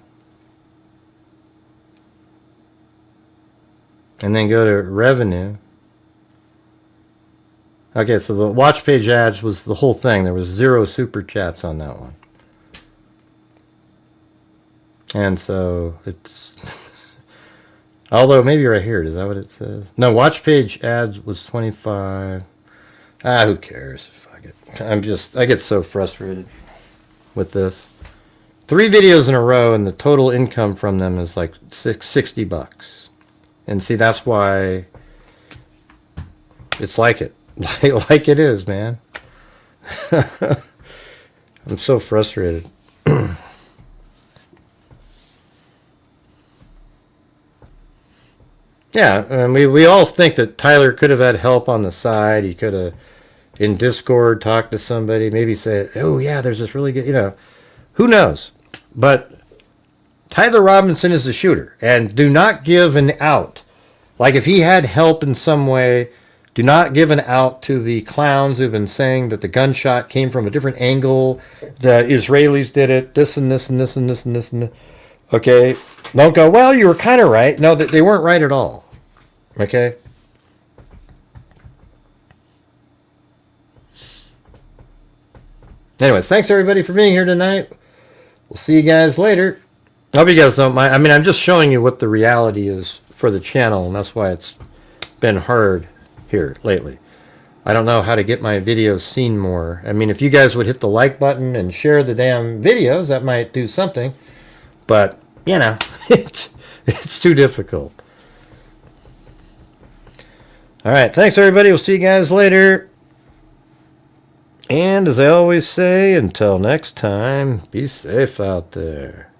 and then go to revenue. Okay, so the watch page ads was the whole thing. There was 0 super chats on that one. And so it's, although maybe right here, is that what it says? No, watch page ads was 25. Who cares? Fuck it. I get so frustrated with this. 3 videos in a row and the total income from them is like $60. And see, that's why it's like it. Like it is, man. I'm so frustrated. Yeah, and we all think that Tyler could have had help on the side. He could have, in Discord, talked to somebody, maybe say, oh, yeah, there's this really good, you know, who knows? But Tyler Robinson is the shooter, and do not give an out. Like, if he had help in some way, do not give an out to the clowns who've been saying that the gunshot came from a different angle, the Israelis did it, this and this and this and this and this and this. Okay, don't go, well, you were kind of right. No, they weren't right at all. Okay? Anyways, thanks everybody for being here tonight. We'll see you guys later. I hope you guys don't mind. I mean, I'm just showing you what the reality is for the channel, and that's why it's been hard here lately. I don't know how to get my videos seen more. I mean, if you guys would hit the like button and share the damn videos, that might do something. But, you know, it's too difficult. All right, thanks, everybody. We'll see you guys later. And as I always say, until next time, be safe out there.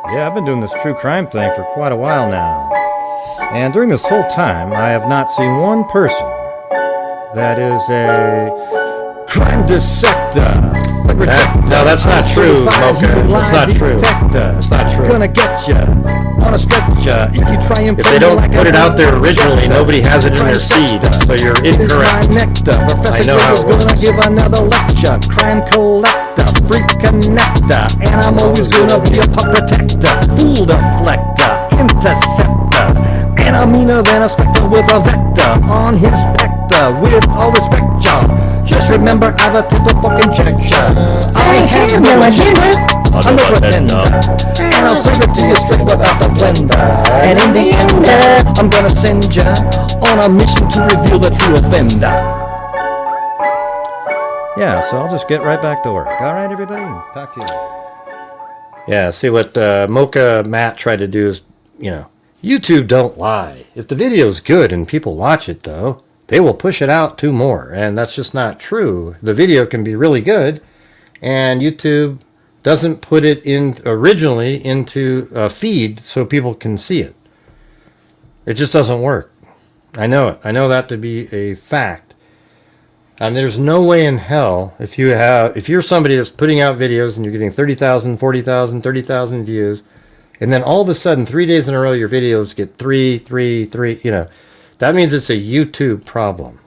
Yeah, I've been doing this true crime thing for quite a while now. And during this whole time, I have not seen one person that is a crime dissector. No, that's not true, Mocha. That's not true. That's not true. Gonna get ya on a stretcher if you try and If they don't put it out there originally, nobody has it in their feed, so you're incorrect. I know how it works. Gonna give another lecture. Crime collector, freak connector, and I'm always gonna be a pup protector, fool deflector, interceptor, and I'm meaner than a spectre with a vector on his spectre. With all respect, y'all, just remember I'm the type of fucking check ya. I have no agenda. I'm no pretender, and I'll serve it to you straight without the blender. And in the end, I'm gonna send ya on a mission to reveal the true offender. Yeah, so I'll just get right back to work. All right, everybody, talk to you. Yeah, see what Mocha Matt tried to do is, YouTube don't lie. If the video's good and people watch it, though, they will push it out to more, and that's just not true. The video can be really good, and YouTube doesn't put it in originally into a feed so people can see it. It just doesn't work. I know it. I know that to be a fact. And there's no way in hell if you're somebody that's putting out videos and you're getting 30,000, 40,000, 30,000 views, and then all of a sudden 3 days in a row your videos get 3, that means it's a YouTube problem.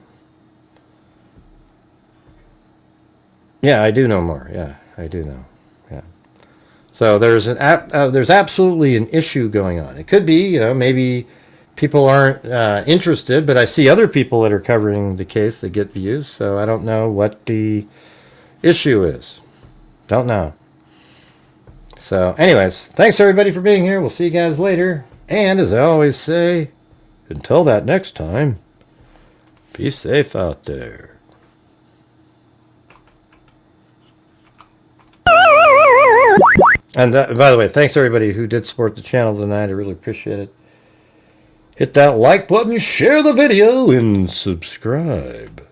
Yeah, I do know more. Yeah, I do know. Yeah. So there's absolutely an issue going on. It could be, maybe people aren't interested, but I see other people that are covering the case that get views, so I don't know what the issue is. Don't know. So anyways, thanks everybody for being here. We'll see you guys later. And as I always say, until that next time, be safe out there. And by the way, thanks everybody who did support the channel tonight. I really appreciate it. Hit that like button, share the video, and subscribe.